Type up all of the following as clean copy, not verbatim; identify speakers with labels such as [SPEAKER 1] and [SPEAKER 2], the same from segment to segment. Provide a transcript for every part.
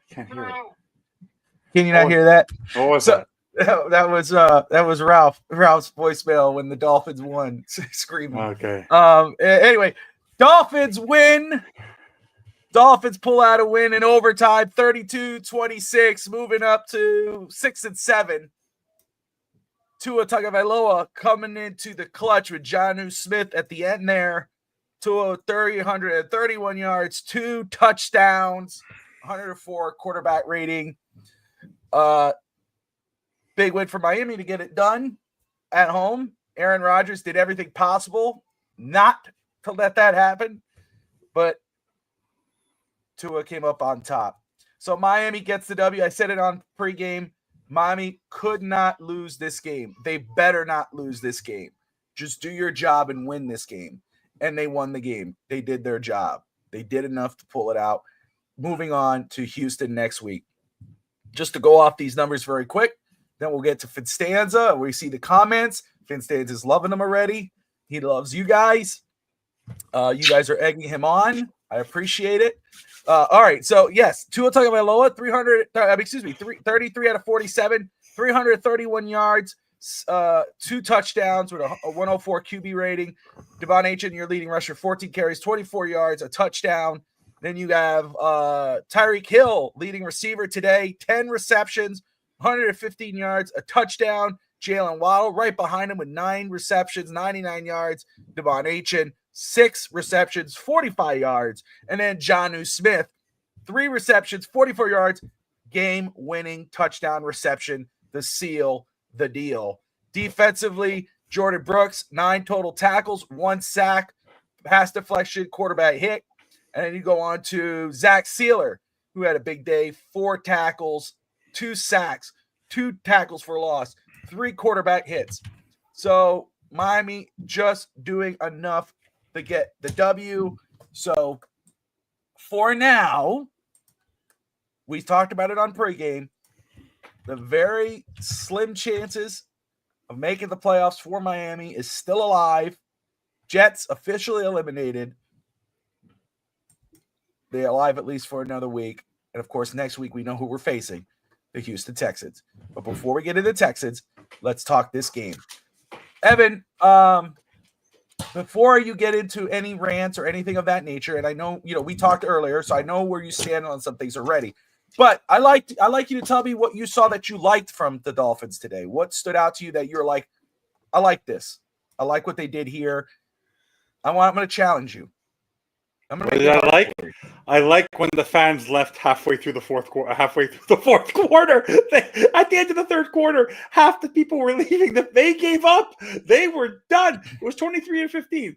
[SPEAKER 1] Can't hear it.
[SPEAKER 2] Can you not hear that?
[SPEAKER 1] What was that?
[SPEAKER 2] That was Ralph's voicemail when the Dolphins won, screaming.
[SPEAKER 1] Okay.
[SPEAKER 2] Anyway, Dolphins win. Dolphins pull out a win in overtime, 32-26, moving up to 6-7. Tua Tagovailoa coming into the clutch with Jonnu Smith at the end there. Tua 331 yards, 2 touchdowns, 104 quarterback rating. Big win for Miami to get it done at home. Aaron Rodgers did everything possible not to let that happen, but Tua came up on top. So Miami gets the W. I said it on pregame. Miami could not lose this game. They better not lose this game. Just do your job and win this game. And they won the game. They did their job. They did enough to pull it out. Moving on to Houston next week. Just to go off these numbers very quick, then we'll get to Finstanza. We see the comments. Finstanza's loving him already. He loves you guys. You guys are egging him on. I appreciate it. All right, so yes, Tua Tagovailoa, 33 out of 47, 331 yards, 2 touchdowns with a 104 QB rating. Devon Achane, your leading rusher, 14 carries, 24 yards, a touchdown. Then you have Tyreek Hill, leading receiver today, 10 receptions, 115 yards, a touchdown. Jalen Waddle right behind him with 9 receptions, 99 yards. Devon Achane, 6 receptions, 45 yards. And then Jonnu Smith, 3 receptions, 44 yards, game-winning touchdown reception to seal the deal. Defensively, Jordan Brooks, 9 total tackles, 1 sack, pass deflection, quarterback hit. And then you go on to Zach Sealer, who had a big day, 4 tackles, 2 sacks, 2 tackles for loss, 3 quarterback hits. So Miami just doing enough to get the W. So for now, we talked about it on pregame, the very slim chances of making the playoffs for Miami is still alive. Jets officially eliminated. They're alive at least for another week. And of course, next week we know who we're facing, the Houston Texans. But before we get into the Texans, let's talk this game. Evan, before you get into any rants or anything of that nature, and I know, we talked earlier, so I know where you stand on some things already. But I like you to tell me what you saw that you liked from the Dolphins today. What stood out to you that you're like, I like this. I like what they did here. I'm going to challenge you. I'm going to
[SPEAKER 1] I like when the fans left halfway through the fourth quarter. At the end of the third quarter, half the people were leaving. They gave up. They were done. It was 23-15.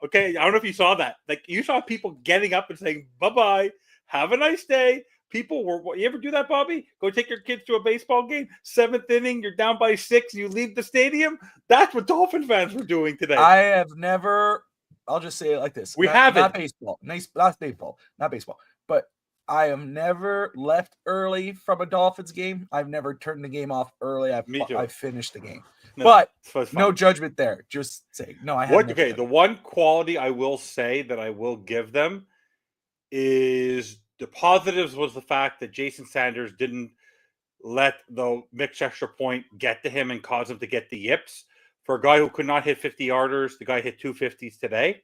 [SPEAKER 1] Okay, I don't know if you saw that. Like, you saw people getting up and saying bye-bye. Have a nice day. People were. You ever do that, Bobby? Go take your kids to a baseball game. 7th inning, you're down by 6. You leave the stadium. That's what Dolphin fans were doing today.
[SPEAKER 2] I have never. I'll just say it like this. Not baseball. Not baseball. But I have never left early from a Dolphins game. I've never turned the game off early. I've finished the game. But no judgment there. Just say, no, I haven't.
[SPEAKER 1] Okay, the one quality I will say that I will give them is the positives was the fact that Jason Sanders didn't let the mixed extra point get to him and cause him to get the yips. For a guy who could not hit 50-yarders, the guy hit 250s today.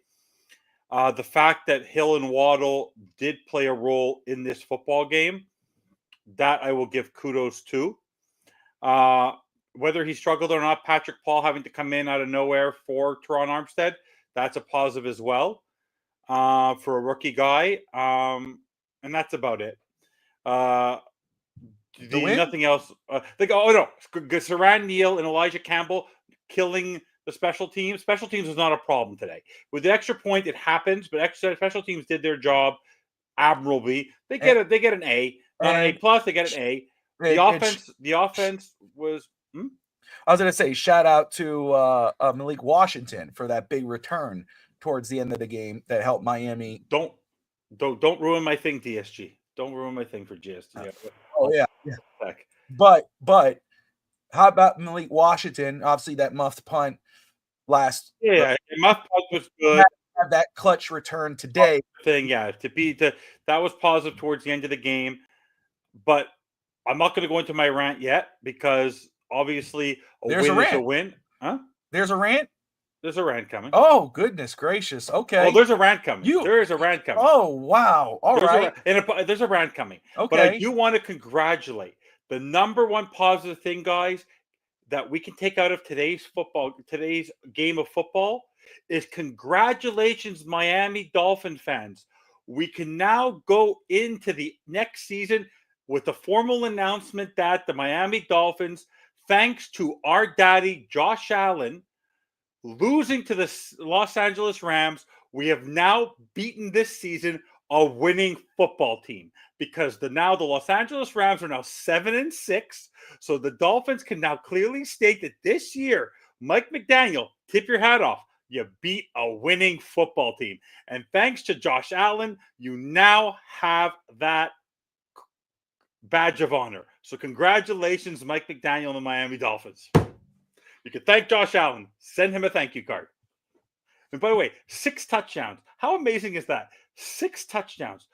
[SPEAKER 1] The fact that Hill and Waddle did play a role in this football game, that I will give kudos to. Whether he struggled or not, Patrick Paul having to come in out of nowhere for Teron Armstead, that's a positive as well for a rookie guy. And that's about it. Nothing else. Saran Neal and Elijah Campbell killing the special teams. Special teams was not a problem today. With the extra point, it happens, but special teams did their job admirably. They get an A, not an A plus. They get an A. The offense was.
[SPEAKER 2] I was going to say shout out to Malik Washington for that big return towards the end of the game that helped Miami.
[SPEAKER 1] Don't ruin my thing, DSG. Don't ruin my thing for GST.
[SPEAKER 2] Oh yeah. But how about Malik Washington? Obviously, that muffed punt last.
[SPEAKER 1] Yeah, muffed punt was good.
[SPEAKER 2] have that clutch return today.
[SPEAKER 1] That was positive towards the end of the game, but I'm not going to go into my rant yet because obviously
[SPEAKER 2] There's a
[SPEAKER 1] win is a
[SPEAKER 2] rant.
[SPEAKER 1] win. Huh?
[SPEAKER 2] There's a rant.
[SPEAKER 1] There's a rant coming.
[SPEAKER 2] Oh, goodness gracious. Okay.
[SPEAKER 1] Oh, there's a rant coming. There is a rant coming.
[SPEAKER 2] Oh, wow. All right.
[SPEAKER 1] There's a rant coming.
[SPEAKER 2] Okay.
[SPEAKER 1] But I do want to congratulate the number one positive thing, guys, that we can take out of today's game of football is congratulations, Miami Dolphin fans. We can now go into the next season with the formal announcement that the Miami Dolphins, thanks to our daddy, Josh Allen, losing to the Los Angeles Rams, we have now beaten this season a winning football team because the Los Angeles Rams are now 7-6. So the Dolphins can now clearly state that this year, Mike McDaniel, tip your hat off. You beat a winning football team. And thanks to Josh Allen, you now have that badge of honor. So congratulations, Mike McDaniel and the Miami Dolphins. You can thank Josh Allen. Send him a thank you card. And by the way, 6 touchdowns. How amazing is that? 6 touchdowns.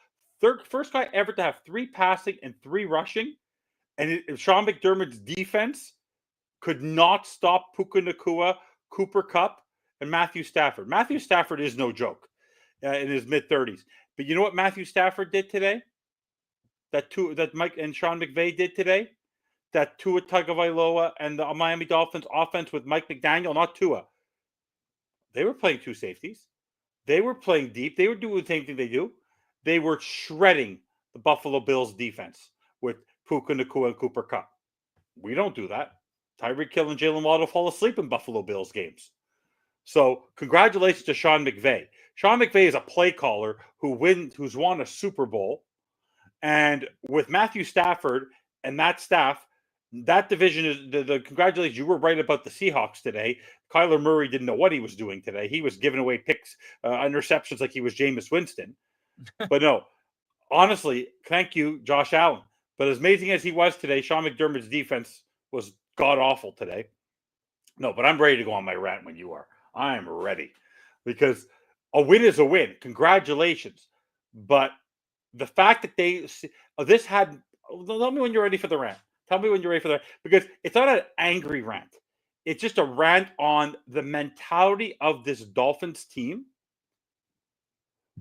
[SPEAKER 1] First guy ever to have 3 passing and 3 rushing. And Sean McDermott's defense could not stop Puka Nacua, Cooper Kupp, and Matthew Stafford. Matthew Stafford is no joke in his mid-30s. But you know what Matthew Stafford did today? That Mike and Sean McVay did today? That Tua Tagovailoa and the Miami Dolphins offense with Mike McDaniel, not Tua. They were playing 2 safeties. They were playing deep. They were doing the same thing they do. They were shredding the Buffalo Bills defense with Puka Nacua and Cooper Kupp. We don't do that. Tyreek Hill and Jalen Waddle fall asleep in Buffalo Bills games. So congratulations to Sean McVay. Sean McVay is a play caller who's won a Super Bowl. And with Matthew Stafford and that staff, that division is the congratulations. You were right about the Seahawks today. Kyler Murray didn't know what he was doing today. He was giving away picks, interceptions like he was Jameis Winston. But no, honestly, thank you, Josh Allen. But as amazing as he was today, Sean McDermott's defense was god-awful today. No, but I'm ready to go on my rant when you are. I'm ready. Because a win is a win. Congratulations. But the fact that tell me when you're ready for the rant. Tell me when you're ready for that. Because it's not an angry rant. It's just a rant on the mentality of this Dolphins team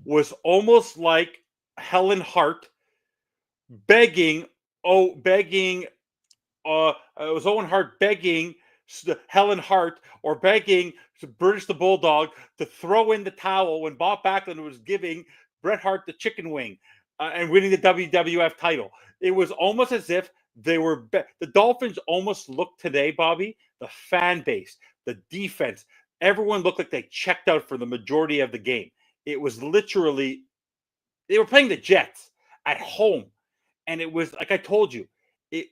[SPEAKER 1] was almost like Helen Hart begging Helen Hart begging Helen Hart or begging British the Bulldog to throw in the towel when Bob Backlund was giving Bret Hart the chicken wing and winning the WWF title. It was almost as if the Dolphins almost looked today, Bobby, the fan base, the defense, everyone looked like they checked out for the majority of the game. It was literally, they were playing the Jets at home. And it was, like I told you,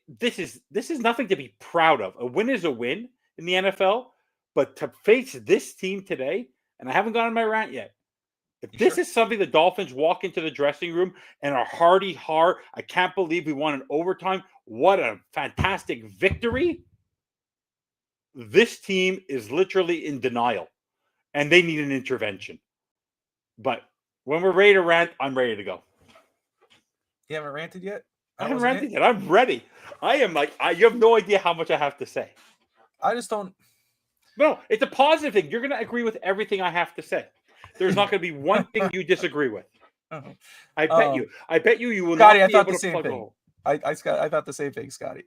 [SPEAKER 1] this is nothing to be proud of. A win is a win in the NFL, but to face this team today, and I haven't gotten my rant yet, if this is something the Dolphins walk into the dressing room and are hearty, I can't believe we won in overtime. What a fantastic victory. This team is literally in denial, and they need an intervention. But when we're ready to rant, I'm ready to go.
[SPEAKER 2] You haven't ranted yet?
[SPEAKER 1] I haven't ranted yet. I'm ready. I am you have no idea how much I have to say.
[SPEAKER 2] I just don't.
[SPEAKER 1] No, it's a positive thing. You're going to agree with everything I have to say. There's not going to be one thing you disagree with. I bet you. I bet you will
[SPEAKER 2] Scotty,
[SPEAKER 1] not be
[SPEAKER 2] I thought
[SPEAKER 1] able
[SPEAKER 2] the
[SPEAKER 1] to
[SPEAKER 2] same
[SPEAKER 1] plug a
[SPEAKER 2] thing.
[SPEAKER 1] hole.
[SPEAKER 2] I thought the same thing, Scotty.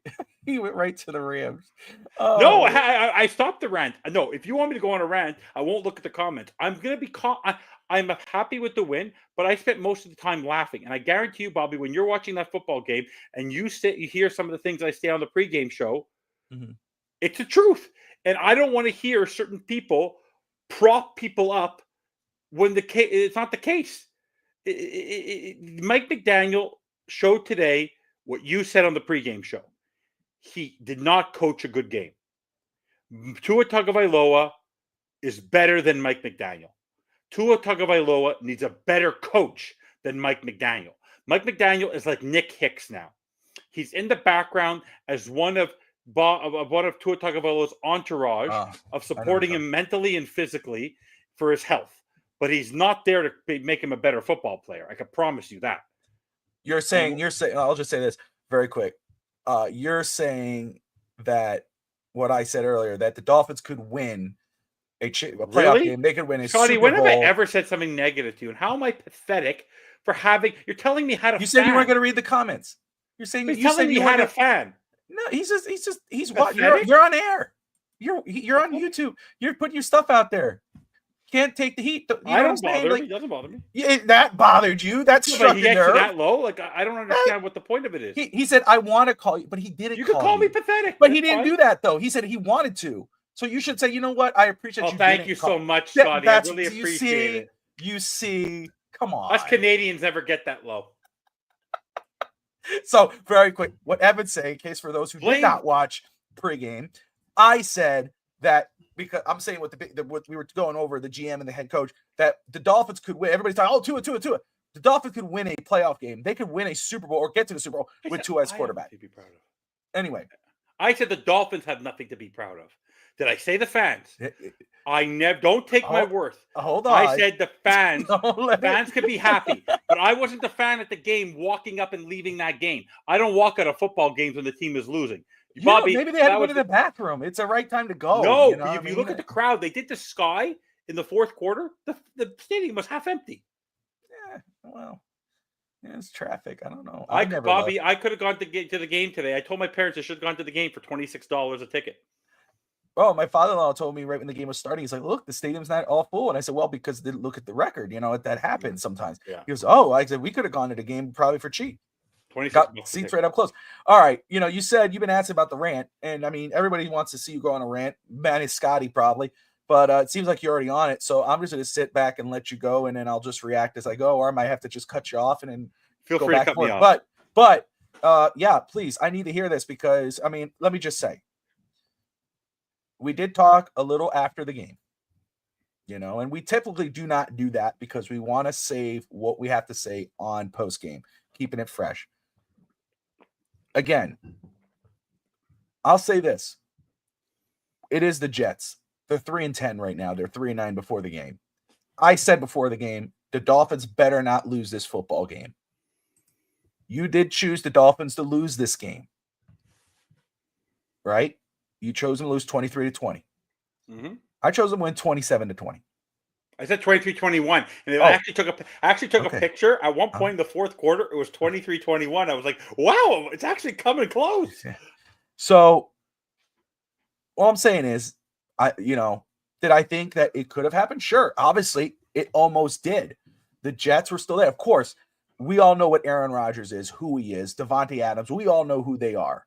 [SPEAKER 2] He went right to the Rams.
[SPEAKER 1] No, I stopped the rant. No, if you want me to go on a rant, I won't look at the comments. I'm going to be I'm happy with the win, but I spent most of the time laughing. And I guarantee you, Bobby, when you're watching that football game and you hear some of the things I say on the pregame show, It's the truth. And I don't want to hear certain people prop people up when it's not the case. Mike McDaniel showed today what you said on the pregame show. He did not coach a good game. Tua Tagovailoa is better than Mike McDaniel. Tua Tagovailoa needs a better coach than Mike McDaniel. Mike McDaniel is like Nick Hicks now. He's in the background as one of Tua Tagovailoa's entourage of supporting him mentally and physically for his health. but he's not there to make him a better football player. I can promise you that.
[SPEAKER 2] You're saying, I'll just say this very quick. You're saying that what I said earlier, that the Dolphins could win a playoff game. They could win a
[SPEAKER 1] Scotty,
[SPEAKER 2] Super
[SPEAKER 1] when
[SPEAKER 2] Bowl.
[SPEAKER 1] have I ever said something negative to you? And how am I pathetic for having? You're telling me how to.
[SPEAKER 2] You said you weren't going to read the comments. You're saying
[SPEAKER 1] you telling me how to fan.
[SPEAKER 2] No, he's what? You're on air. You're on YouTube. You're putting your stuff out there. Can't take the heat.
[SPEAKER 1] I don't bother me. It doesn't bother me.
[SPEAKER 2] Yeah, that bothered you. That's struck
[SPEAKER 1] a nerve. That low? Like I don't understand what the point of it is.
[SPEAKER 2] He said, "I want to call you," but he didn't.
[SPEAKER 1] You could call me pathetic,
[SPEAKER 2] but he didn't do that though. He said he wanted to. So you should say, "You know what? I appreciate you."
[SPEAKER 1] Thank you so much, Scotty. I really appreciate it.
[SPEAKER 2] You see, come on.
[SPEAKER 1] Us Canadians never get that low.
[SPEAKER 2] So very quick, what Evan's saying, in case for those who did not watch pregame, I said that because I'm saying what we were going over, the GM and the head coach, that the Dolphins could win. Everybody's talking, Tua. The Dolphins could win a playoff game. They could win a Super Bowl or get to the Super Bowl with Tua as quarterback.
[SPEAKER 1] To be proud of.
[SPEAKER 2] Anyway,
[SPEAKER 1] I said the Dolphins have nothing to be proud of. Did I say the fans? I never. Don't take my worth.
[SPEAKER 2] Hold on.
[SPEAKER 1] I said the fans. Fans could be happy, but I wasn't the fan at the game walking up and leaving that game. I don't walk out of football games when the team is losing. Bobby,
[SPEAKER 2] maybe they had to go to the bathroom. It's the right time to go.
[SPEAKER 1] No, if you look at the crowd, they did the Sky in the fourth quarter. The stadium was half empty.
[SPEAKER 2] Yeah, well, it's traffic. I don't know.
[SPEAKER 1] I could have gone to the game today. I told my parents I should have gone to the game for $26 a ticket.
[SPEAKER 2] Oh, my father-in-law told me right when the game was starting, he's like, "Look, the stadium's not all full." And I said, "Well, because they look at the record, that happens sometimes." Yeah. He goes, "Oh," I said, "We could have gone to the game probably for cheap.
[SPEAKER 1] 26
[SPEAKER 2] got seats right up close." All right, you said you've been asked about the rant, and I mean, everybody wants to see you go on a rant. Man, it's Scotty probably, but it seems like you're already on it. So I'm just going to sit back and let you go, and then I'll just react as I go, or I might have to just cut you off and then
[SPEAKER 1] feel free to cut me off.
[SPEAKER 2] But yeah, please, I need to hear this because I mean, let me just say. We did talk a little after the game, and we typically do not do that because we want to save what we have to say on post game, keeping it fresh. Again, I'll say this. It is the Jets. They're 3-10 right now. They're 3-9 before the game. I said before the game, the Dolphins better not lose this football game. You did choose the Dolphins to lose this game, right? You chose them to lose 23-20.
[SPEAKER 1] Mm-hmm.
[SPEAKER 2] I chose them to win 27-20.
[SPEAKER 1] I said 23-21, and I actually took a picture. At one point in the fourth quarter, it was 23-21. I was like, "Wow, it's actually coming close."
[SPEAKER 2] Yeah. So, all I'm saying is, did I think that it could have happened? Sure. Obviously, it almost did. The Jets were still there. Of course, we all know what Aaron Rodgers is, who he is, Devontae Adams. We all know who they are.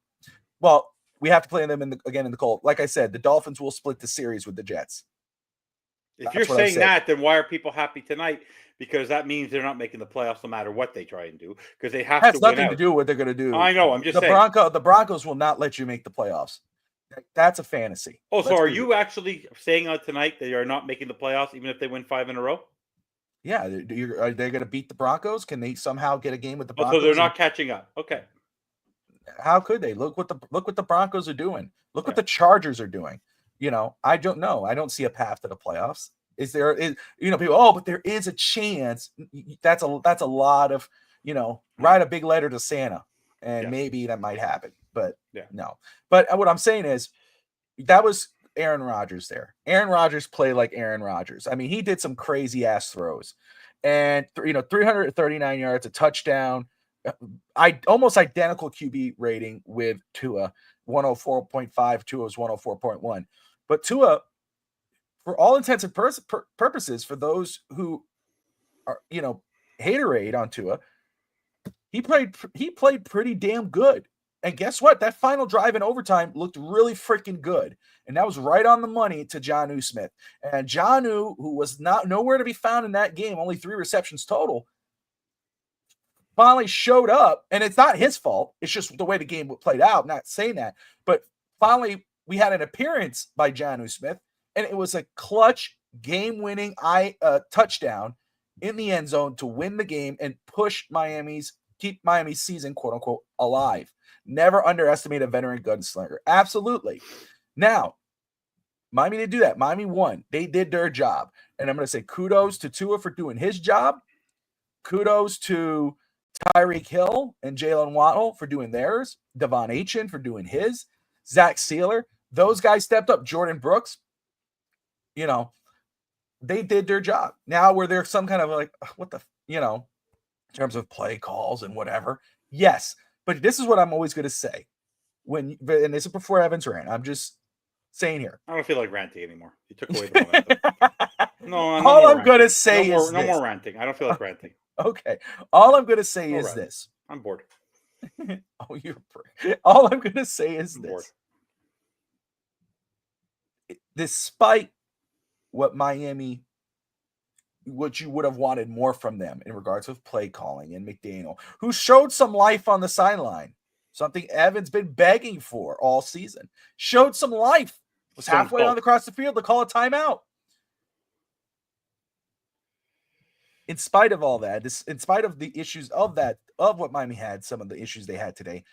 [SPEAKER 2] Well, we have to play them again in the cold. Like I said, the Dolphins will split the series with the Jets.
[SPEAKER 1] If you're saying that, then why are people happy tonight? Because that means they're not making the playoffs no matter what they try and do. Because they have to win out. It has
[SPEAKER 2] nothing to do with what they're going to do.
[SPEAKER 1] I know. I'm just saying.
[SPEAKER 2] The Broncos will not let you make the playoffs. That's a fantasy.
[SPEAKER 1] Oh, so are you actually saying tonight they are not making the playoffs even if they win 5 in a row?
[SPEAKER 2] Yeah. Are they going to beat the Broncos? Can they somehow get a game with the Broncos?
[SPEAKER 1] So they're not catching up. Okay.
[SPEAKER 2] How could they? Look what the Broncos are doing. Look what the Chargers are doing. I don't know. I don't see a path to the playoffs. People, but there is a chance. That's a lot of, write a big letter to Santa and maybe that might happen, but no. But what I'm saying is that was Aaron Rodgers there. Aaron Rodgers played like Aaron Rodgers. I mean, he did some crazy ass throws and 339 yards, a touchdown, almost identical QB rating with Tua, 104.5. Tua's 104.1. But Tua, for all intents and purposes, for those who are, haterade on Tua, he played pretty damn good. And guess what? That final drive in overtime looked really freaking good. And that was right on the money to Jonnu Smith. And Jonnu, who was nowhere to be found in that game, only 3 receptions total, finally showed up. And it's not his fault. It's just the way the game played out. I'm not saying that. But finally, we had an appearance by Jonnu Smith. And it was a clutch, game-winning touchdown in the end zone to win the game and keep Miami's season, quote-unquote, alive. Never underestimate a veteran gunslinger. Absolutely. Now, Miami didn't do that. Miami won. They did their job. And I'm going to say kudos to Tua for doing his job. Kudos to Tyreek Hill and Jalen Waddle for doing theirs. Devon Achane for doing his. Zach Sealer. Those guys stepped up. Jordan Brooks. They did their job. Now, were there some kind of like, what the, in terms of play calls and whatever? Yes. But this is what I'm always going to say. And this is before Evans ran. I'm just saying here.
[SPEAKER 1] I don't feel like ranting anymore. You took away the momentum. No
[SPEAKER 2] All I'm going to say is
[SPEAKER 1] no more ranting. I don't feel like ranting.
[SPEAKER 2] Okay. All I'm going to say is this.
[SPEAKER 1] I'm bored.
[SPEAKER 2] All I'm going to say is this. Bored. Despite what you would have wanted more from them in regards of play calling and McDaniel, who showed some life on the sideline, something Evans been begging for all season, showed some life, was halfway on across the field to call a timeout. In spite of all that, in spite of the issues of what Miami had, some of the issues they had today,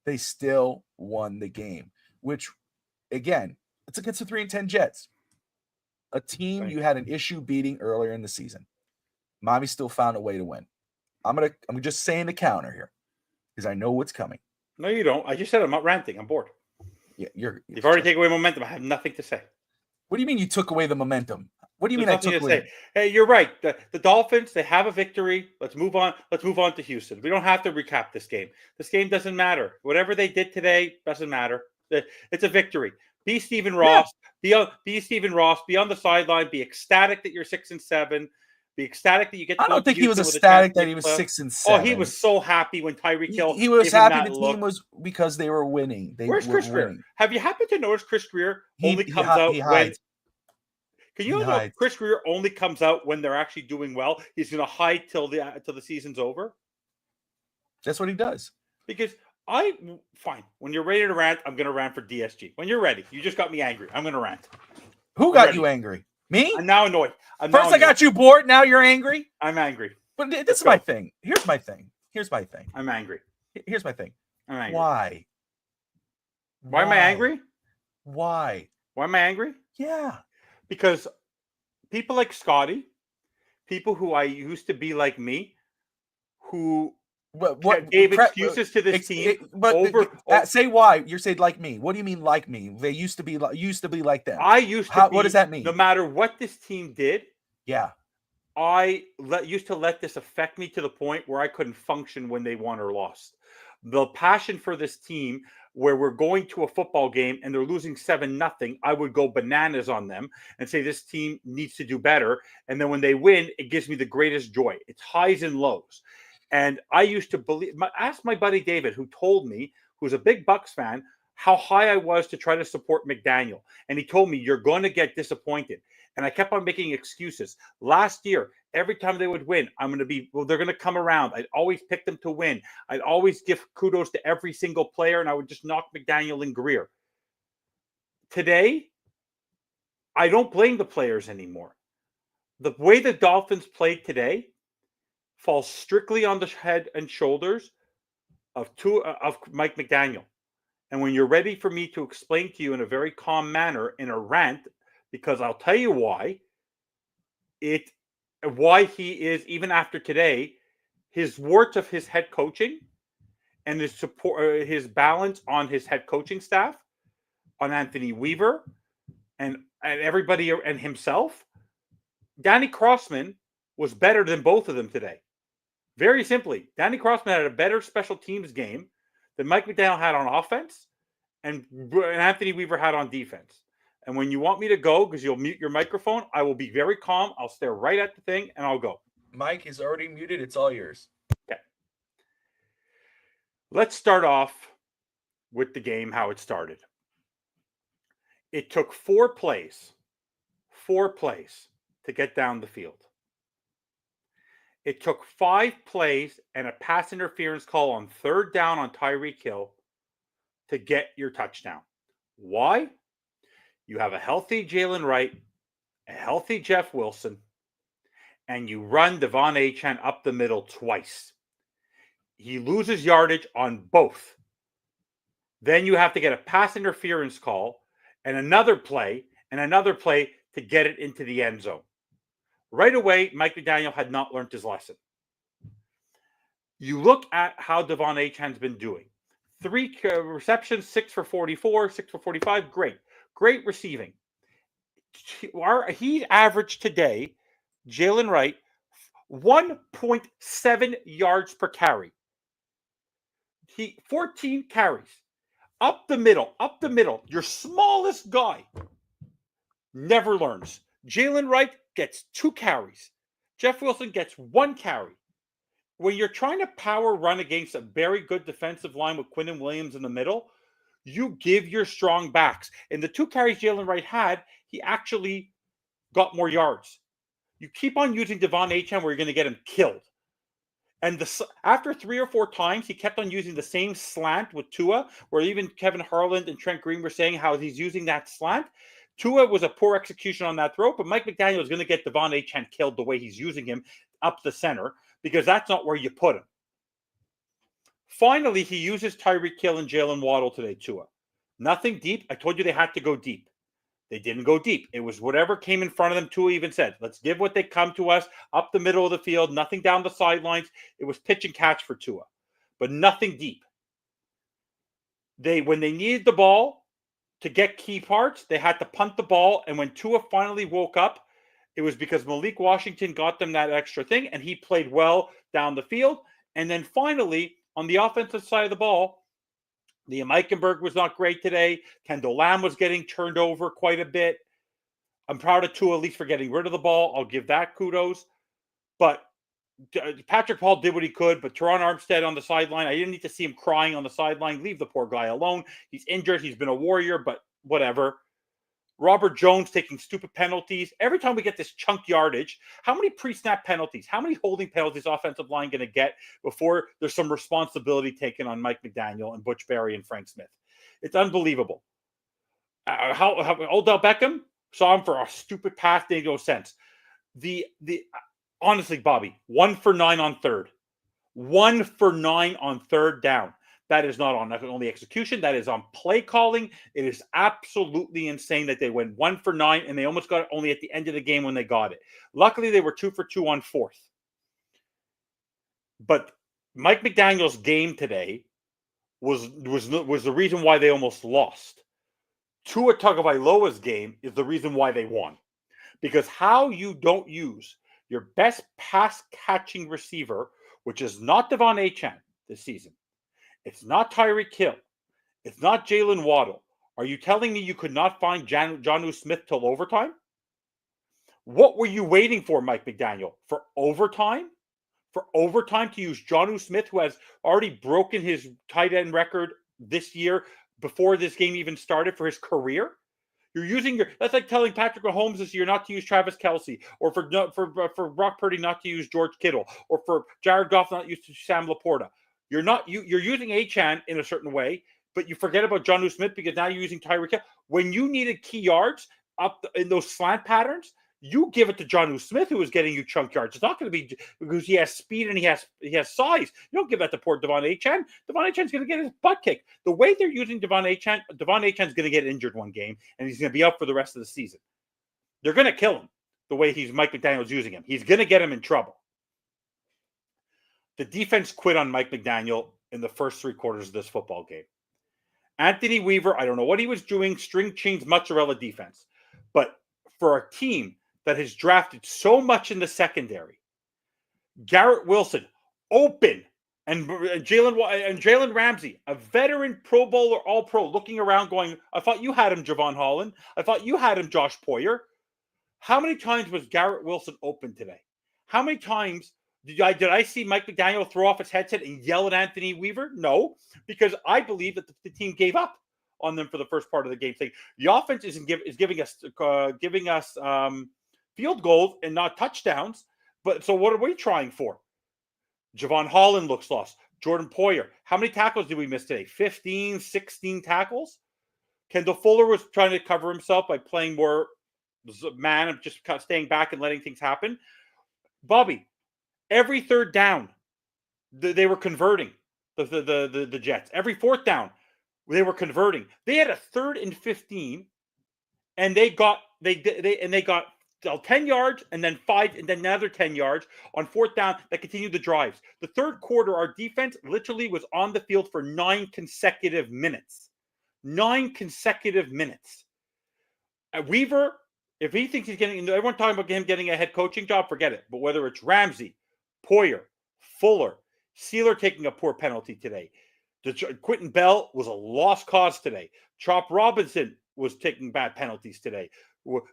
[SPEAKER 2] they still won the game, which, again, it's against the 3-10 Jets, a team you had an issue beating earlier in the season. Miami still found a way to win. I'm just saying the counter here because I know what's coming.
[SPEAKER 1] No, you don't. I just said I'm not ranting. I'm bored.
[SPEAKER 2] Yeah, you've
[SPEAKER 1] already taken away momentum. I have nothing to say.
[SPEAKER 2] What do you mean you took away the momentum? What do you mean I took away?
[SPEAKER 1] Hey, you're right. The Dolphins, they have a victory. Let's move on. Let's move on to Houston. We don't have to recap this game. This game doesn't matter. Whatever they did today doesn't matter. It's a victory. Be Stephen Ross. Yeah. Be Stephen Ross. Be on the sideline. Be ecstatic that you're 6-7. Be ecstatic that you get.
[SPEAKER 2] I don't think he was ecstatic that he was 6-7.
[SPEAKER 1] Oh, he was so happy when Tyreek Hill.
[SPEAKER 2] He was happy the team was because they were winning.
[SPEAKER 1] Where's Chris Greer? Have you happened to notice Chris Greer only comes out when? Can you know Chris Greer only comes out when they're actually doing well? He's going to hide till the season's over.
[SPEAKER 2] That's what he does.
[SPEAKER 1] Because fine. When you're ready to rant, I'm going to rant for DSG. When you're ready, you just got me angry. I'm going to rant.
[SPEAKER 2] Who got you angry? Me?
[SPEAKER 1] I'm now annoyed.
[SPEAKER 2] First I got you bored. Now you're angry.
[SPEAKER 1] I'm angry.
[SPEAKER 2] But this is my thing. Here's my thing.
[SPEAKER 1] I'm angry.
[SPEAKER 2] Here's my thing.
[SPEAKER 1] I'm angry.
[SPEAKER 2] Why?
[SPEAKER 1] Why am I angry?
[SPEAKER 2] Why?
[SPEAKER 1] Why am I angry?
[SPEAKER 2] Yeah.
[SPEAKER 1] Because people like Scotty, people who I used to be like me, who gave excuses to this team.
[SPEAKER 2] Say why. You're saying like me. What do you mean like me? They used to be like them. What does that mean?
[SPEAKER 1] No matter what this team did,
[SPEAKER 2] yeah,
[SPEAKER 1] I used to let this affect me to the point where I couldn't function when they won or lost. The passion for this team, where we're going to a football game and they're losing 7-0, I would go bananas on them and say this team needs to do better. And then when they win, it gives me the greatest joy. It's highs and lows. And I used to ask my buddy David, who told me, who's a big Bucs fan, how high I was to try to support McDaniel. And he told me, you're going to get disappointed. And I kept on making excuses. Last year, every time they would win, they're going to come around. I'd always pick them to win. I'd always give kudos to every single player, and I would just knock McDaniel and Greer. Today, I don't blame the players anymore. The way the Dolphins played today falls strictly on the head and shoulders of Mike McDaniel. And when you're ready for me to explain to you in a very calm manner in a rant, because I'll tell you why he is, even after today, his warts of his head coaching and his support, his balance on his head coaching staff, on Anthony Weaver and everybody and himself. Danny Crossman was better than both of them today. Very simply, Danny Crossman had a better special teams game than Mike McDaniel had on offense and Anthony Weaver had on defense. And when you want me to go, because you'll mute your microphone, I will be very calm. I'll stare right at the thing, and I'll go.
[SPEAKER 2] Mike is already muted. It's all yours.
[SPEAKER 1] Okay. Let's start off with the game, how it started. It took 4 plays to get down the field. It took 5 plays and a pass interference call on 3rd down on Tyreek Hill to get your touchdown. Why? You have a healthy Jalen Wright, a healthy Jeff Wilson, and you run Devon Achane up the middle twice. He loses yardage on both. Then you have to get a pass interference call and another play, and another play to get it into the end zone. Right away, Mike McDaniel had not learned his lesson. You look at how Devon Achane's been doing. 3 receptions, 6 for 44, 6 for 45. Great receiving. He averaged today, Jalen Wright, 1.7 yards per carry. 14 carries. Up the middle. Your smallest guy never learns. Jalen Wright gets 2 carries. Jeff Wilson gets 1 carry. When you're trying to power run against a very good defensive line with Quinnen Williams in the middle, you give your strong backs. And the 2 carries Jalen Wright had, he actually got more yards. You keep on using Devon Achane where you're going to get him killed. And after 3 or 4 times, he kept on using the same slant with Tua, where even Kevin Harlan and Trent Green were saying how he's using that slant. Tua was a poor execution on that throw, but Mike McDaniel is going to get Devon Achane killed the way he's using him up the center, because that's not where you put him. Finally, he uses Tyreek Hill and Jalen Waddle today, Tua. Nothing deep. I told you they had to go deep. They didn't go deep. It was whatever came in front of them. Tua even said, let's give what they come to us up the middle of the field, nothing down the sidelines. It was pitch and catch for Tua, but nothing deep. When they needed the ball to get key parts, they had to punt the ball. And when Tua finally woke up, it was because Malik Washington got them that extra thing, and he played well down the field. And then finally, on the offensive side of the ball, Liam Eichenberg was not great today. Kendall Lamb was getting turned over quite a bit. I'm proud of Tua at least for getting rid of the ball. I'll give that kudos. But Patrick Paul did what he could, but Teron Armstead on the sideline, I didn't need to see him crying on the sideline. Leave the poor guy alone. He's injured. He's been a warrior, but whatever. Robert Jones taking stupid penalties. Every time we get this chunk yardage, how many pre-snap penalties, how many holding penalties offensive line going to get before there's some responsibility taken on Mike McDaniel and Butch Barry and Frank Smith? It's unbelievable. How Odell Beckham saw him for a stupid pass, made no sense. Honestly, Bobby, 1 for 9 on third. 1 for 9 on third down. That is not on only execution. That is on play calling. It is absolutely insane that they went 1 for 9 and they almost got it only at the end of the game when they got it. Luckily, they were 2 for 2 on fourth. But Mike McDaniel's game today was the reason why they almost lost. Tua Tagovailoa's game is the reason why they won. Because how you don't use your best pass-catching receiver, which is not Devon Achane this season, it's not Tyreek Hill. It's not Jalen Waddle. Are you telling me you could not find Jonnu Smith till overtime? What were you waiting for, Mike McDaniel? For overtime? For overtime to use Jonnu Smith, who has already broken his tight end record this year before this game even started for his career? You're using that's like telling Patrick Mahomes this year not to use Travis Kelce, or for Brock Purdy not to use George Kittle, or for Jared Goff not to use Sam Laporta. You're using Achane in a certain way, but you forget about Jonnu Smith because now you're using Tyreek Hill. When you needed key yards up in those slant patterns, you give it to Jonnu Smith, who is getting you chunk yards. It's not going to be because he has speed and he has size. You don't give that to poor Devon Achane. Devon Achane's going to get his butt kicked. The way they're using Devon Achane's going to get injured one game, and he's going to be out for the rest of the season. They're going to kill him the way Mike McDaniel's using him. He's going to get him in trouble. The defense quit on Mike McDaniel in the first 3 quarters of this football game. Anthony Weaver, I don't know what he was doing, string chains mozzarella defense. But for a team that has drafted so much in the secondary, Garrett Wilson, open, and Jalen Ramsey, a veteran Pro Bowler, All-Pro, looking around going, I thought you had him, Javon Holland. I thought you had him, Josh Poyer. How many times was Garrett Wilson open today? How many times did I see Mike McDaniel throw off his headset and yell at Anthony Weaver? No, because I believe that the team gave up on them for the first part of the game. Saying the offense is giving us field goals and not touchdowns. But so what are we trying for? Javon Holland looks lost. Jordan Poyer. How many tackles did we miss today? 15, 16 tackles? Kendall Fuller was trying to cover himself by playing more man and just staying back and letting things happen. Bobby, every third down, they were converting the Jets. Every fourth down, they were converting. They had a 3rd and 15 and they got 10 yards and then 5 and then another 10 yards on fourth down that continued the drives. The third quarter, our defense literally was on the field for 9 consecutive minutes. 9 consecutive minutes. Weaver, if he thinks he's getting, everyone talking about him getting a head coaching job, forget it. But whether it's Ramsey, Poyer, Fuller, Sealer taking a poor penalty today. Quentin Bell was a lost cause today. Chop Robinson was taking bad penalties today.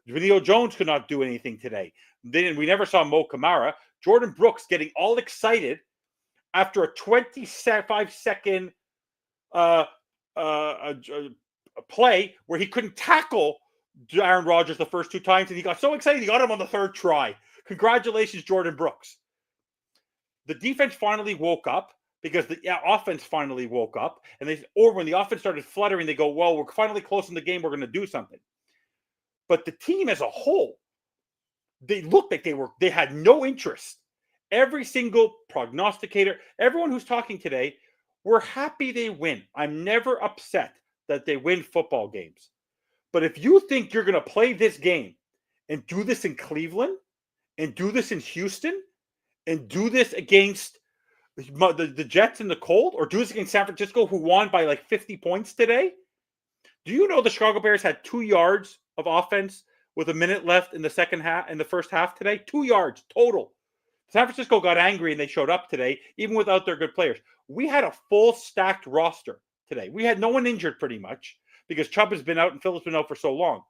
[SPEAKER 1] Julio Jones could not do anything today. We never saw Mo Kamara. Jordan Brooks getting all excited after a 25-second play where he couldn't tackle Aaron Rodgers the first 2 times, and he got so excited he got him on the third try. Congratulations, Jordan Brooks. The defense finally woke up because the offense finally woke up, and when the offense started fluttering, they go, well, we're finally close in the game, we're going to do something. But the team as a whole, they looked like they had no interest. Every single prognosticator, everyone who's talking today, we're happy they win. I'm never upset that they win football games. But if you think you're going to play this game and do this in Cleveland and do this in Houston and do this against the Jets in the cold, or do this against San Francisco, who won by like 50 points today, do you know the Chicago Bears had 2 yards of offense with a minute left in the first half today? 2 yards total. San Francisco got angry and they showed up today, even without their good players. We had a full stacked roster today. We had no one injured pretty much because Chubb has been out and Phillips been out for so long.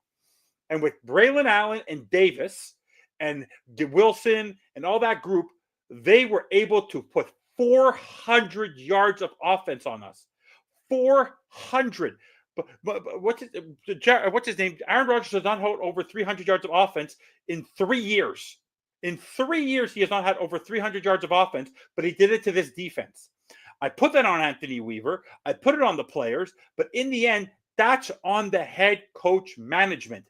[SPEAKER 1] And with Braylon Allen and Davis and Wilson and all that group, they were able to put 400 yards of offense on us. 400. But what's his name? Aaron Rodgers has not had over 300 yards of offense in 3 years. In 3 years, he has not had over 300 yards of offense, but he did it to this defense. I put that on Anthony Weaver. I put it on the players. But in the end, that's on the head coach management.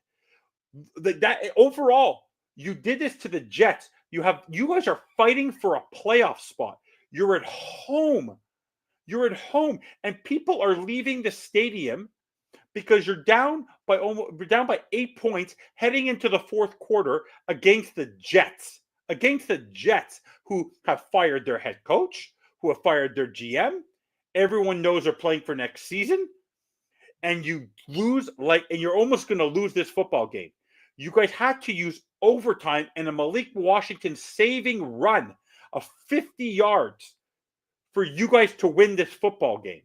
[SPEAKER 1] Overall, you did this to the Jets. You guys are fighting for a playoff spot. You're at home. You're at home, and people are leaving the stadium because you're down by 8 points heading into the fourth quarter against the Jets. Against the Jets, who have fired their head coach, who have fired their GM. Everyone knows they're playing for next season, and you lose and you're almost going to lose this football game. You guys had to use overtime and a Malik Washington saving run of 50 yards for you guys to win this football game.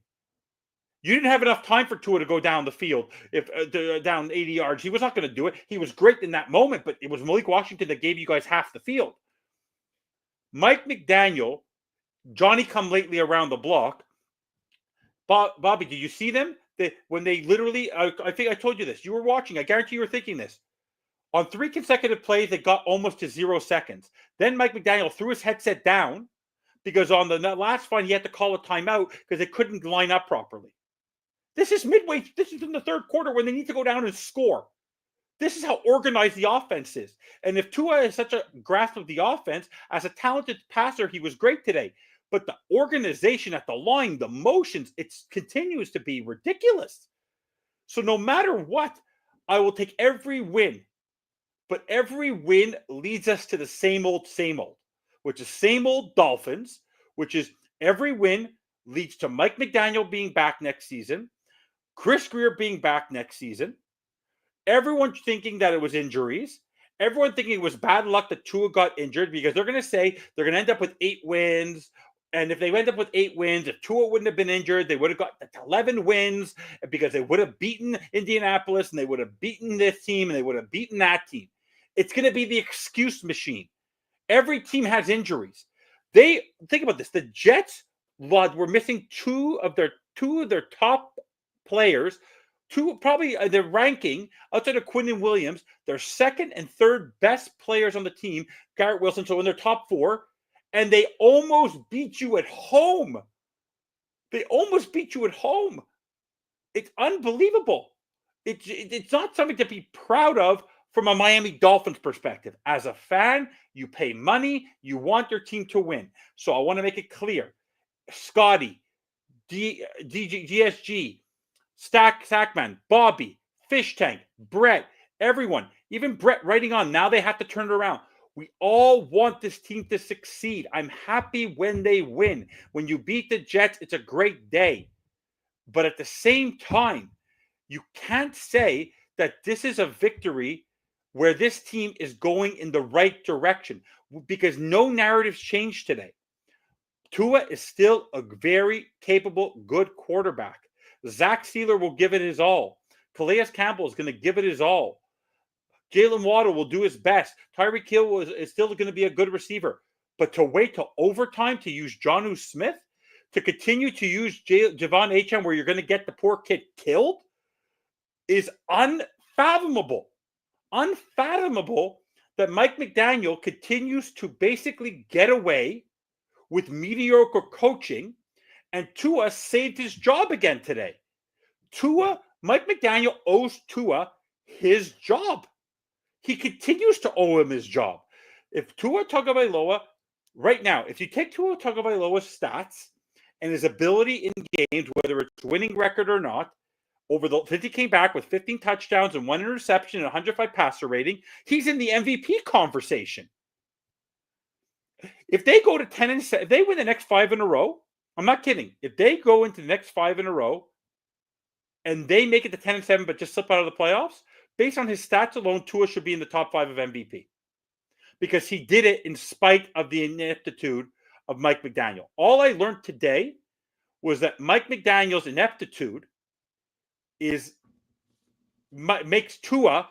[SPEAKER 1] You didn't have enough time for Tua to go down the field down 80 yards. He was not going to do it. He was great in that moment, but it was Malik Washington that gave you guys half the field. Mike McDaniel, Johnny come lately around the block. Bobby, did you see them? When they literally, I think I told you this. You were watching. I guarantee you were thinking this. On 3 consecutive plays, they got almost to 0 seconds. Then Mike McDaniel threw his headset down because on the last one, he had to call a timeout because they couldn't line up properly. This is midway. This is in the third quarter when they need to go down and score. This is how organized the offense is. And if Tua has such a grasp of the offense, as a talented passer, he was great today. But the organization at the line, the motions, it continues to be ridiculous. So no matter what, I will take every win. But every win leads us to the same old, which is same old Dolphins, which is every win leads to Mike McDaniel being back next season, Chris Greer being back next season, everyone thinking that it was injuries, everyone thinking it was bad luck that Tua got injured because they're going to say they're going to end up with 8 wins. And if they end up with 8 wins, if Tua wouldn't have been injured, they would have got 11 wins because they would have beaten Indianapolis and they would have beaten this team and they would have beaten that team. It's going to be the excuse machine. Every team has injuries. Think about this. The Jets were missing two of their top players, probably their ranking outside of Quinn Williams, their second and third best players on the team, Garrett Wilson, so in their top 4, and they almost beat you at home. They almost beat you at home. It's unbelievable. It's not something to be proud of from a Miami Dolphins perspective. As a fan, you pay money, you want your team to win. So I want to make it clear. Scotty, DSG, Stackman, Bobby, Fish Tank, Brett, Everyone, even Brett writing on, now they have to turn it around. We all want this team to succeed. I'm happy when they win. When you beat the Jets, it's a great day. But at the same time, you can't say that this is a victory where this team is going in the right direction because no narratives changed today. Tua is still a very capable, good quarterback. Zach Sealer will give it his all. Calais Campbell is going to give it his all. Jalen Waddle will do his best. Tyreek Hill is still going to be a good receiver. But to wait till overtime to use Jonnu Smith, to continue to use Javon Achane where you're going to get the poor kid killed, is unfathomable. Unfathomable that Mike McDaniel continues to basically get away with mediocre coaching, and Tua saved his job again today. Mike McDaniel owes Tua his job. He continues to owe him his job. If Tua Tagovailoa, right now, if you take Tua Tagovailoa's stats and his ability in games, whether it's winning record or not, since he came back with 15 touchdowns and 1 interception and 105 passer rating, he's in the MVP conversation. If they go to 10-7, if they win the next 5 in a row, I'm not kidding. If they go into the next 5 in a row and they make it to 10-7 but just slip out of the playoffs, based on his stats alone, Tua should be in the top 5 of MVP because he did it in spite of the ineptitude of Mike McDaniel. All I learned today was that Mike McDaniel's ineptitude makes Tua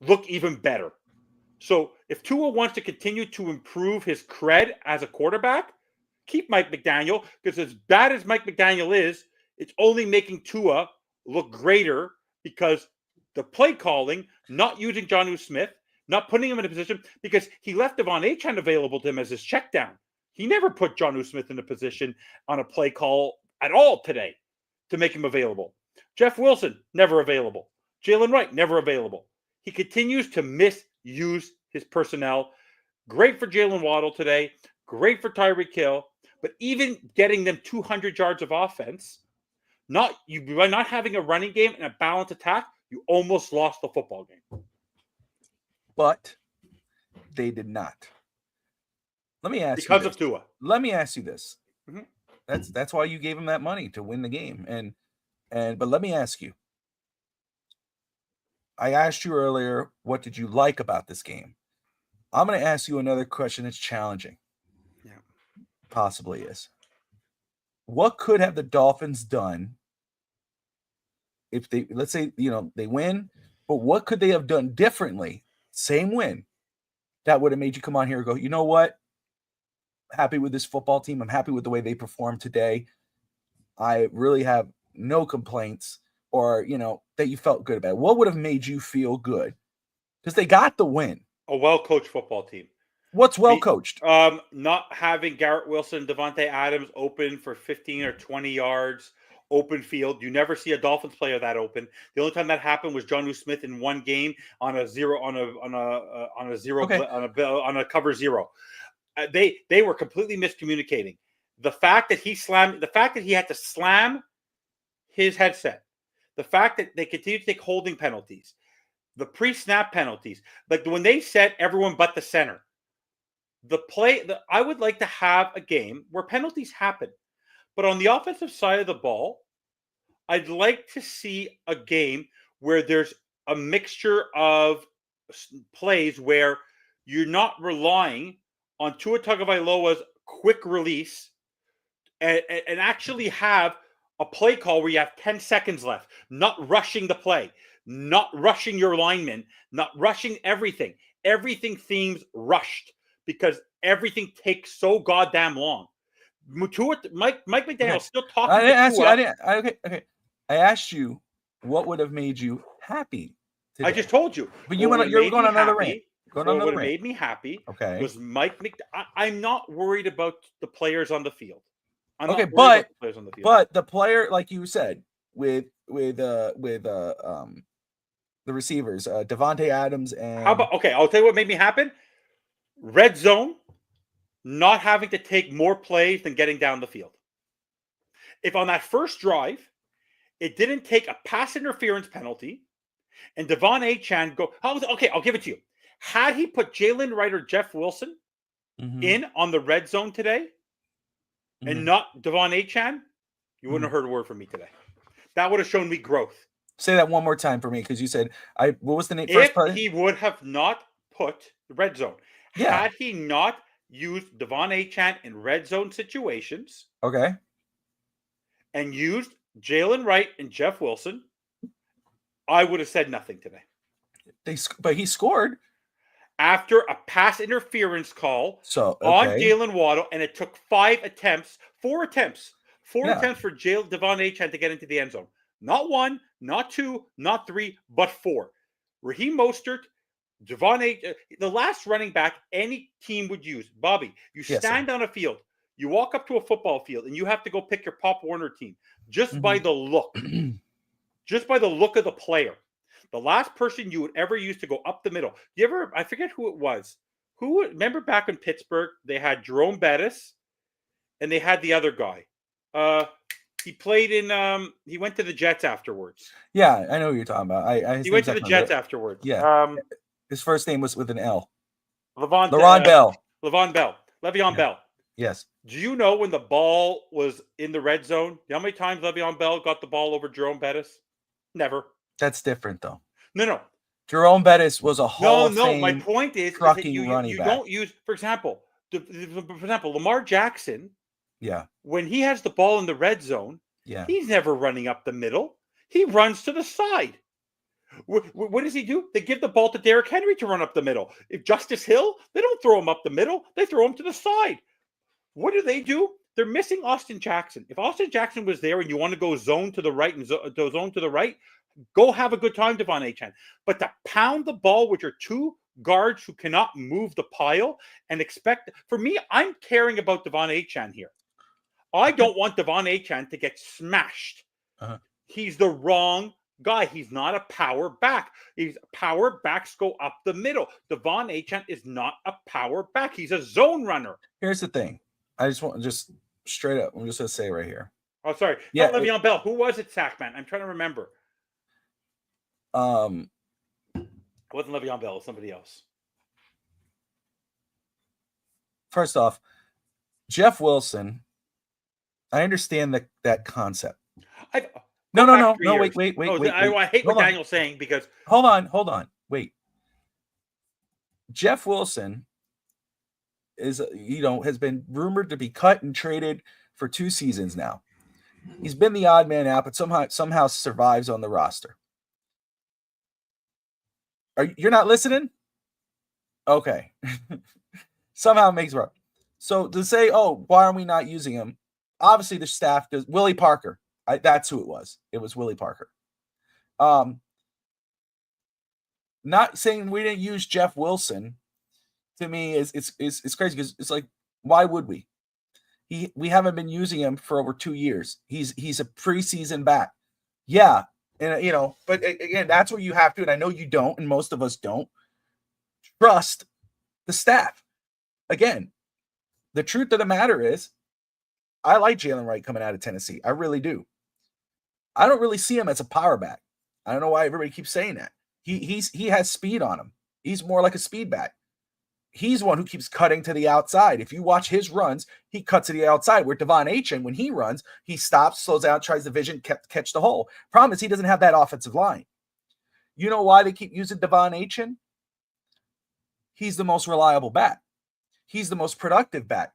[SPEAKER 1] look even better. So if Tua wants to continue to improve his cred as a quarterback, keep Mike McDaniel, because as bad as Mike McDaniel is, it's only making Tua look greater because the play calling, not using Jonnu Smith, not putting him in a position, because he left Devon Achane available to him as his check down. He never put Jonnu Smith in a position on a play call at all today to make him available. Jeff Wilson, never available. Jalen Wright, never available. He continues to misuse his personnel. Great for Jalen Waddle today. Great for Tyreek Hill. But even getting them 200 yards of offense, by not having a running game and a balanced attack, you almost lost the football game.
[SPEAKER 2] But they did not. Let me ask
[SPEAKER 1] because of Tua.
[SPEAKER 2] Let me ask you this.
[SPEAKER 1] Mm-hmm.
[SPEAKER 2] That's why you gave him that money to win the game. But let me ask you. I asked you earlier, what did you like about this game? I'm going to ask you another question that's challenging.
[SPEAKER 1] Yeah.
[SPEAKER 2] Possibly is. What could have the Dolphins done if they, let's say, they win, but what could they have done differently? Same win. That would have made you come on here and go, you know what? Happy with this football team. I'm happy with the way they performed today. I really have no complaints, or, that you felt good about it. What would have made you feel good? Because they got the win.
[SPEAKER 1] A well-coached football team.
[SPEAKER 2] What's well-coached?
[SPEAKER 1] Not having Garrett Wilson, Devontae Adams open for 15 or 20 yards, open field. You never see a Dolphins player that open. The only time that happened was Jonnu Smith in one game on a cover zero. They were completely miscommunicating. The fact that he had to slam his headset, the fact that they continue to take holding penalties, the pre-snap penalties, like when they said everyone but the center. I would like to have a game where penalties happen. But on the offensive side of the ball, I'd like to see a game where there's a mixture of plays where you're not relying on Tua Tagovailoa's quick release and actually have a play call where you have 10 seconds left, not rushing the play, not rushing your linemen, not rushing everything. Everything seems rushed because everything takes so goddamn long. Mike McDaniel still talking.
[SPEAKER 2] I didn't ask you. Okay. I asked you what would have made you happy today.
[SPEAKER 1] I just told you.
[SPEAKER 2] But you're going on another rant.
[SPEAKER 1] What would have made me happy was Mike McDaniel. I'm not worried about the players on the field.
[SPEAKER 2] But the player, like you said, with the receivers, Devontae Adams and
[SPEAKER 1] I'll tell you what made me happen. Red zone, not having to take more plays than getting down the field. If on that first drive, it didn't take a pass interference penalty, and Devon Achane go. Okay, I'll give it to you. Had he put Jalen Wright or Jeff Wilson in on the red zone today, and not Devon Achane, you wouldn't have heard a word from me today. That would have shown me growth.
[SPEAKER 2] Say that one more time for me, because you said what was the name?
[SPEAKER 1] If he would have not put the red zone,
[SPEAKER 2] Yeah.
[SPEAKER 1] had he not used Devon Achane in red zone situations,
[SPEAKER 2] okay,
[SPEAKER 1] and used Jalen Wright and Jeff Wilson, I would have said nothing today.
[SPEAKER 2] But he scored
[SPEAKER 1] after a pass interference call on Jalen Waddle, and it took 4 attempts for Devon Achane to get into the end zone. Not 1, not 2, not 3, but 4. Raheem Mostert, Devon Achane, the last running back any team would use. Bobby, you stand on a field, you walk up to a football field, and you have to go pick your Pop Warner team just by the look. Just by the look of the player. The last person you would ever use to go up the middle. I forget who it was. Remember back in Pittsburgh, they had Jerome Bettis and they had the other guy. He played he went to the Jets afterwards.
[SPEAKER 2] Yeah, I know who you're talking about.
[SPEAKER 1] He went to the Jets afterwards.
[SPEAKER 2] Yeah. His first name was with an L.
[SPEAKER 1] Le'Veon
[SPEAKER 2] Bell.
[SPEAKER 1] Le'Veon Bell.
[SPEAKER 2] Yes.
[SPEAKER 1] Do you know when the ball was in the red zone? You know how many times Le'Veon Bell got the ball over Jerome Bettis? Never.
[SPEAKER 2] That's different, though.
[SPEAKER 1] No.
[SPEAKER 2] Jerome Bettis was a Hall of Fame.
[SPEAKER 1] My point is that you don't use, for example, Lamar Jackson.
[SPEAKER 2] Yeah.
[SPEAKER 1] When he has the ball in the red zone, he's never running up the middle. He runs to the side. What does he do? They give the ball to Derrick Henry to run up the middle. If Justice Hill, they don't throw him up the middle. They throw him to the side. What do? They're missing Austin Jackson. If Austin Jackson was there and you want to go zone to the right and zone to the right, go have a good time, Devon Achane. But to pound the ball with your 2 guards who cannot move the pile and expect, for me, I'm caring about Devon Achane here. I don't want Devon Achane to get smashed. He's the wrong guy. He's not a power back. Power backs go up the middle. Devon Achane is not a power back. He's a zone runner.
[SPEAKER 2] Here's the thing. I just straight up, I'm just going to say right here.
[SPEAKER 1] Oh, sorry. Yeah, not Le'Veon Bell. Who was it, Sackman? I'm trying to remember. It wasn't Le'Veon Bell. It was somebody else.
[SPEAKER 2] First off, Jeff Wilson, I understand that concept. No, wait.
[SPEAKER 1] I hate what Daniel's saying because...
[SPEAKER 2] Hold on. Wait. Jeff Wilson is, has been rumored to be cut and traded for 2 seasons now. He's been the odd man out, but somehow survives on the roster. You're not listening? Okay. Somehow it makes it up. So to say, why are we not using him? Obviously, the staff does. Willie Parker. That's who it was. It was Willie Parker. Not saying we didn't use Jeff Wilson. To me, it's crazy because it's like, why would we? We haven't been using him for over 2 years. He's a preseason back. Yeah, and but again, that's where you have to, and I know you don't, and most of us don't trust the staff. Again, the truth of the matter is, I like Jalen Wright coming out of Tennessee. I really do. I don't really see him as a power back. I don't know why everybody keeps saying that. He has speed on him. He's more like a speed back. He's one who keeps cutting to the outside. If you watch his runs, he cuts to the outside. Where Devon Achane, when he runs, he stops, slows down, tries the vision, catch the hole. Problem is, he doesn't have that offensive line. You know why they keep using Devon Achane? He's the most reliable back. He's the most productive back.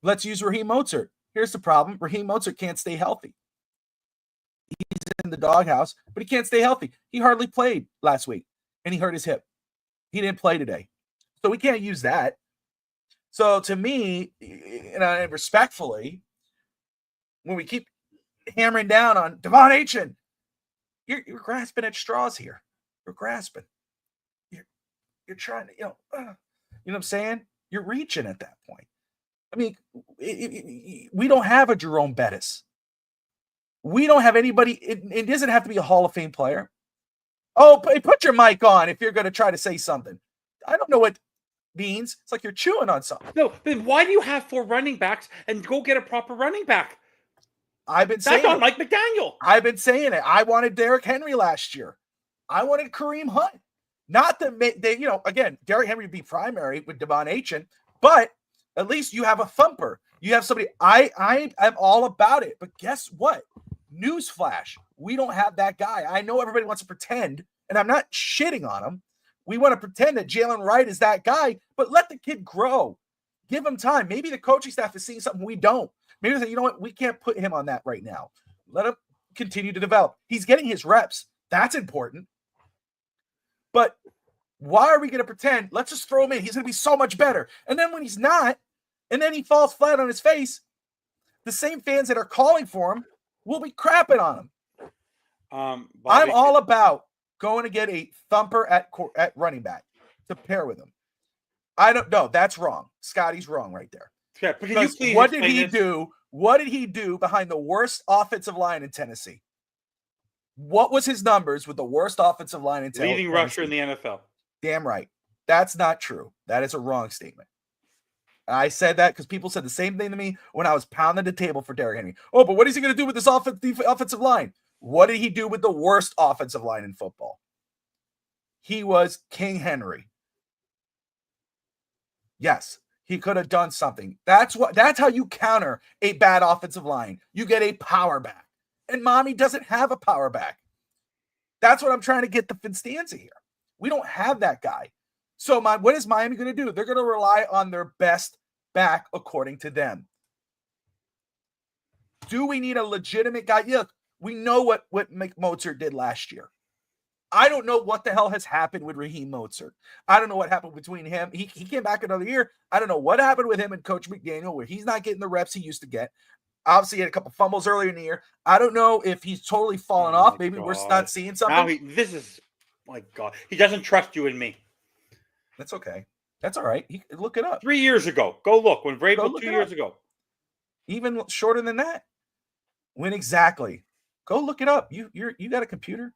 [SPEAKER 2] Let's use Raheem Mostert. Here's the problem. Raheem Mostert can't stay healthy. He's in the doghouse, but he can't stay healthy. He hardly played last week, and he hurt his hip. He didn't play today. So we can't use that. So to me, and respectfully, when we keep hammering down on Devon Achane, you're grasping at straws here. You're grasping. You're trying to, you know what I'm saying? You're reaching at that point. I mean, we don't have a Jerome Bettis. We don't have anybody. It doesn't have to be a Hall of Fame player. Oh, put your mic on if you're going to try to say something. I don't know what means. It's like you're chewing on something.
[SPEAKER 1] No, then why do you have 4 running backs and go get a proper running back?
[SPEAKER 2] I've been saying
[SPEAKER 1] that's on Mike McDaniel.
[SPEAKER 2] I've been saying it. I wanted Derrick Henry last year. I wanted Kareem Hunt. Not that they, again, Derrick Henry would be primary with Devon Achane, but at least you have a thumper. You have somebody. I'm all about it. But guess what? Newsflash. We don't have that guy. I know everybody wants to pretend, and I'm not shitting on him. We want to pretend that Jalen Wright is that guy, but let the kid grow. Give him time. Maybe the coaching staff is seeing something we don't. Maybe they say, you know what? We can't put him on that right now. Let him continue to develop. He's getting his reps. That's important. But why are we going to pretend? Let's just throw him in. He's going to be so much better. And then when he's not, and then he falls flat on his face, the same fans that are calling for him will be crapping on him. I'm all about going to get a thumper at running back to pair with him. I don't know. That's wrong. Scotty's wrong right there.
[SPEAKER 1] Yeah, but
[SPEAKER 2] what did he do? What did he do behind the worst offensive line in Tennessee? What was his numbers with the worst offensive line in Tennessee?
[SPEAKER 1] Leading rusher in the NFL.
[SPEAKER 2] Damn right. That's not true. That is a wrong statement. I said that because people said the same thing to me when I was pounding the table for Derrick Henry. Oh, but what is he going to do with this offensive line? What did he do with the worst offensive line in football? He was King Henry. Yes, he could have done something. That's how you counter a bad offensive line. You get a power back. And Mommy doesn't have a power back. That's what I'm trying to get the Finstanza here. We don't have that guy. So what is Miami going to do? They're going to rely on their best back according to them. Do we need a legitimate guy? Yeah, we know what Mostert did last year. I don't know what the hell has happened with Raheem Mostert. I don't know what happened between him. He came back another year. I don't know what happened with him and Coach McDaniel where he's not getting the reps he used to get. Obviously, he had a couple fumbles earlier in the year. I don't know if he's totally fallen off. Maybe we're not seeing something.
[SPEAKER 1] Now my God. He doesn't trust you and me.
[SPEAKER 2] That's okay. That's all right. Look it up.
[SPEAKER 1] 3 years ago. Go look. When Vrabel 2 years ago.
[SPEAKER 2] Even shorter than that. When exactly? Go look it up. You got a computer?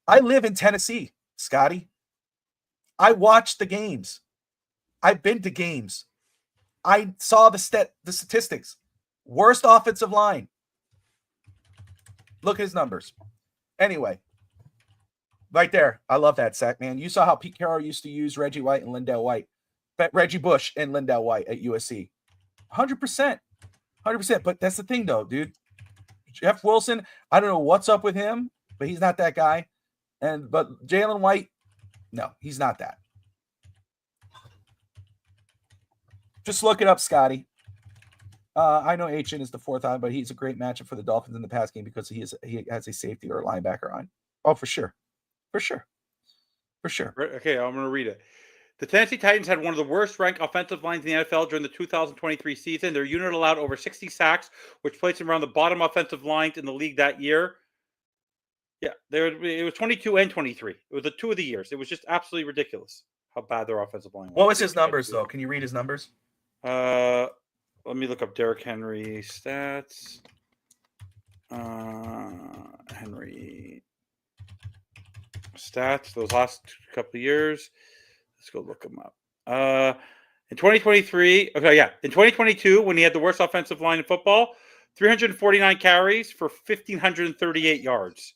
[SPEAKER 2] I live in Tennessee, Scotty. I watched the games. I've been to games. I saw the statistics. Worst offensive line. Look at his numbers. Anyway, right there. I love that sack, man. You saw how Pete Carroll used to use Reggie Bush and Lindell White at USC. 100%. 100%. But that's the thing, though, dude. Jeff Wilson, I don't know what's up with him, but he's not that guy. But Jalen White, no, he's not that. Just look it up, Scotty. I know Achane is the fourth eye, but he's a great matchup for the Dolphins in the pass game because he has a safety or a linebacker on. Oh, for sure. Okay,
[SPEAKER 1] I'm going to read it. The Tennessee Titans had one of the worst ranked offensive lines in the NFL during the 2023 season. Their unit allowed over 60 sacks, which placed them around the bottom offensive lines in the league that year. Yeah, it was 22 and 23. It was the 2 of the years. It was just absolutely ridiculous how bad their offensive line was.
[SPEAKER 2] What was his numbers, though? Can you read his numbers?
[SPEAKER 1] Let me look up Derrick Henry stats. Henry stats those last couple of years. Let's go look them up. In 2023, in 2022, when he had the worst offensive line in football, 349 carries for 1,538 yards.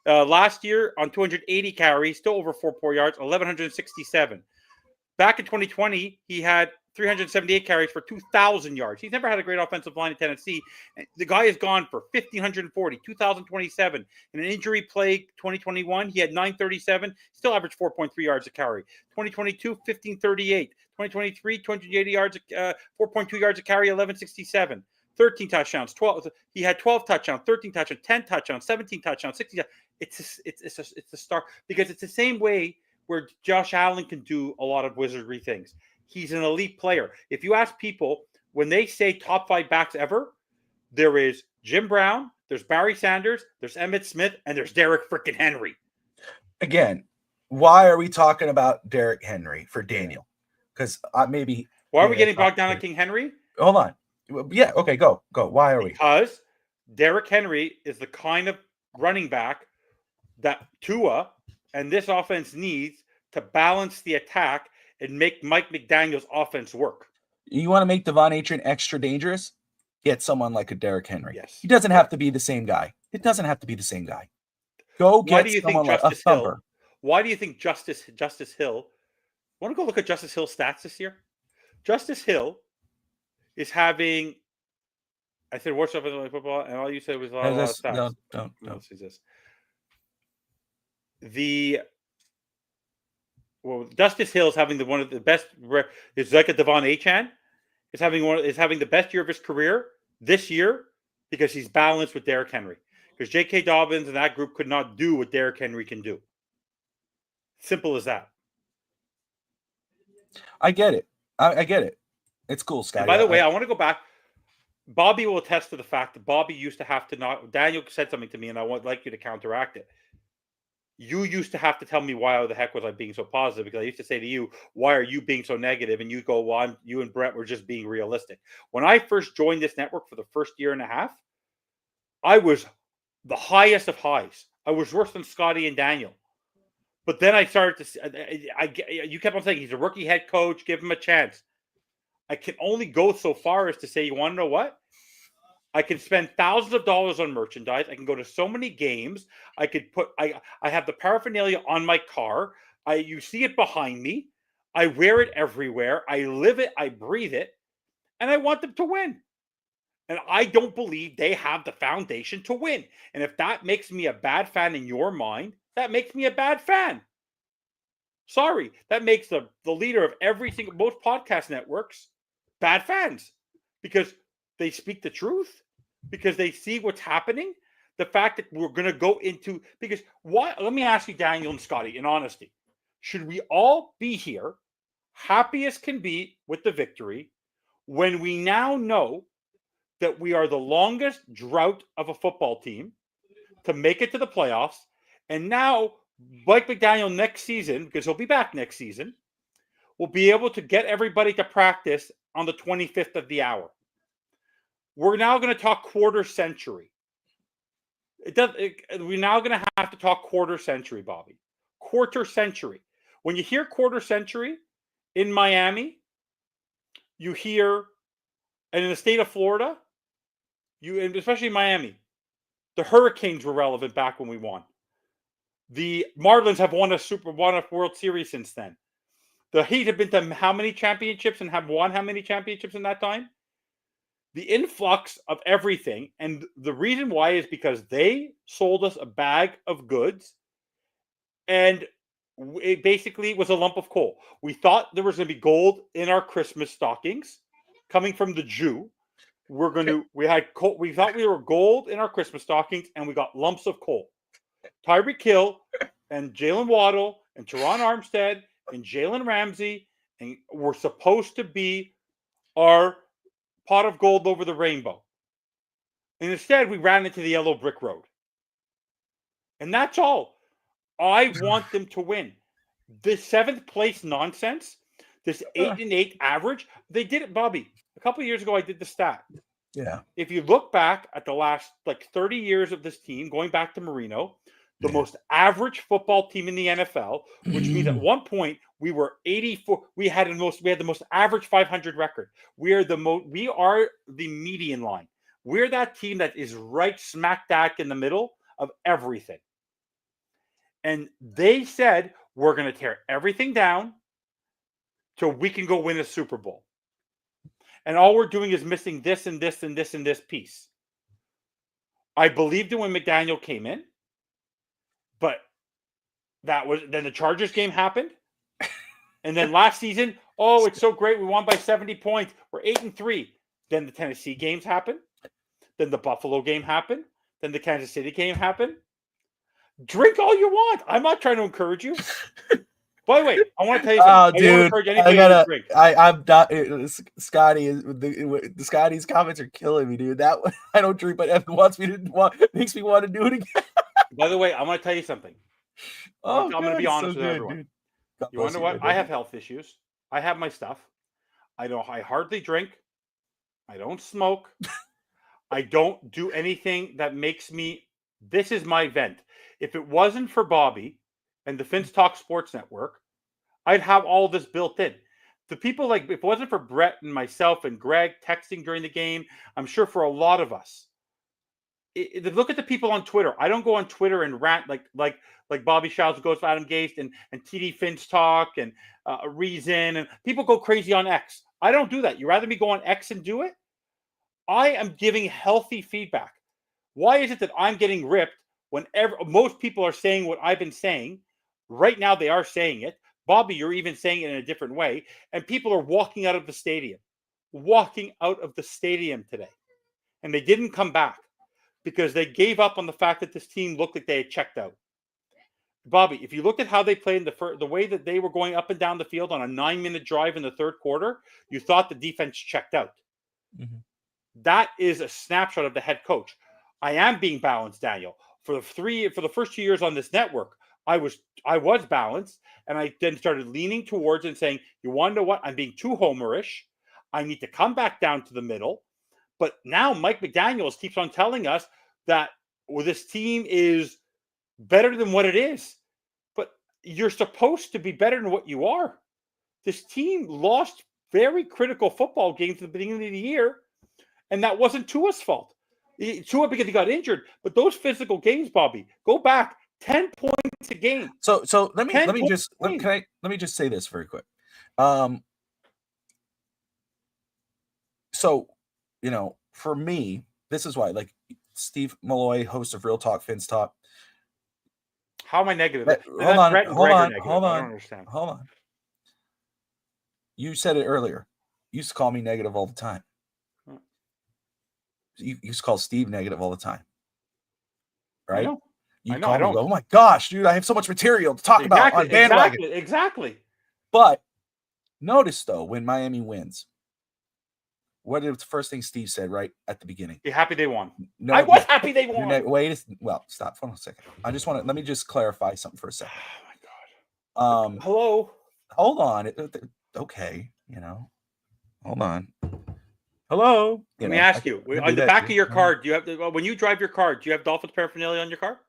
[SPEAKER 1] Last year, on 280 carries, still over 4 yards, 1,167. Back in 2020, he had 378 carries for 2,000 yards. He's never had a great offensive line in Tennessee. The guy is gone for 1,540, 2,027. In an injury-plagued 2021, he had 937, still averaged 4.3 yards a carry. 2022, 1,538. 2023, 280 yards, 4.2 yards a carry, 1,167. 13 touchdowns, 12. He had 12 touchdowns, 13 touchdowns, 10 touchdowns, 17 touchdowns, 16. It's a star because it's the same way where Josh Allen can do a lot of wizardry things. He's an elite player. If you ask people, when they say top 5 backs ever, there is Jim Brown, there's Barry Sanders, there's Emmitt Smith, and there's Derrick freaking Henry.
[SPEAKER 2] Again, why are we talking about Derrick Henry for Daniel? Because maybe.
[SPEAKER 1] Why are we getting bogged down on King Henry?
[SPEAKER 2] Hold on. Yeah, okay, go. Why are we?
[SPEAKER 1] Because Derrick Henry is the kind of running back that Tua and this offense needs to balance the attack and make Mike McDaniel's offense work.
[SPEAKER 2] You want to make Devon Achane extra dangerous? Get someone like a Derrick Henry.
[SPEAKER 1] Yes.
[SPEAKER 2] He doesn't have to be the same guy. It doesn't have to be the same guy. Go
[SPEAKER 1] Why
[SPEAKER 2] get
[SPEAKER 1] do you think
[SPEAKER 2] someone like a
[SPEAKER 1] Justice Hill?
[SPEAKER 2] thumper.
[SPEAKER 1] Why do you think Justice Hill? Want to go look at Justice Hill's stats this year? Justice Hill is having. I said worst of football, and all you said was a lot of stats.
[SPEAKER 2] Don't.
[SPEAKER 1] Let's see this. Justice Hill is having one of the best. It's like a Devon Achane. Is having the best year of his career this year because he's balanced with Derrick Henry. Because J.K. Dobbins and that group could not do what Derrick Henry can do. Simple as that.
[SPEAKER 2] I get it. I get it. It's cool, Scotty.
[SPEAKER 1] And by the way, I want to go back. Bobby will attest to the fact that Bobby used to have to not. Daniel said something to me, and I would like you to counteract it. You used to have to tell me why the heck was I being so positive, because I used to say to you, why are you being so negative? And you go, well, you and Brett were just being realistic. When I first joined this network for the first year and a half, I was the highest of highs. I was worse than Scotty and Daniel. But then I started to, you kept on saying he's a rookie head coach, give him a chance. I can only go so far as to say, you want to know what? I can spend thousands of dollars on merchandise. I can go to so many games. I could I have the paraphernalia on my car. You see it behind me. I wear it everywhere. I live it. I breathe it. And I want them to win. And I don't believe they have the foundation to win. And if that makes me a bad fan in your mind, that makes me a bad fan. Sorry. That makes the leader of most podcast networks bad fans. Because they speak the truth, because they see what's happening. The fact that we're going to go into, because why? Let me ask you, Daniel and Scotty, in honesty, should we all be here, happy as can be with the victory, when we now know that we are the longest drought of a football team to make it to the playoffs, and now Mike McDaniel next season, because he'll be back next season, will be able to get everybody to practice on the 25th of the hour. We're now going to talk quarter century. We're now going to have to talk quarter century, Bobby. Quarter century. When you hear quarter century in Miami, you hear, and in the state of Florida, and especially Miami, the Hurricanes were relevant back when we won. The Marlins have won a World Series since then. The Heat have been to how many championships and have won how many championships in that time? The influx of everything, and the reason why is because they sold us a bag of goods, and it basically was a lump of coal. We thought there was going to be gold in our Christmas stockings coming from the Jew. We thought we were gold in our Christmas stockings, and we got lumps of coal. Tyreek Hill and Jalen Waddle and Teron Armstead and Jalen Ramsey and were supposed to be our pot of gold over the rainbow. And instead, we ran into the yellow brick road. And that's all. I want them to win. This 7th place nonsense, this 8-8 average, they did it, Bobby. A couple of years ago, I did the stat.
[SPEAKER 2] Yeah.
[SPEAKER 1] If you look back at the last 30 years of this team, going back to Marino, the most average football team in the NFL, which means at one point we were 84. We had the most average 500 record. We are the median line. We're that team that is right smack dab in the middle of everything. And they said, we're going to tear everything down so we can go win a Super Bowl. And all we're doing is missing this and this and this and this piece. I believed it when McDaniel came in. But then the Chargers game happened. And then last season, it's so great. We won by 70 points. We're 8-3. Then the Tennessee games happened. Then the Buffalo game happened. Then the Kansas City game happened. Drink all you want. I'm not trying to encourage you. By the way, I want to tell you something.
[SPEAKER 2] Oh, dude,
[SPEAKER 1] to drink.
[SPEAKER 2] I'm not. Scotty Scotty's comments are killing me, dude. That I don't drink, but Evan makes me want to do it again.
[SPEAKER 1] By the way, I want to tell you something. I'm going to be honest with everyone.
[SPEAKER 2] Dude.
[SPEAKER 1] You want to know what? I have health issues. I have my stuff. I hardly drink. I don't smoke. I don't do anything that makes me. This is my vent. If it wasn't for Bobby and the Finns Talk Sports Network, I'd have all this built in. The people if it wasn't for Brett and myself and Greg texting during the game, I'm sure for a lot of us, look at the people on Twitter. I don't go on Twitter and rant like Bobby Shouts goes to Adam Gase and TD Finch talk and Reason, and people go crazy on X. I don't do that. You rather me go on X and do it? I am giving healthy feedback. Why is it that I'm getting ripped when most people are saying what I've been saying? Right now, they are saying it. Bobby, you're even saying it in a different way. And people are walking out of the stadium today. And they didn't come back because they gave up on the fact that this team looked like they had checked out. Bobby, if you look at how they played in the way that they were going up and down the field on a 9-minute drive in the third quarter, you thought the defense checked out. Mm-hmm. That is a snapshot of the head coach. I am being balanced, Daniel. For the first 2 years on this network, I was balanced, and I then started leaning towards and saying, you want to know what? I'm being too homerish. I need to come back down to the middle. But now Mike McDaniels keeps on telling us that this team is better than what it is. But you're supposed to be better than what you are. This team lost very critical football games at the beginning of the year, and that wasn't Tua's fault. Tua because he got injured, but those physical games, Bobby, go back 10 points a game.
[SPEAKER 2] So let me just say this very quick. So, for me, this is why, like Steve Malloy, host of Real Talk, Fins Talk.
[SPEAKER 1] How am I negative?
[SPEAKER 2] Hold on. I don't understand. Hold on. You said it earlier. You used to call me negative all the time. You used to call Steve negative all the time. Right? You call me, oh my gosh, dude, I have so much material to talk about on bandwagon.
[SPEAKER 1] Exactly.
[SPEAKER 2] But notice, though, when Miami wins, what is the first thing Steve said right at the beginning?
[SPEAKER 1] You're happy they won. No, I was happy they won.
[SPEAKER 2] Stop for a second. Let me just clarify something for a second.
[SPEAKER 1] Oh, my God. Hello?
[SPEAKER 2] Hold on. Okay, hold on. Hello?
[SPEAKER 1] Let me ask you, on the back of your car, do you have, when you drive your car, do you have Dolphins paraphernalia on your car?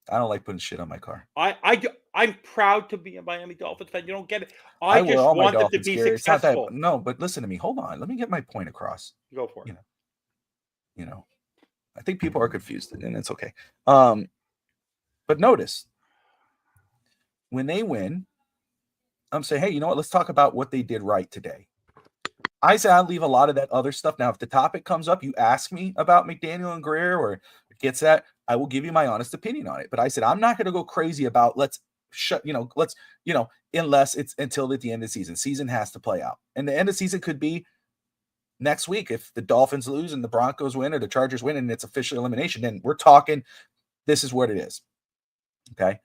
[SPEAKER 2] I don't like putting shit on my car.
[SPEAKER 1] I'm proud to be a Miami Dolphins fan. You don't get it. I just want them to be successful.
[SPEAKER 2] No, but listen to me. Hold on. Let me get my point across.
[SPEAKER 1] Go for it.
[SPEAKER 2] I think people are confused, and it's okay. But notice, when they win, I'm saying, hey, you know what? Let's talk about what they did right today. I say I'll leave a lot of that other stuff. Now, if the topic comes up, you ask me about McDaniel and Greer or gets that, I will give you my honest opinion on it. But I said, I'm not going to go crazy about unless it's until at the end of the season. Season has to play out. And the end of the season could be next week. If the Dolphins lose and the Broncos win or the Chargers win and it's official elimination, then we're talking, this is what it is. Okay.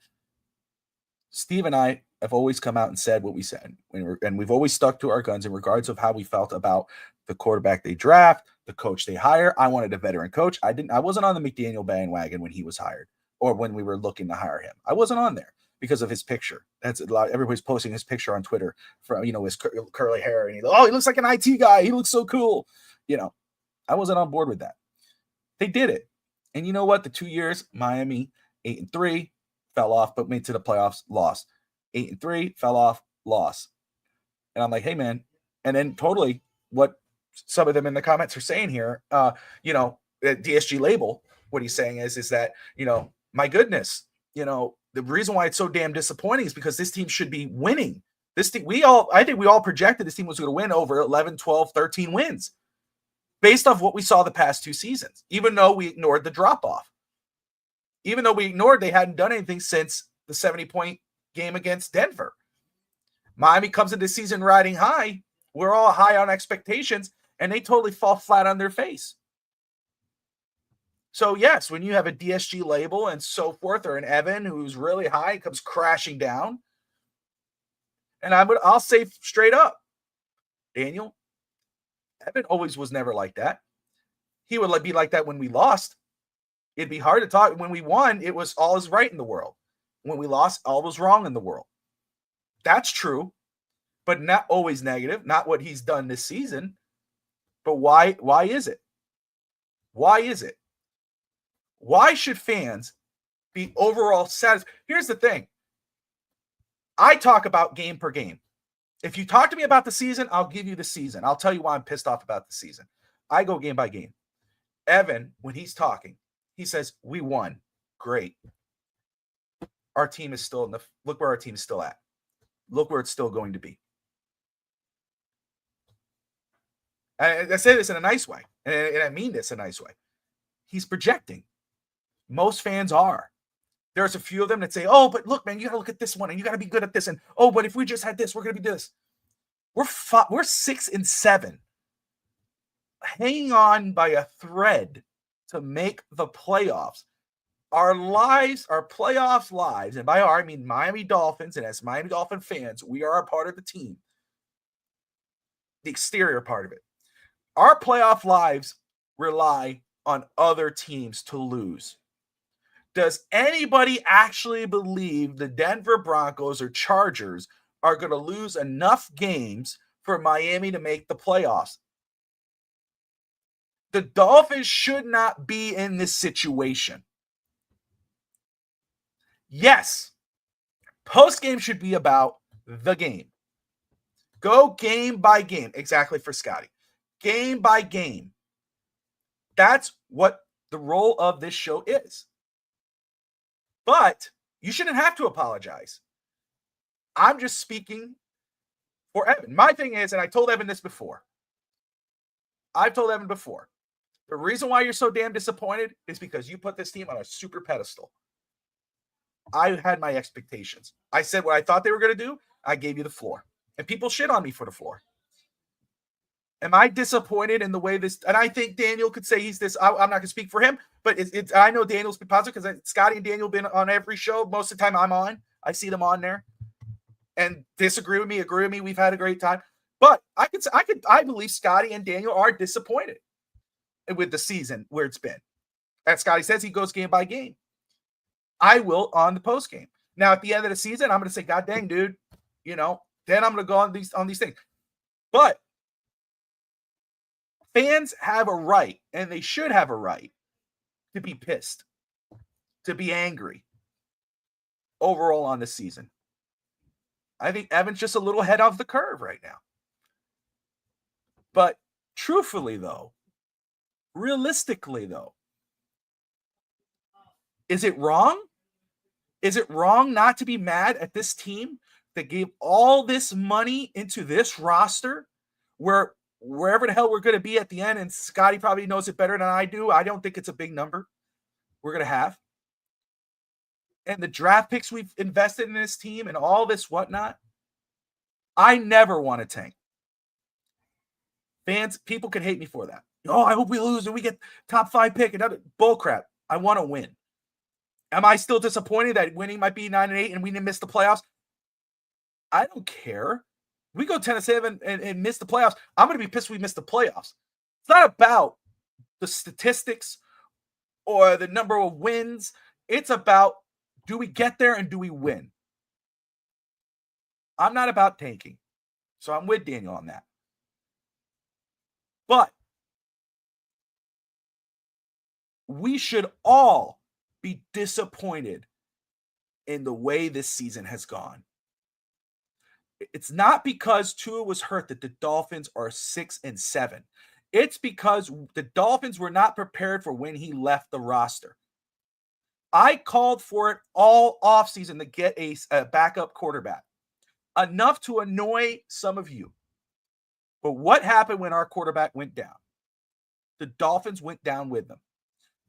[SPEAKER 2] Steve and I have always come out and said what we said, and we've always stuck to our guns in regards of how we felt about the quarterback they draft, the coach they hire. I wanted a veteran coach. I wasn't on the McDaniel bandwagon when he was hired or when we were looking to hire him. I wasn't on there because of his picture. That's a lot. Everybody's posting his picture on Twitter from, his curly hair, and he looks like an IT guy. He looks so cool. I wasn't on board with that. They did it. And you know what? The 2 years, Miami 8-3, fell off, but made to the playoffs, lost. 8-3, fell off, lost. And I'm like, hey, man. And then totally what some of them in the comments are saying here, DSG label, what he's saying is that, my goodness, the reason why it's so damn disappointing is because this team should be winning. This team, I think we all projected this team was going to win over 11, 12, 13 wins based off what we saw the past 2 seasons, even though we ignored the drop-off. Even though we ignored they hadn't done anything since the 70-point game against Denver. Miami comes into the season riding high. We're all high on expectations, and they totally fall flat on their face. So, yes, when you have a DSG label and so forth, or an Evan who's really high, comes crashing down. And I'll say straight up, Daniel, Evan always was never like that. He would be like that when we lost. It'd be hard to talk. When we won, it was all is right in the world. When we lost, all was wrong in the world. That's true, but not always negative. Not what he's done this season. But why is it? Why is it? Why should fans be overall satisfied? Here's the thing. I talk about game per game. If you talk to me about the season, I'll give you the season. I'll tell you why I'm pissed off about the season. I go game by game. Evan, when he's talking, He says, we won. Great. Our team is still look where our team is still at. Look where it's still going to be. I say this in a nice way, and I mean this in a nice way. He's projecting. Most fans are. There's a few of them that say, oh, but look, man, you got to look at this one, and you got to be good at this. And, oh, but if we just had this, we're going to be this. We're 6-7. Hanging on by a thread to make the playoffs. Our lives, our playoffs lives, and by our, I mean Miami Dolphins, and as Miami Dolphin fans, we are a part of the team. The exterior part of it. Our playoff lives rely on other teams to lose. Does anybody actually believe the Denver Broncos or Chargers are going to lose enough games for Miami to make the playoffs? The Dolphins should not be in this situation. Yes, post-game should be about the game. Go game by game. Exactly for Scotty. Game by game. That's what the role of this show is. But you shouldn't have to apologize. I'm just speaking for Evan. My thing is, and I told Evan this before. I've told Evan before. The reason why you're so damn disappointed is because you put this team on a super pedestal. I had my expectations. I said what I thought they were going to do. I gave you the floor. And people shit on me for the floor. Am I disappointed in the way this? And I think Daniel could say he's this. I'm not going to speak for him, but I know Daniel's been positive because Scotty and Daniel been on every show. Most of the time I'm on. I see them on there and disagree with me, agree with me. We've had a great time. But I believe Scotty and Daniel are disappointed with the season where it's been. As Scotty says, he goes game by game. I will on the post game. Now at the end of the season, I'm going to say, God dang, dude, then I'm going to go on these things. But fans have a right, and they should have a right, to be pissed, to be angry overall on the season. I think Evan's just a little head off the curve right now. But truthfully, though, realistically, though, is it wrong? Is it wrong not to be mad at this team that gave all this money into this roster wherever the hell we're going to be at the end, and Scotty probably knows it better than I do. I don't think it's a big number we're going to have. And the draft picks we've invested in this team and all this whatnot, I never want to tank. Fans, people can hate me for that. Oh, I hope we lose and we get top 5 pick. And bullcrap. I want to win. Am I still disappointed that winning might be 9-8 and we didn't miss the playoffs? I don't care. We go 10-7 and miss the playoffs. I'm going to be pissed we missed the playoffs. It's not about the statistics or the number of wins. It's about, do we get there and do we win? I'm not about tanking. So I'm with Daniel on that. But we should all be disappointed in the way this season has gone. It's not because Tua was hurt that the Dolphins are 6-7. It's because the Dolphins were not prepared for when he left the roster. I called for it all offseason to get a backup quarterback. Enough to annoy some of you. But what happened when our quarterback went down? The Dolphins went down with them.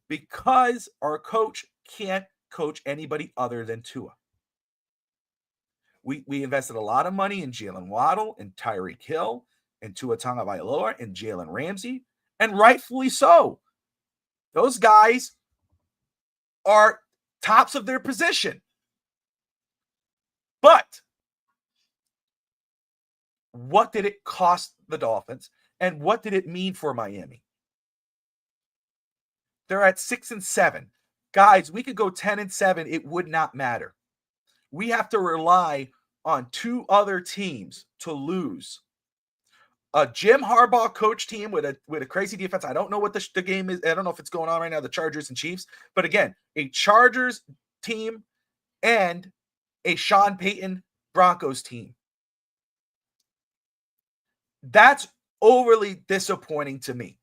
[SPEAKER 2] Because our coach can't coach anybody other than Tua. We invested a lot of money in Jalen Waddle and Tyreek Hill and Tua Tagovailoa and Jalen Ramsey, and rightfully so. Those guys are tops of their position. But what did it cost the Dolphins, and what did it mean for Miami? They're at 6-7. Guys, we could go 10-7. It would not matter. We have to rely on 2 other teams to lose. A Jim Harbaugh coach team with a crazy defense. I don't know what the game is. I don't know if it's going on right now, the Chargers and Chiefs. But again, a Chargers team and a Sean Payton Broncos team. That's overly disappointing to me.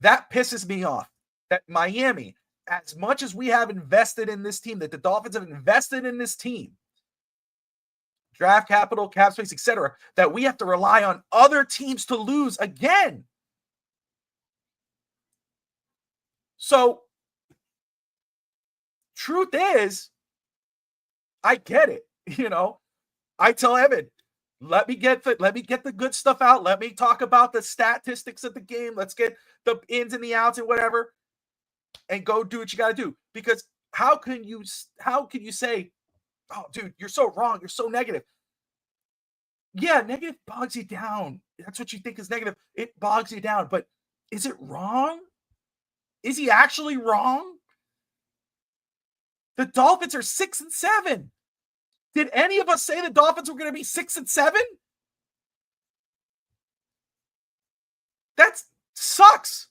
[SPEAKER 2] That pisses me off. that Miami, as much as we have invested in this team, that the Dolphins have invested in this team, draft capital, cap space, etc., that we have to rely on other teams to lose again. So, truth is, I get it. I tell Evan, let me get the good stuff out. Let me talk about the statistics of the game. Let's get the ins and the outs and whatever, and go do what you got to do. Because how can you say, oh, dude, you're so wrong. You're so negative. Yeah, negative bogs you down. That's what you think is negative. It bogs you down. But is it wrong? Is he actually wrong? The Dolphins are 6-7. Did any of us say the Dolphins were going to be 6-7? That sucks.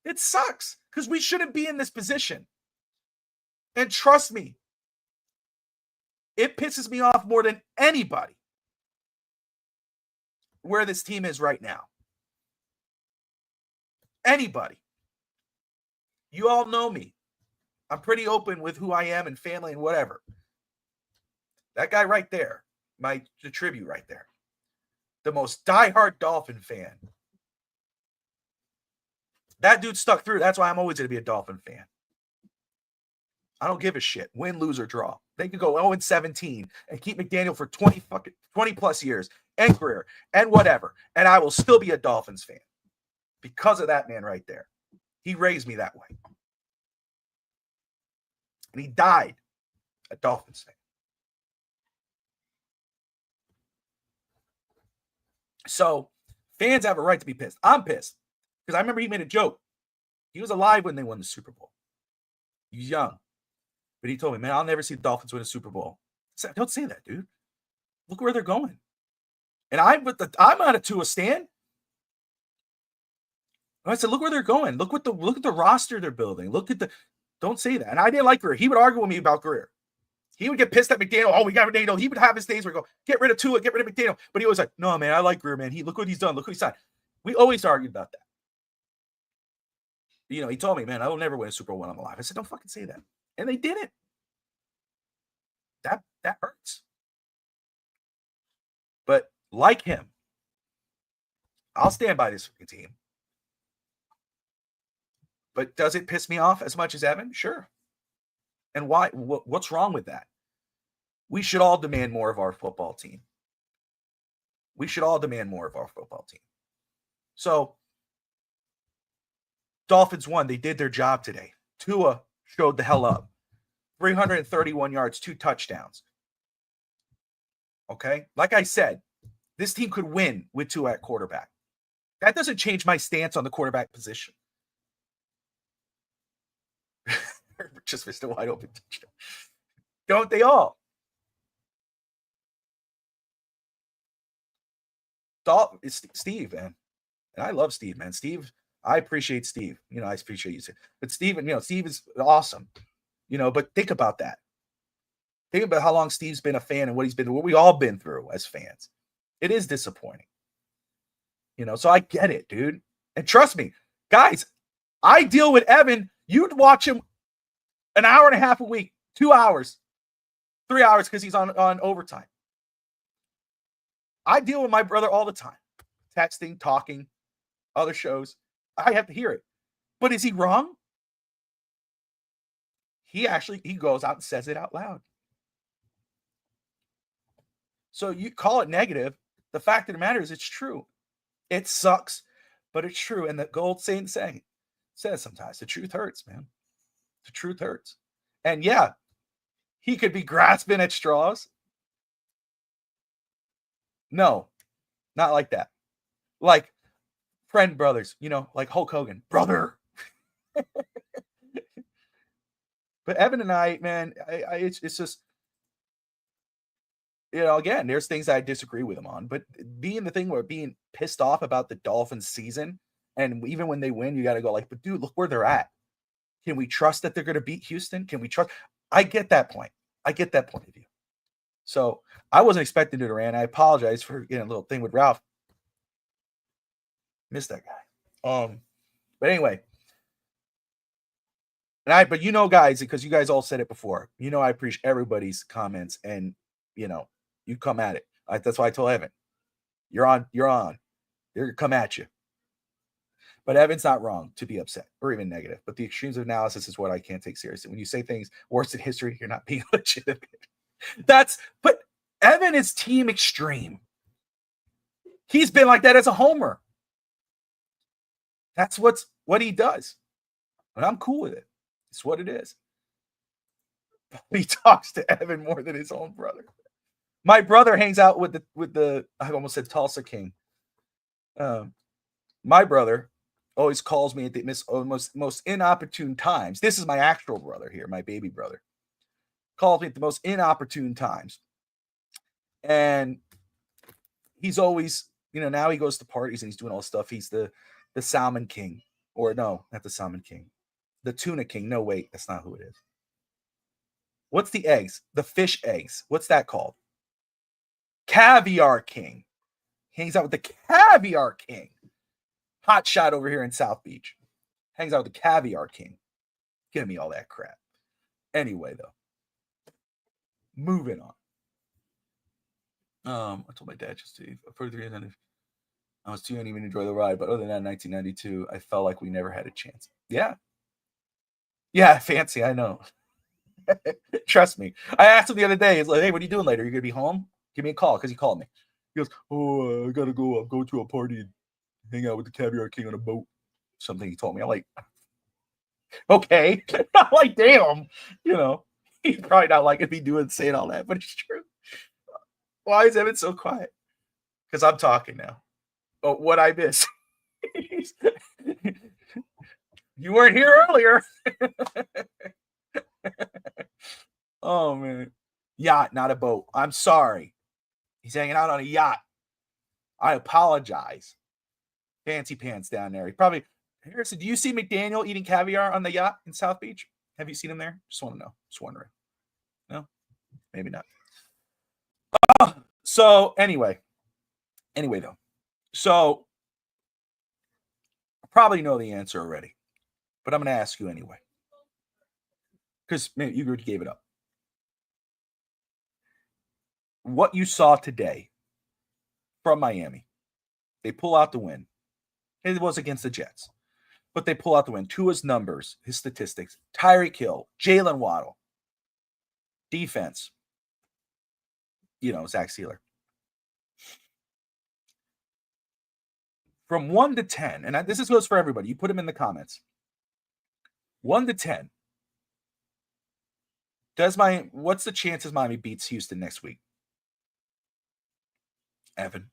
[SPEAKER 2] It sucks because we shouldn't be in this position. And trust me, it pisses me off more than anybody where this team is right now. Anybody. You all know me. I'm pretty open with who I am and family and whatever. That guy right there, the tribute right there, the most diehard Dolphin fan. That dude stuck through. That's why I'm always going to be a Dolphin fan. I don't give a shit. Win, lose, or draw. They could go 0-17 and keep McDaniel for 20 plus years and career and whatever. And I will still be a Dolphins fan because of that man right there. He raised me that way. And he died a Dolphins fan. So fans have a right to be pissed. I'm pissed because I remember he made a joke. He was alive when they won the Super Bowl. He's young. But he told me, man, I'll never see the Dolphins win a Super Bowl. I said, don't say that, dude. Look where they're going. And I'm on a Tua stand. I said, look where they're going. Look at the roster they're building. Don't say that. And I didn't like Greer. He would argue with me about Greer. He would get pissed at McDaniel. Oh, we got McDaniel. He would have his days where he go, get rid of Tua, get rid of McDaniel. But he was like, no, man, I like Greer, man. Look what he's done. Look what he's done. We always argued about that. He told me, man, I will never win a Super Bowl when I'm alive. I said, don't fucking say that. And they didn't. That hurts. But like him, I'll stand by this team. But does it piss me off as much as Evan? Sure. And why? What's wrong with that? We should all demand more of our football team. So, Dolphins won. They did their job today. Tua showed the hell up. 331 yards, 2 touchdowns. Okay? Like I said, this team could win with Tua at quarterback. That doesn't change my stance on the quarterback position. Just missed a wide open touchdown. Don't they all? It's Steve, man. And I love Steve, man. Steve, I appreciate Steve. I appreciate you. But Steve is awesome. But think about that. Think about how long Steve's been a fan and what we all been through as fans. It is disappointing. So I get it, dude. And trust me, guys, I deal with Evan. You'd watch him an hour and a half a week, 2 hours, 3 hours because he's on overtime. I deal with my brother all the time. Texting, talking, other shows. I have to hear it. But is he wrong? He goes out and says it out loud. So you call it negative. The fact of the matter is it's true. It sucks, but it's true. And the gold saying says sometimes the truth hurts, man. The truth hurts. And yeah, he could be grasping at straws. No, not like that. Like friend brothers, like Hulk Hogan, brother. But Evan and I, man, it's just, again, there's things I disagree with him on, but being pissed off about the Dolphins season, and even when they win, you got to go but dude, look where they're at. Can we trust that they're going to beat Houston? Can we trust? I get that point. I get that point of view. So I wasn't expecting to rant. I apologize for getting a little thing with Ralph. Missed that guy. But anyway, But guys, because you guys all said it before, I appreciate everybody's comments, and you come at it. That's why I told Evan, you're on. They're gonna come at you. But Evan's not wrong to be upset or even negative. But the extremes of analysis is what I can't take seriously. When you say things worse than history, you're not being legitimate. But Evan is team extreme. He's been like that as a homer. That's what he does. And I'm cool with it. It's what it is. He talks to Evan more than his own brother. My brother hangs out with the I almost said Tulsa King. My brother always calls me at the most inopportune times. This is my actual brother here, my baby brother. Calls me at the most inopportune times. And he's always, now he goes to parties and he's doing all this stuff. He's the Salmon King. Or no, not the Salmon King. The Tuna King. No, wait, that's not who it is. What's the eggs? The fish eggs. What's that called? Caviar King. Hangs out with the Caviar King. Hot shot over here in South Beach. Hangs out with the Caviar King. Give me all that crap. Anyway, though. Moving on. I told my dad just to for 300. I was too young to even enjoy the ride, but other than that, in 1992, I felt like we never had a chance. Yeah. Yeah, fancy, I know. Trust me. I asked him the other day, he's like, hey, what are you doing later? Are you going to be home? Give me a call, because he called me. He goes, I got to go. I'm going to a party and hang out with the Caviar King on a boat. Something he told me. I'm like, okay. I'm like, damn. He's probably not liking me saying all that, but it's true. Why is Evan so quiet? Because I'm talking now. Oh, what I miss? You weren't here earlier. Oh, man. Yacht, not a boat. I'm sorry. He's hanging out on a yacht. I apologize. Fancy pants down there. He probably... Harrison, do you see McDaniel eating caviar on the yacht in South Beach? Have you seen him there? Just want to know. Just wondering. No? Maybe not. So, anyway, though. So, I probably know the answer already, but I'm going to ask you anyway. Because you gave it up. What you saw today from Miami, they pull out the win. It was against the Jets, but they pull out the win. Tua's numbers, his statistics, Tyreek Hill, Jalen Waddle, defense, Zach Sealer. From 1 to 10, and this goes for everybody. You put them in the comments. 1 to 10. What's the chances Miami beats Houston next week? Evan.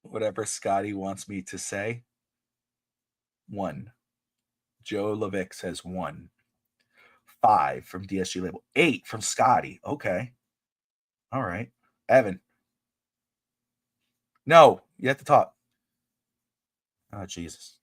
[SPEAKER 2] Whatever Scotty wants me to say. 1. Joe Levick says 1. 5 from DSG Label. 8 from Scotty. Okay. All right. Evan. No, you have to talk. Oh, Jesus.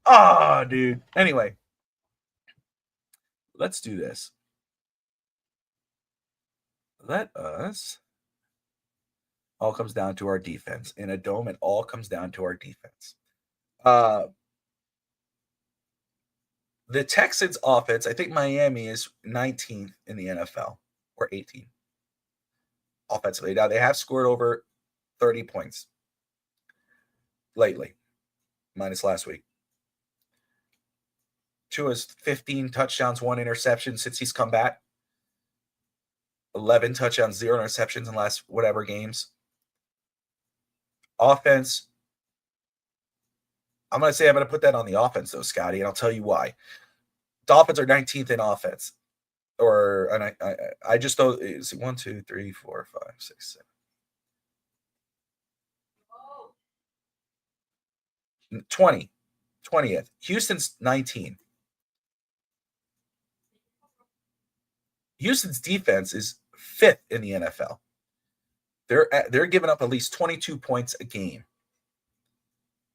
[SPEAKER 2] Oh, dude. Anyway, let's do this. Let us. All comes down to our defense. In a dome, it all comes down to our defense. The Texans offense, I think Miami is 19th in the NFL or 18th offensively. Now, they have scored over 30 points lately, minus last week. Tua's 15 touchdowns, 1 interception since he's come back. 11 touchdowns, 0 interceptions in the last whatever games. Offense, I'm going to put that on the offense, though, Scotty, and I'll tell you why. Dolphins are 19th in offense. I just thought it's 1, 2, 3, 4, 5, 6, 7. 20th. Houston's 19. Houston's defense is 5th in the NFL. They're giving up at least 22 points a game,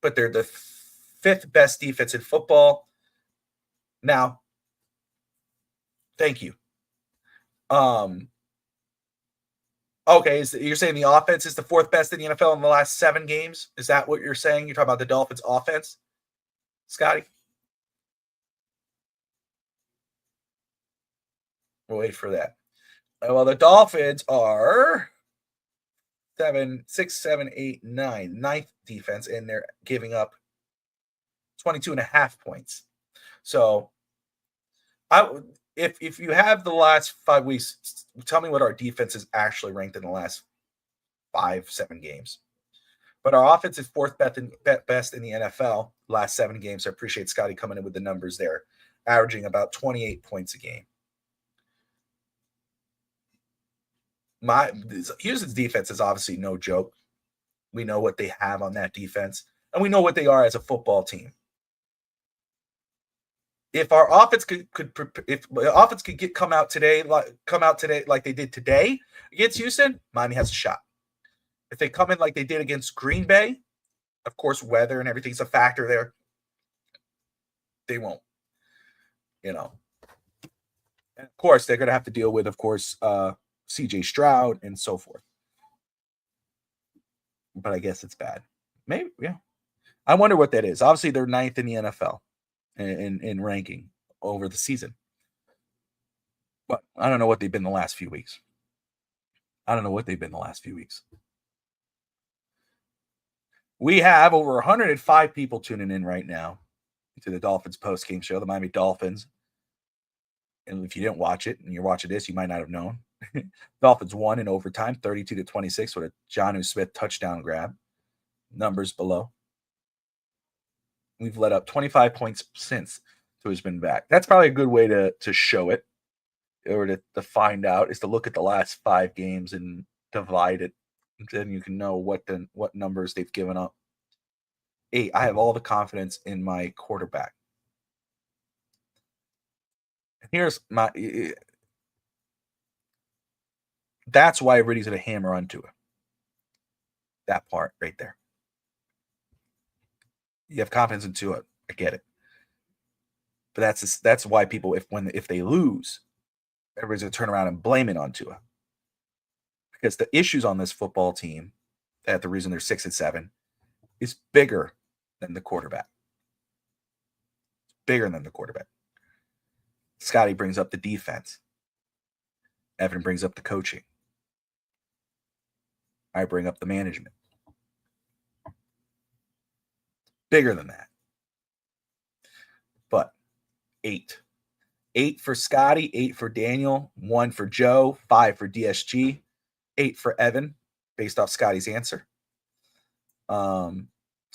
[SPEAKER 2] but they're the fifth best defense in football. Now, thank you. Okay, you're saying the offense is the fourth best in the NFL in the last 7 games? Is that what you're saying? You're talking about the Dolphins' offense, Scotty? We'll wait for that. Well, the Dolphins are 6, 7, 8, 9, ninth defense, and they're giving up 22.5 points. So, if you have the last 5 weeks, tell me what our defense is actually ranked in the last 5-7 games. But our offense is fourth best in the NFL last 7 games. I appreciate Scotty coming in with the numbers there, averaging about 28 points a game. Houston's defense is obviously no joke. We know what they have on that defense, and we know what they are as a football team. If our offense could come out today like they did today against Houston, Miami has a shot. If they come in like they did against Green Bay, of course, weather and everything's a factor there. They won't. And of course, they're going to have to deal with, of course, CJ Stroud and so forth. But I guess it's bad. Maybe, yeah. I wonder what that is. Obviously, they're 9th in the NFL in ranking over the season. But I don't know what they've been the last few weeks. We have over 105 people tuning in right now to the Dolphins post-game show, the Miami Dolphins. And if you didn't watch it and you're watching this, you might not have known. Dolphins won in overtime, 32-26 with a Jonnu Smith touchdown grab. Numbers below. We've let up 25 points since Tua's been back. That's probably a good way to show it, or to find out, is to look at the last 5 games and divide it. Then you can know what numbers they've given up. 8, I have all the confidence in my quarterback. Here's my... That's why everybody's going to hammer on Tua. That part right there. You have confidence in Tua. I get it. But that's why people, if they lose, everybody's going to turn around and blame it on Tua. Because the issues on this football team, that the reason they're 6 and 7, is bigger than the quarterback. Bigger than the quarterback. Scotty brings up the defense. Evan brings up the coaching. I bring up the management. Bigger than that. But 8. 8 for Scotty, 8 for Daniel, 1 for Joe, 5 for DSG, 8 for Evan, based off Scotty's answer. 2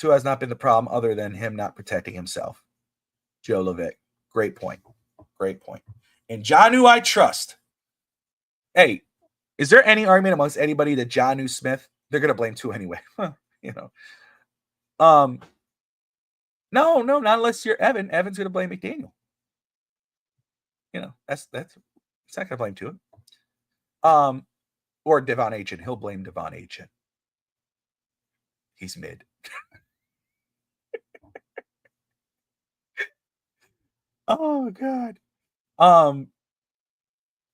[SPEAKER 2] has not been the problem other than him not protecting himself. Joe Levick. Great point. And Jonnu, I trust. Hey, is there any argument amongst anybody that Jonnu Smith, they're going to blame 2 anyway? No, not unless you're Evan. Evan's going to blame McDaniel. That's he's not going to blame 2. Or Devon Achane. He'll blame Devon Achane. He's mid. Oh, God.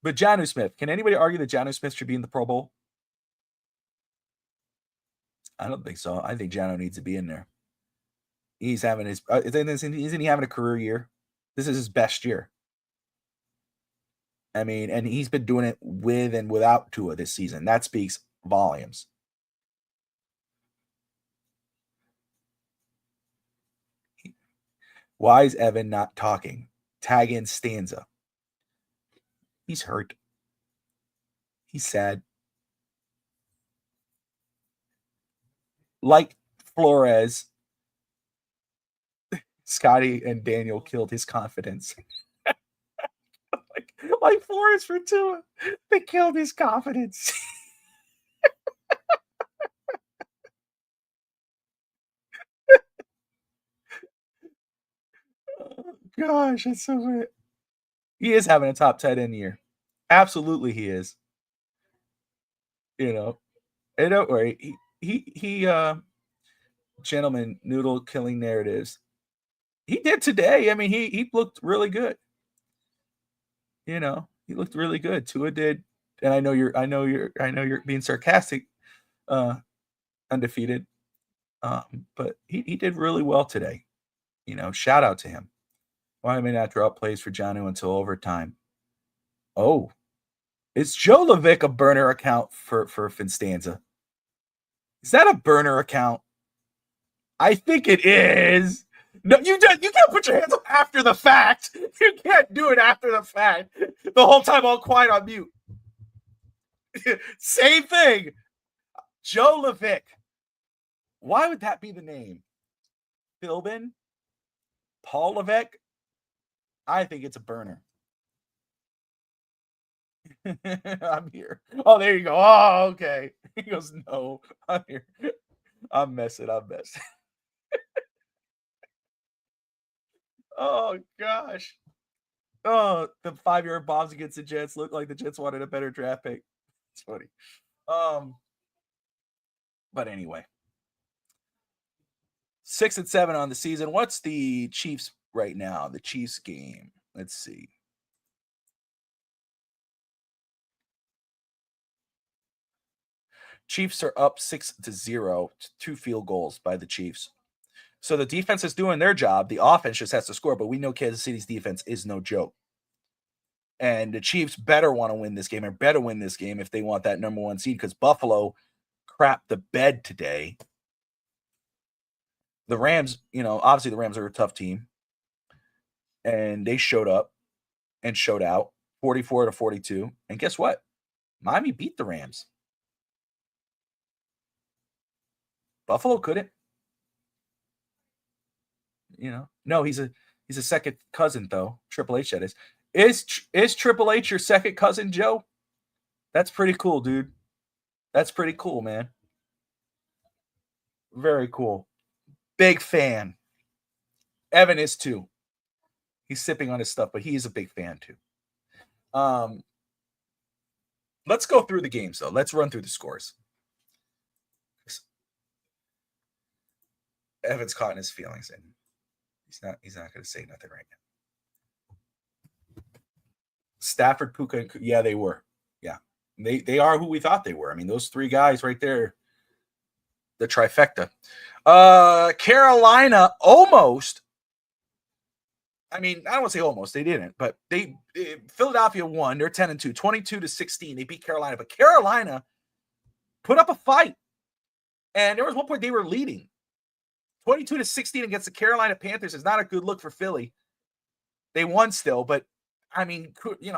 [SPEAKER 2] But Jonnu Smith, can anybody argue that Jonnu Smith should be in the Pro Bowl? I don't think so. I think Jonnu needs to be in there. He's having isn't he having a career year? This is his best year. I mean, and he's been doing it with and without Tua this season. That speaks volumes. Why is Evan not talking? Tag in Stanza. He's hurt. He's sad. Like Flores, Scotty and Daniel killed his confidence. like Flores for Tua. They killed his confidence. Oh, gosh, that's so weird. He is having a top 10 in year. Absolutely he is. Hey, don't worry. He gentleman noodle killing narratives. He did today. I mean, he looked really good. You know, he looked really good. Tua did, and I know you're being sarcastic, undefeated. But he did really well today. You know, shout out to him. Why may not draw up plays for Jonnu until overtime? Oh, is Joe Levick a burner account for Finstanza? Is that a burner account? I think it is. No, you can't put your hands up after the fact. You can't do it after the fact. The whole time all quiet on mute. Same thing. Joe Levick. Why would that be the name? Philbin? Paul Levesque? I think it's a burner. I'm here. Oh, there you go. Oh, okay. He goes, no, I'm here. I'm messing. Oh, gosh. Oh, the 5-yard bombs against the Jets look like the Jets wanted a better draft pick. It's funny. But anyway. 6-7 on the season. What's the Chiefs right now? The Chiefs game. Let's see. Chiefs are up 6-0, 2 field goals by the Chiefs. So the defense is doing their job. The offense just has to score, but we know Kansas City's defense is no joke. And the Chiefs better want to win this game, or better win this game if they want that number 1 seed, because Buffalo crapped the bed today. The Rams, obviously the Rams are a tough team. And they showed up and showed out 44-42. And guess what? Miami beat the Rams. Buffalo couldn't. No, he's a second cousin though. Triple H, that is. Is Triple H your second cousin, Joe? That's pretty cool, dude. That's pretty cool, man. Very cool. Big fan. Evan is too. He's sipping on his stuff, but he's a big fan too. Let's go through the games though. Let's run through the scores. Evan's caught in his feelings, and he's not going to say nothing right now. Stafford, Puka, and yeah, they were. Yeah, they are who we thought they were. I mean, those 3 guys right there, the trifecta. Carolina almost. I mean, I don't want to say almost. They didn't, but Philadelphia won. They're 10-2, 22-16. They beat Carolina, but Carolina put up a fight, and there was one point they were leading. 22-16 against the Carolina Panthers is not a good look for Philly. They won still, but I mean,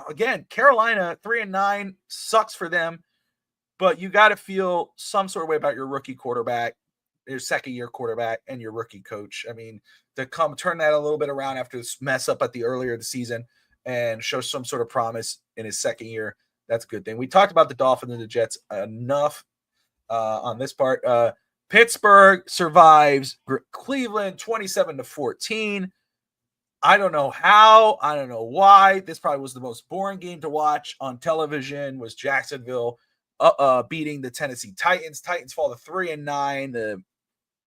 [SPEAKER 2] again, Carolina 3-9 sucks for them, but you got to feel some sort of way about your rookie quarterback, your second-year quarterback, and your rookie coach. I mean, to come turn that a little bit around after this mess up at the earlier of the season and show some sort of promise in his second year, that's a good thing. We talked about the Dolphins and the Jets enough on this part. Pittsburgh survives Cleveland 27-14. I don't know how. I don't know why. This probably was the most boring game to watch on television. Was Jacksonville beating the Tennessee Titans. Titans fall to 3-9. The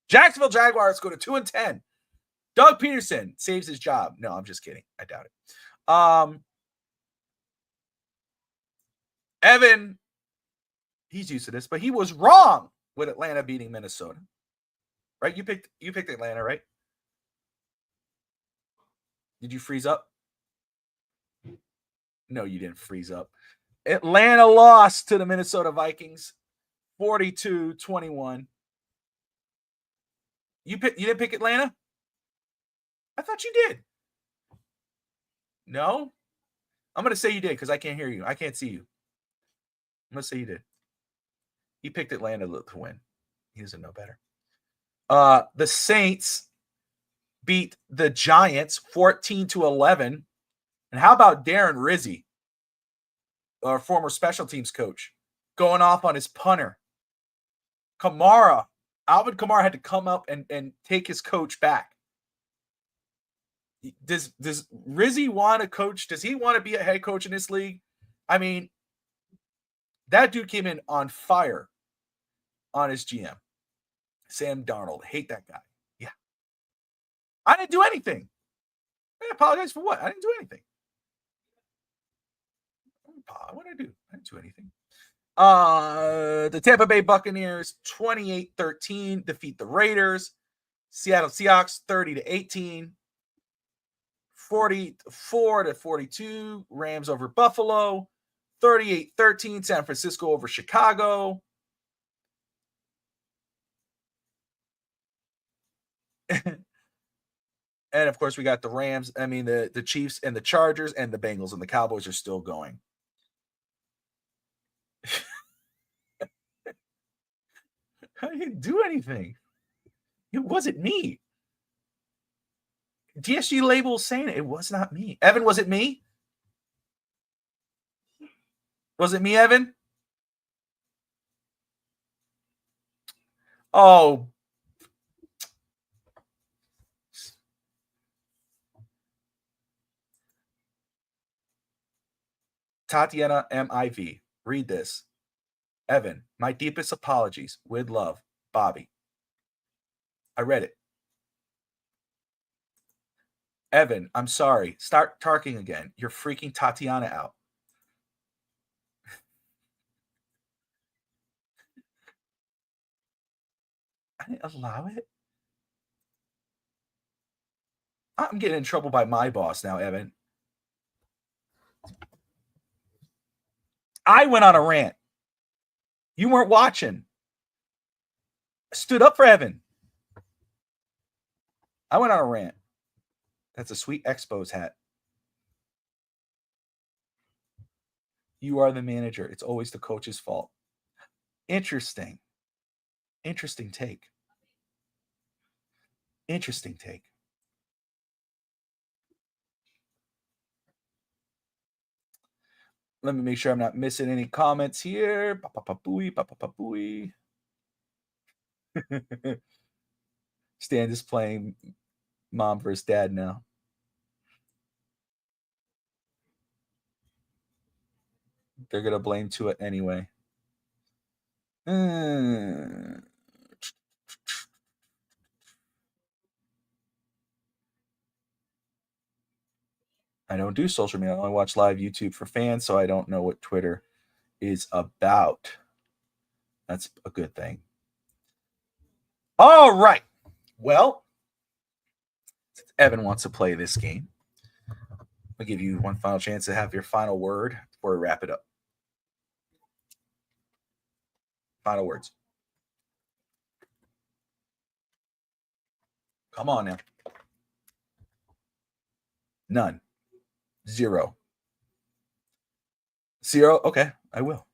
[SPEAKER 2] Jacksonville Jaguars go to 2-10. Doug Peterson saves his job. No, I'm just kidding. I doubt it. Evan, he's used to this, but he was wrong with Atlanta beating Minnesota. Right? You picked Atlanta, right? Did you freeze up? No, you didn't freeze up. Atlanta lost to the Minnesota Vikings 42-21. You didn't pick Atlanta? I thought you did. No? I'm going to say you did because I can't hear you. I can't see you. I'm going to say you did. He picked Atlanta to win. He doesn't know better. The Saints beat the Giants 14-11. And how about Darren Rizzi, our former special teams coach, going off on his punter? Alvin Kamara had to come up and take his coach back. Does Rizzi want to coach? Does he want to be a head coach in this league? I mean, that dude came in on fire. on his GM. Sam Darnold. Hate that guy. Yeah. I didn't do anything. I apologize for what? I didn't do anything. What did I do? I didn't do anything. The Tampa Bay Buccaneers 28-13 defeat the Raiders. Seattle Seahawks 30-18. 44-42 Rams over Buffalo. 38-13 San Francisco over Chicago. And of course, we got the Rams. I mean, the Chiefs and the Chargers and the Bengals and the Cowboys are still going. I didn't do anything. It wasn't me. DSG label saying it was not me. Evan, was it me? Was it me, Evan? Oh. Tatiana MIV. Read this. Evan, my deepest apologies. With love, Bobby. I read it. Evan, I'm sorry. Start talking again. You're freaking Tatiana out. I didn't allow it. I'm getting in trouble by my boss now, Evan. I went on a rant. You weren't watching. I stood up for Evan. I went on a rant. That's a sweet Expos hat. You are the manager. It's always the coach's fault. Interesting. Interesting take. Interesting take. Let me make sure I'm not missing any comments here. Papapapooey. Stan is playing mom versus dad now. They're going to blame Tua anyway. I don't do social media. I only watch live YouTube for fans, so I don't know what Twitter is about. That's a good thing. All right. Well, since Evan wants to play this game, I'll give you one final chance to have your final word before we wrap it up. Final words. Come on now. None. Zero. Okay, I will.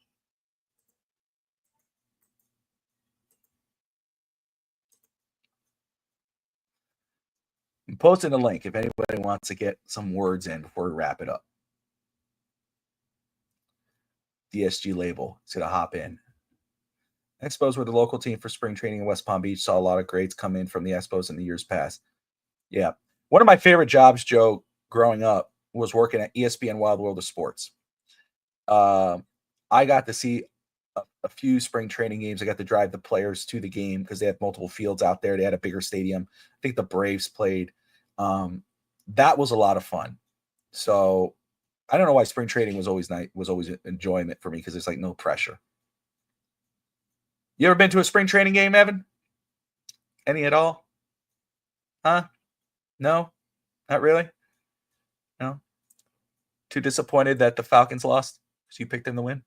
[SPEAKER 2] I'm posting a link if anybody wants to get some words in before we wrap it up. DSG label. It's going to hop in. Expos were the local team for spring training in West Palm Beach. Saw a lot of grades come in from the Expos in the years past. Yeah. One of my favorite jobs, Joe, growing up was working at ESPN Wild World of Sports. I got to see a few spring training games. I got to drive the players to the game because they had multiple fields out there. They had a bigger stadium. I think the Braves played. That was a lot of fun. So I don't know why spring training was always nice, was always enjoyment for me because there's like no pressure. You ever been to a spring training game, Evan? Any at all? Huh? No? Not really? No? Too disappointed that the Falcons lost? So you picked them to win?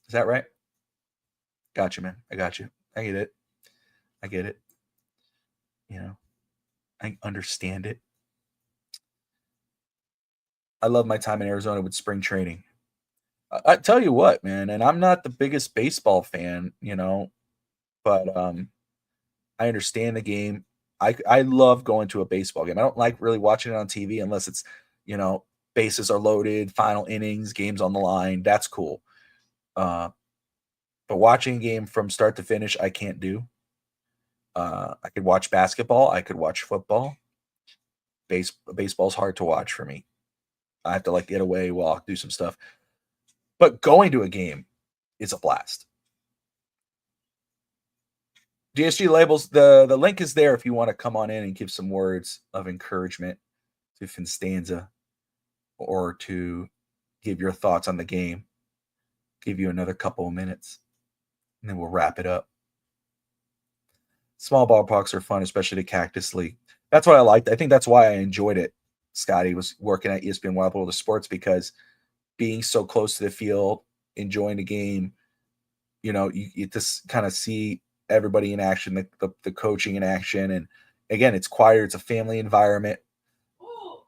[SPEAKER 2] Is that right? Got you, man. I got you. I get it. I get it. You know, I understand it. I love my time in Arizona with spring training. I tell you what, man, and I'm not the biggest baseball fan, you know, but I understand the game. I love going to a baseball game. I don't like really watching it on TV unless it's, you know, bases are loaded, final innings, games on the line. That's cool. But watching a game from start to finish, I can't do. I could watch basketball. I could watch football. Baseball's hard to watch for me. I have to like get away, walk, do some stuff. But going to a game is a blast. DSG labels, the link is there if you want to come on in and give some words of encouragement to Finstanza or to give your thoughts on the game. Give you another couple of minutes, and then we'll wrap it up. Small ballparks are fun, especially the Cactus League. That's what I liked. I think that's why I enjoyed it. Scotty was working at ESPN Wild World of Sports because being so close to the field, enjoying the game, you get to kind of see everybody in action, the coaching in action. And again, it's quieter. It's a family environment.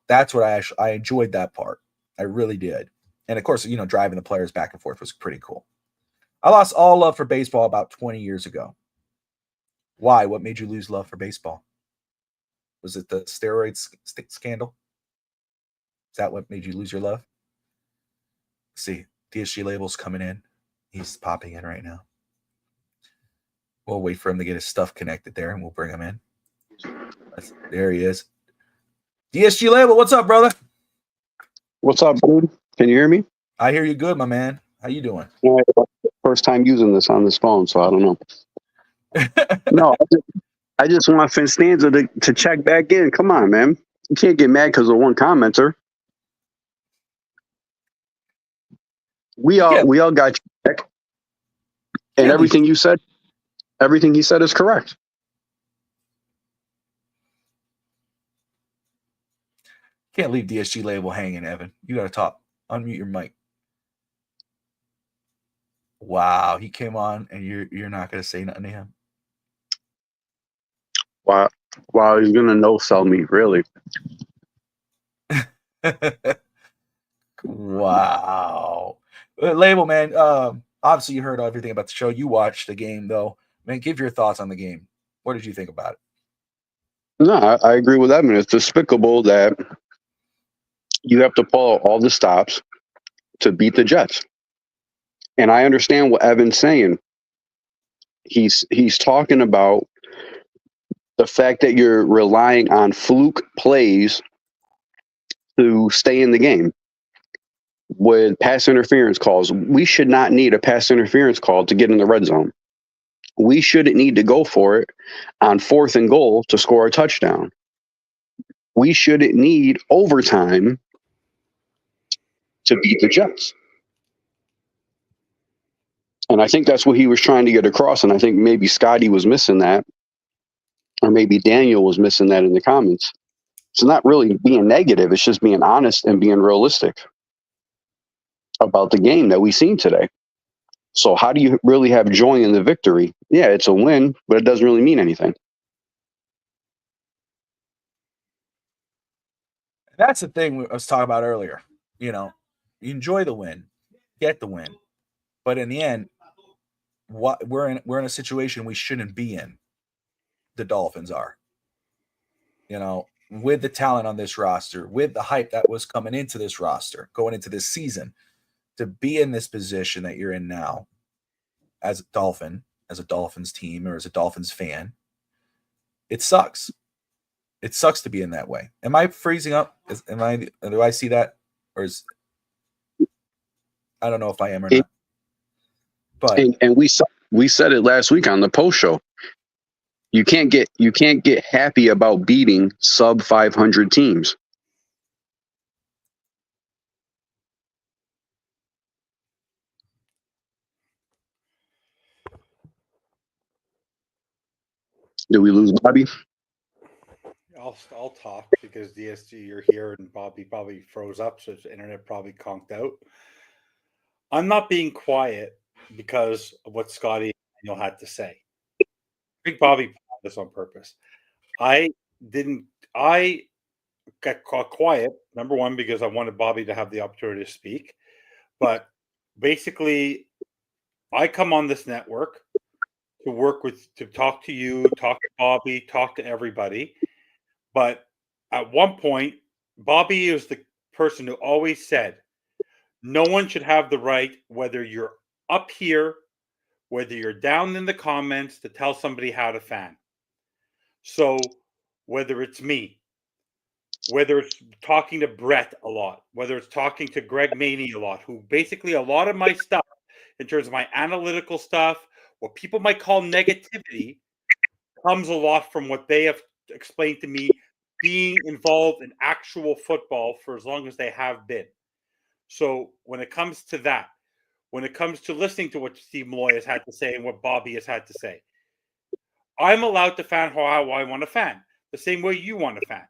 [SPEAKER 2] That's what I enjoyed that part. I really did. And of course, driving the players back and forth was pretty cool. I lost all love for baseball about 20 years ago. Why? What made you lose love for baseball? Was it the steroids scandal? Is that what made you lose your love? See, DSG label's coming in. He's popping in right now. We'll wait for him to get his stuff connected there, and we'll bring him in. There he is. DSG label, what's up, brother?
[SPEAKER 3] What's up, dude? Can you hear me?
[SPEAKER 2] I hear you good, my man. How you doing?
[SPEAKER 3] First time using this on this phone, so I don't know. No, I just want Finstanza to check back in. Come on, man. You can't get mad because of one commenter. We all got you back. And everything he said is correct.
[SPEAKER 2] Can't leave DSG label hanging, Evan. You got to talk. Unmute your mic. Wow, he came on, and you're not going to say nothing to him.
[SPEAKER 3] Wow, he's gonna no-sell me, really.
[SPEAKER 2] Wow. Label, man, obviously you heard everything about the show. You watched the game, though. Man, give your thoughts on the game. What did you think about it?
[SPEAKER 3] No, I agree with Evan. It's despicable that you have to pull out all the stops to beat the Jets. And I understand what Evan's saying. He's talking about the fact that you're relying on fluke plays to stay in the game with pass interference calls. We should not need a pass interference call to get in the red zone. We shouldn't need to go for it on 4th and goal to score a touchdown. We shouldn't need overtime to beat the Jets. And I think that's what he was trying to get across. And I think maybe Scotty was missing that, or maybe Daniel was missing that in the comments. It's not really being negative. It's just being honest and being realistic about the game that we've seen today. So how do you really have joy in the victory? Yeah, it's a win, but it doesn't really mean anything.
[SPEAKER 2] That's the thing I was talking about earlier. You enjoy the win, get the win. But in the end, we're in a situation we shouldn't be in. The Dolphins are. With the talent on this roster, with the hype that was coming into this roster, going into this season, to be in this position that you're in now as a Dolphin, as a Dolphins team, or as a Dolphins fan, it sucks. It sucks to be in that way. Am I freezing up? Do I see that? Or I don't know if I am or not. But
[SPEAKER 3] and we said it last week on the post show. You can't get happy about beating sub 500 teams. Did we lose Bobby?
[SPEAKER 1] I'll talk because DSG, you're here, and Bobby probably froze up, so his internet probably conked out. I'm not being quiet because of what Scotty had to say. I think Bobby put this on purpose. I got caught quiet, number one, because I wanted Bobby to have the opportunity to speak. But basically, I come on this network to talk to you, talk to Bobby, talk to everybody. But at one point, Bobby is the person who always said, no one should have the right, whether you're up here, whether you're down in the comments, to tell somebody how to fan. So whether it's me, whether it's talking to Brett a lot, whether it's talking to Greg Maney a lot, who basically a lot of my stuff, in terms of my analytical stuff, what people might call negativity, comes a lot from what they have explained to me, being involved in actual football for as long as they have been. So when it comes to that, when it comes to listening to what Steve Malloy has had to say and what Bobby has had to say, I'm allowed to fan how I want to fan, the same way you want to fan.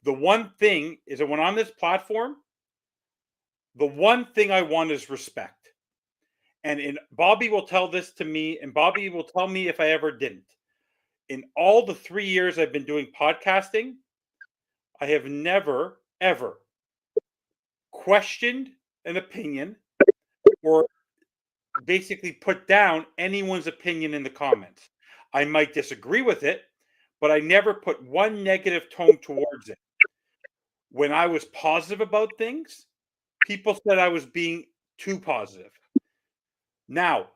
[SPEAKER 1] The one thing is that when on this platform, the one thing I want is respect. And Bobby will tell this to me, and Bobby will tell me if I ever didn't. In all the 3 years I've been doing podcasting, I have never, ever questioned an opinion or basically put down anyone's opinion in the comments. I might disagree with it, but I never put one negative tone towards it. When I was positive about things, people said I was being too positive. Now,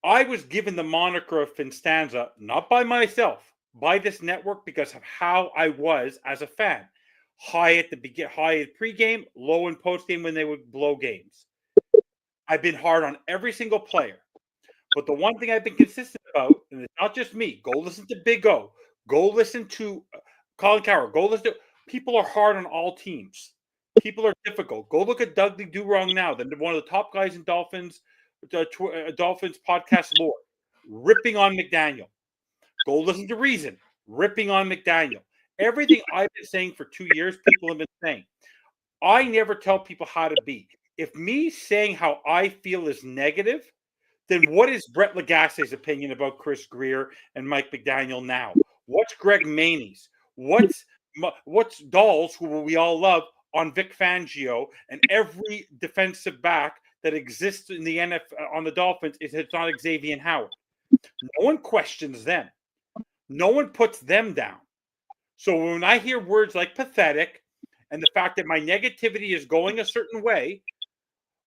[SPEAKER 1] I was given the moniker of Finstanza, not by myself, by this network because of how I was as a fan. High at pregame, low in postgame when they would blow games. I've been hard on every single player. But the one thing I've been consistent about, and it's not just me, go listen to Big O, go listen to Colin Coward, go listen to people are hard on all teams. People are difficult. Go look at Dudley Do Wrong Now, one of the top guys in Dolphins podcast lore, ripping on McDaniel. Go listen to Reason, ripping on McDaniel. Everything I've been saying for 2 years, people have been saying. I never tell people how to be. If me saying how I feel is negative, then what is Brett Lagasse's opinion about Chris Greer and Mike McDaniel now? What's Greg Maney's? What's Dahl's, who we all love, on Vic Fangio and every defensive back that exists in the NFL on the Dolphins it's not Xavier Howard. No one questions them. No one puts them down. So when I hear words like pathetic and the fact that my negativity is going a certain way,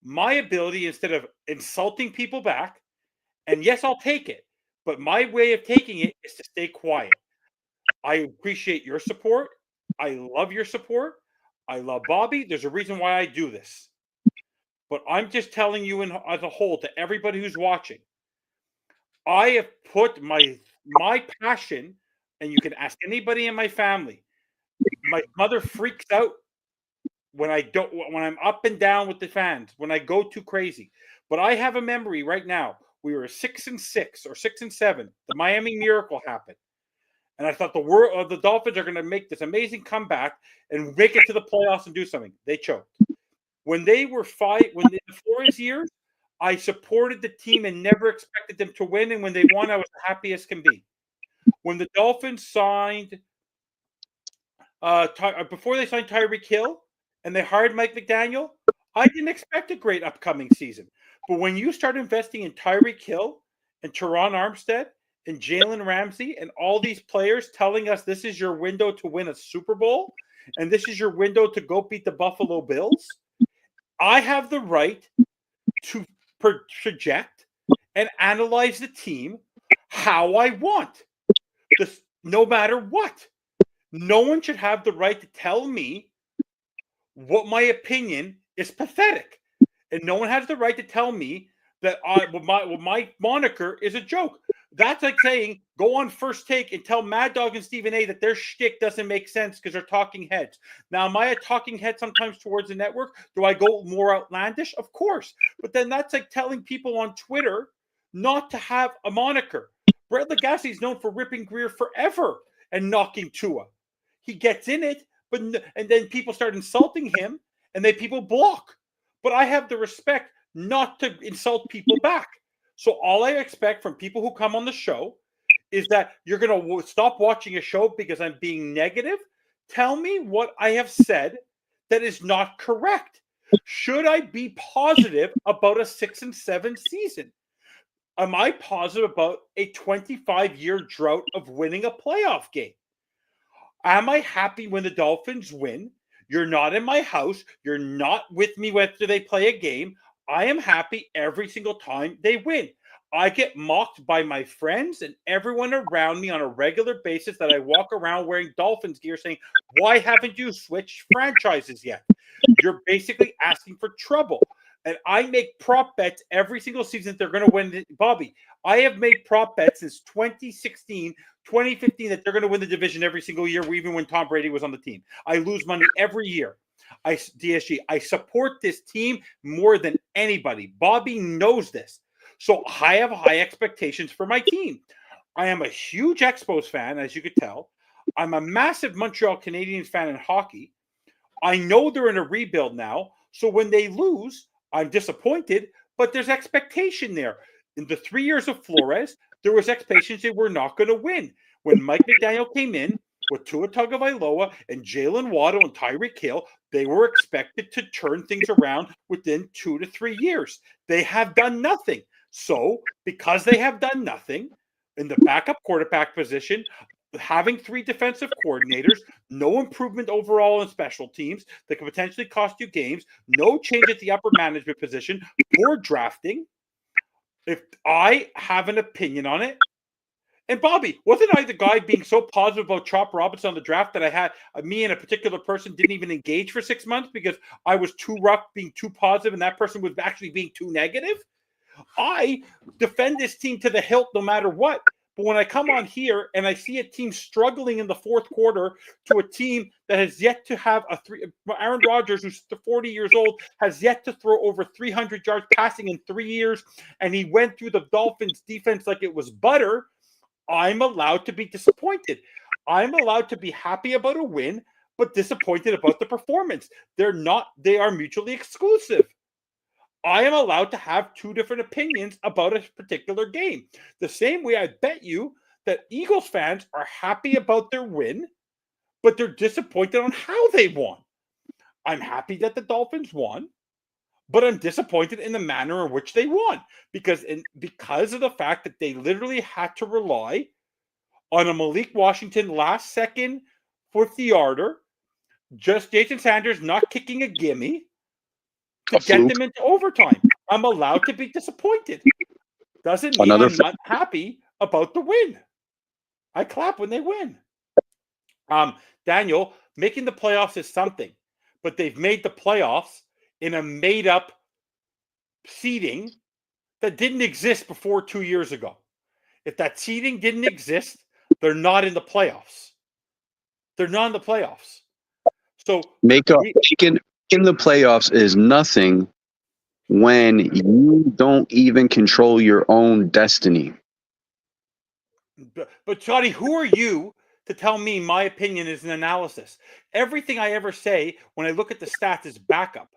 [SPEAKER 1] my ability, instead of insulting people back, and yes, I'll take it, but my way of taking it is to stay quiet. I appreciate your support. I love your support. I love Bobby. There's a reason why I do this. But I'm just telling you as a whole, to everybody who's watching, I have put my passion, and you can ask anybody in my family. My mother freaks out when I'm up and down with the fans, when I go too crazy. But I have a memory right now. We were 6-6 or 6-7. The Miami Miracle happened. And I thought the Dolphins are going to make this amazing comeback and make it to the playoffs and do something. They choked. When they were when in the Flores years, I supported the team and never expected them to win. And when they won, I was the happiest can be. When the Dolphins signed, before they signed Tyreek Hill and they hired Mike McDaniel, I didn't expect a great upcoming season. But when you start investing in Tyreek Hill and Teron Armstead and Jalen Ramsey and all these players telling us this is your window to win a Super Bowl and this is your window to go beat the Buffalo Bills, I have the right to project and analyze the team how I want. No matter what. No one should have the right to tell me what my opinion is pathetic. And no one has the right to tell me that my moniker is a joke. That's like saying, go on First Take and tell Mad Dog and Stephen A that their shtick doesn't make sense because they're talking heads. Now, am I a talking head sometimes towards the network? Do I go more outlandish? Of course. But then that's like telling people on Twitter not to have a moniker. Brett Lagasse is known for ripping Greer forever and knocking Tua. He gets in it, and then people start insulting him, and then people block. But I have the respect not to insult people back. So all I expect from people who come on the show is that you're going to stop watching a show because I'm being negative. Tell me what I have said that is not correct. Should I be positive about a 6-7 season? Am I positive about a 25-year drought of winning a playoff game? Am I happy when the Dolphins win? You're not in my house. You're not with me whether they play a game. I am happy every single time they win. I get mocked by my friends and everyone around me on a regular basis that I walk around wearing Dolphins gear saying, why haven't you switched franchises yet? You're basically asking for trouble. And I make prop bets every single season that they're going to win. Bobby, I have made prop bets since 2016, 2015 that they're going to win the division every single year, even when Tom Brady was on the team. I lose money every year. DSG, I support this team more than anybody. Bobby knows this. So I have high expectations for my team. I am a huge Expos fan, as you could tell. I'm a massive Montreal Canadiens fan in hockey. I know they're in a rebuild now. So when they lose, I'm disappointed, but there's expectation there. In the 3 years of Flores, there was expectations they were not going to win. When Mike McDaniel came in with Tua Tagovailoa and Jalen Waddle and Tyreek Hill, they were expected to turn things around within 2 to 3 years. They have done nothing. So because they have done nothing in the backup quarterback position, having 3 defensive coordinators, no improvement overall in special teams that could potentially cost you games, no change at the upper management position, poor drafting. If I have an opinion on it, and Bobby, wasn't I the guy being so positive about Chop Robinson on the draft that I had me and a particular person didn't even engage for 6 months because I was too rough, being too positive, and that person was actually being too negative? I defend this team to the hilt no matter what. But when I come on here and I see a team struggling in the fourth quarter to a team that has yet to have Aaron Rodgers, who's 40 years old, has yet to throw over 300 yards passing in 3 years, and he went through the Dolphins defense like it was butter, I'm allowed to be disappointed. I'm allowed to be happy about a win, but disappointed about the performance. They are mutually exclusive. I am allowed to have 2 different opinions about a particular game. The same way I bet you that Eagles fans are happy about their win, but they're disappointed on how they won. I'm happy that the Dolphins won, but I'm disappointed in the manner in which they won because of the fact that they literally had to rely on a Malik Washington last second 50-yarder, just Jason Sanders not kicking a gimme to get them into overtime. I'm allowed to be disappointed. Doesn't mean I'm not happy about the win. I clap when they win. Daniel, making the playoffs is something, but they've made the playoffs in a made-up seeding that didn't exist before 2 years ago. If that seeding didn't exist, they're not in the playoffs. They're not in the playoffs. So
[SPEAKER 3] making the playoffs is nothing when you don't even control your own destiny.
[SPEAKER 1] But Scotty, who are you to tell me my opinion is an analysis? Everything I ever say when I look at the stats is backup.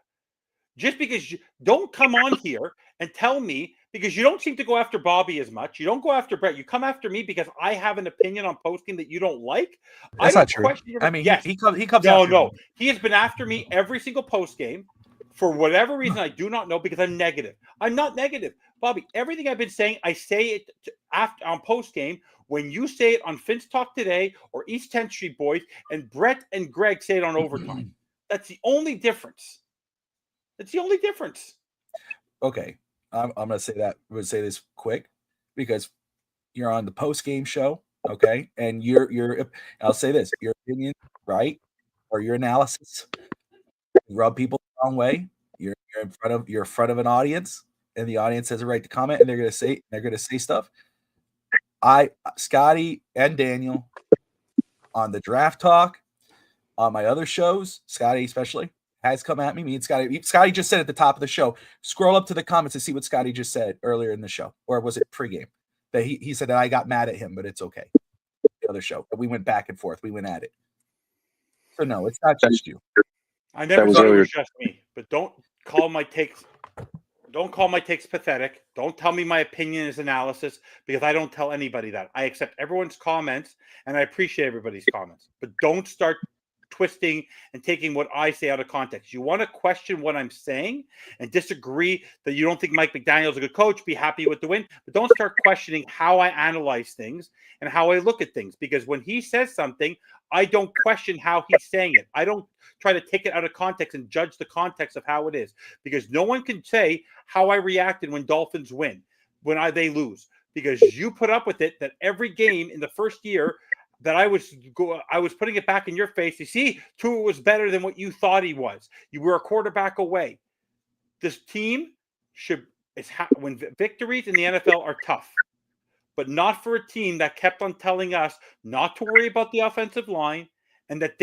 [SPEAKER 1] Just because you don't come on here and tell me, because you don't seem to go after Bobby as much. You don't go after Brett. You come after me because I have an opinion on posting that you don't like.
[SPEAKER 2] That's not true. I mean, yes. he comes after me.
[SPEAKER 1] He has been after me every single post game for whatever reason I do not know because I'm negative. I'm not negative. Bobby, everything I've been saying, I say it after on post game. When you say it on Finch Talk Today or East 10th Street Boys, and Brett and Greg say it on Overtime. That's the only difference. That's the only difference.
[SPEAKER 2] Okay. I'm going to say that. I'm going to say this quick because you're on the post game show. Okay. And I'll say this, your opinion, right? Or your analysis rub people the wrong way. You're in front of an audience and the audience has a right to comment and they're going to say stuff. Scotty and Daniel on the Draft Talk, on my other shows, Scotty especially, has come at me. Me and Scotty. Scotty just said at the top of the show, scroll up to the comments to see what Scotty just said earlier in the show. Or was it pregame? That he said that I got mad at him, but it's okay. The other show. But we went back and forth. We went at it. So no, it's not just you.
[SPEAKER 1] I never thought it was just me. But don't call my takes pathetic. Don't tell me my opinion is analysis because I don't tell anybody that. I accept everyone's comments and I appreciate everybody's comments. But don't start twisting and taking what I say out of context. You want to question what I'm saying and disagree that you don't think Mike McDaniel's a good coach, be happy with the win, but don't start questioning how I analyze things and how I look at things, because when he says something, I don't question how he's saying it. I don't try to take it out of context and judge the context of how it is, because no one can say how I reacted when Dolphins win, when they lose, because you put up with it that every game in the first year that I was putting it back in your face. You see, Tua was better than what you thought he was. You were a quarterback away. this team when victories in the NFL are tough, but not for a team that kept on telling us not to worry about the offensive line and that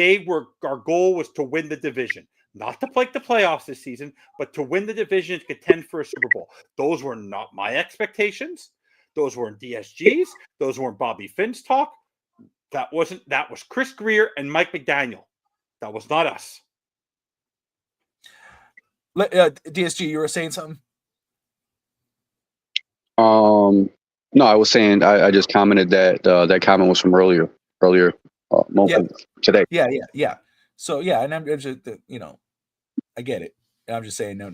[SPEAKER 1] our goal was to win the division, not to play the playoffs this season, but to win the division and contend for a Super Bowl. Those were not my expectations. Those weren't DSG's. Those weren't Bobby Finn's talk. That was Chris Greer and Mike McDaniel. That was not us.
[SPEAKER 2] DSG, you were saying something?
[SPEAKER 3] No, I was saying I just commented that that comment was from earlier moment today.
[SPEAKER 2] Yeah. So yeah, and I'm just I get it. I'm just saying no.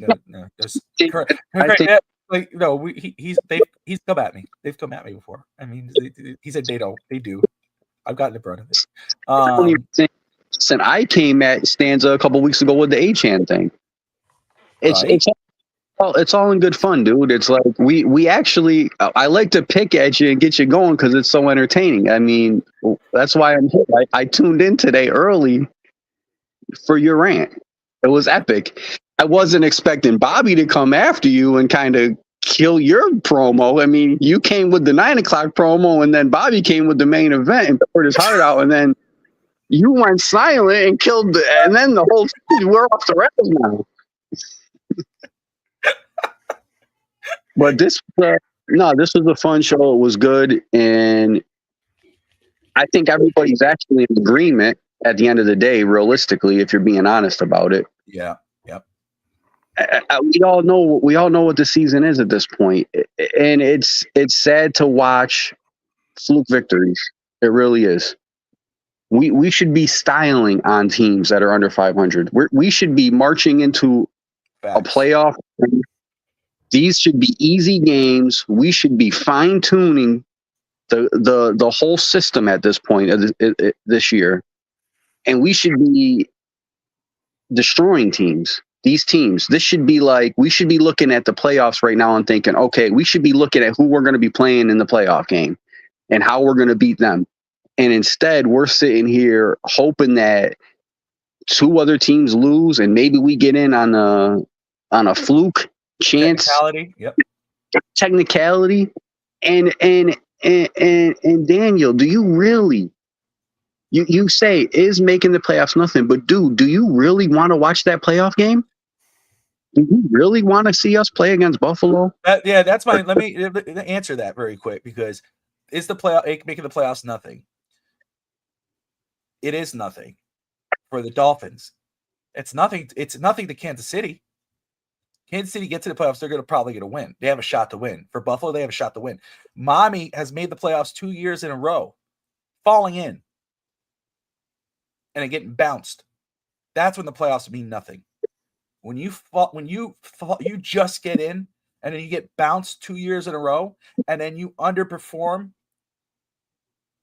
[SPEAKER 2] He's come at me. They've come at me before. I mean, he said they don't. They do. I've gotten the brunt of it.
[SPEAKER 3] Listen, I came at Stanza a couple weeks ago with the A-Chan thing. It's all in good fun, dude. It's like we actually, I like to pick at you and get you going because it's so entertaining. I mean, that's why I'm here. I tuned in today early for your rant. It was epic. I wasn't expecting Bobby to come after you and kind of kill your promo. I mean, you came with the 9 o'clock promo and then Bobby came with the main event and poured his heart out, and then you went silent and killed and then the whole thing, we're off the rails now. But this was a fun show. It was good. And I think everybody's actually in agreement at the end of the day, realistically, if you're being honest about it.
[SPEAKER 2] Yeah. Yep.
[SPEAKER 3] We all know what the season is at this point. And it's sad to watch fluke victories. It really is. We should be styling on teams that are under 500. We should be marching into a playoff. These should be easy games. We should be fine tuning the whole system at this point of this year, and we should be destroying teams. These teams. This should be like we should be looking at the playoffs right now and thinking, okay, we should be looking at who we're going to be playing in the playoff game and how we're going to beat them. And instead, we're sitting here hoping that 2 other teams lose and maybe we get in on a fluke chance, technicality, and Daniel, do you really? You say is making the playoffs nothing, but dude, do you really want to watch that playoff game? Do you really want to see us play against Buffalo?
[SPEAKER 2] That's fine. Let me answer that very quick because is making the playoffs nothing? It is nothing for the Dolphins. It's nothing. It's nothing to Kansas City. Kansas City get to the playoffs, they're probably going to win. They have a shot to win. For Buffalo, they have a shot to win. Miami has made the playoffs 2 years in a row, falling in and then getting bounced. That's when the playoffs mean nothing. When you just get in and then you get bounced 2 years in a row and then you underperform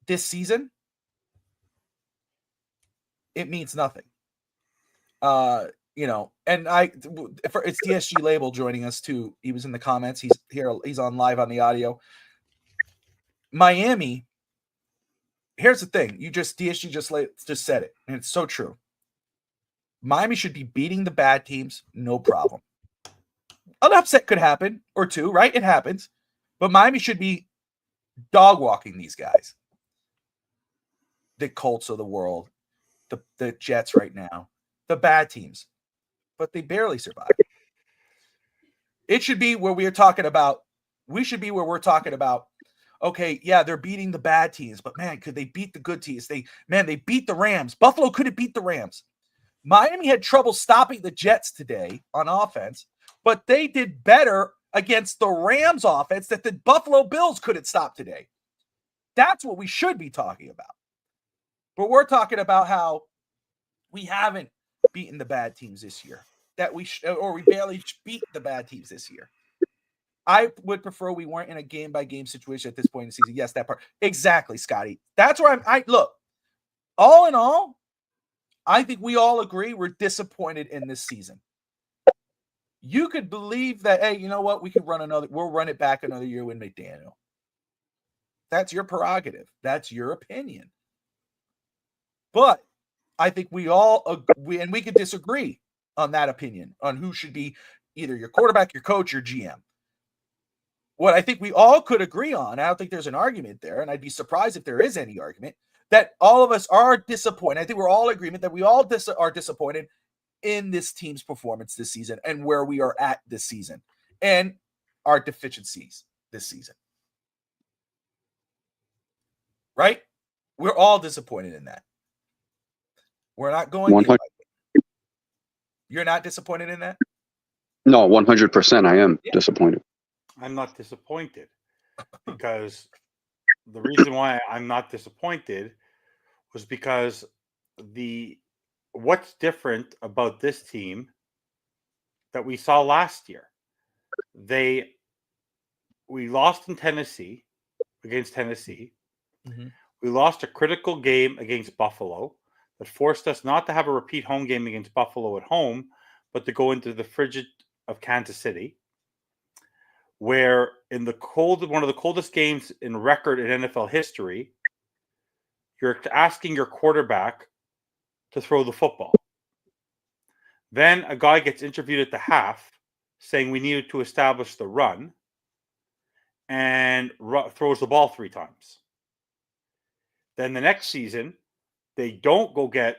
[SPEAKER 2] this season, it means nothing. And it's DSG Label joining us too. He was in the comments. He's here. He's on live on the audio. Miami. Here's the thing. DSG just said it, and it's so true. Miami should be beating the bad teams, no problem. An upset could happen or 2, right? It happens, but Miami should be dog walking these guys. The Colts of the world, the Jets right now, the bad teams. But they barely survive. It should be where we are talking about. We should be where we're talking about. Okay, yeah, they're beating the bad teams, but man, could they beat the good teams? They beat the Rams. Buffalo couldn't beat the Rams. Miami had trouble stopping the Jets today on offense, but they did better against the Rams offense that the Buffalo Bills couldn't stop today. That's what we should be talking about. But we're talking about how we haven't beaten the bad teams this year. We barely beat the bad teams this year. I would prefer we weren't in a game-by-game situation at this point in the season. Yes, that part. Exactly, Scotty. That's where look, all in all, I think we all agree we're disappointed in this season. You could believe that, hey, you know what? We'll run it back another year with McDaniel. That's your prerogative. That's your opinion. But I think we all agree, and we could disagree on that opinion, on who should be either your quarterback, your coach, your GM. What I think we all could agree on, I don't think there's an argument there, and I'd be surprised if there is any argument, that all of us are disappointed. I think we're all in agreement that we all are disappointed in this team's performance this season and where we are at this season and our deficiencies this season. Right? We're all disappointed in that. We're not going in. You're not disappointed in that?
[SPEAKER 3] No, 100% I am disappointed.
[SPEAKER 1] I'm not disappointed because the reason why I'm not disappointed was because what's different about this team that we saw last year. We lost in Tennessee against Tennessee.
[SPEAKER 2] Mm-hmm.
[SPEAKER 1] We lost a critical game against Buffalo that forced us not to have a repeat home game against Buffalo at home, but to go into the frigid of Kansas City, where in one of the coldest games in record in NFL history, you're asking your quarterback to throw the football. Then a guy gets interviewed at the half saying we needed to establish the run and throws the ball 3 times. Then the next season, they don't go get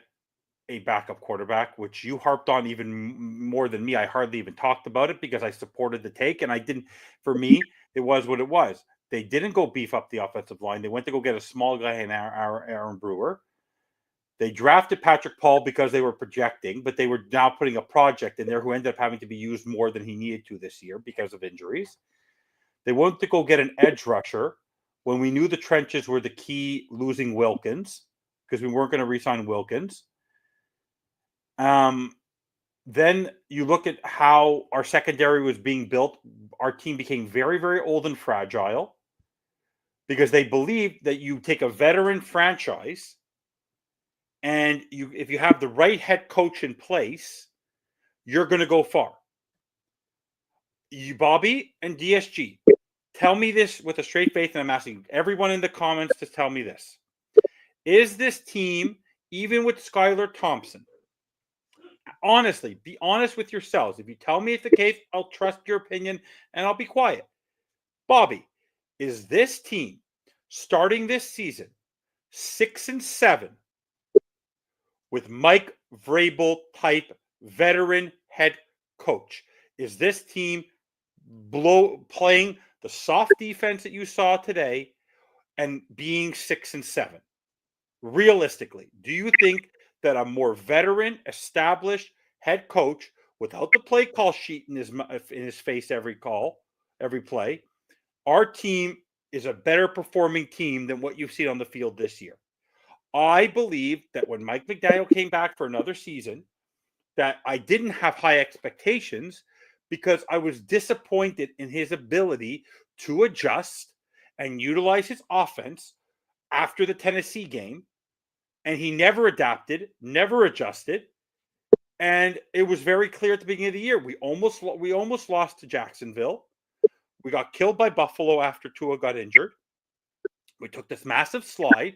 [SPEAKER 1] a backup quarterback, which you harped on even more than me. I hardly even talked about it because I supported the take, and I didn't. For me, it was what it was. They didn't go beef up the offensive line. They went to go get a small guy in Aaron Brewer. They drafted Patrick Paul because they were projecting, but they were now putting a project in there who ended up having to be used more than he needed to this year because of injuries. They wanted to go get an edge rusher when we knew the trenches were the key, losing Wilkins, because we weren't going to re-sign Wilkins. Then you look at how our secondary was being built. Our team became very, very old and fragile because they believed that you take a veteran franchise and if you have the right head coach in place, you're going to go far. You, Bobby and DSG, tell me this with a straight face, and I'm asking everyone in the comments to tell me this. Is this team, even with Skylar Thompson, honestly, be honest with yourselves. If you tell me it's the case, I'll trust your opinion and I'll be quiet. Bobby, is this team starting this season 6-7 with Mike Vrabel type veteran head coach? Is this team playing the soft defense that you saw today and being 6-7? Realistically, do you think that a more veteran, established head coach without the play call sheet in his face every play, our team is a better performing team than what you've seen on the field this year? I believe that when Mike McDaniel came back for another season, that I didn't have high expectations because I was disappointed in his ability to adjust and utilize his offense after the Tennessee game. And he never adapted, never adjusted. And it was very clear at the beginning of the year. We almost lost to Jacksonville. We got killed by Buffalo after Tua got injured. We took this massive slide.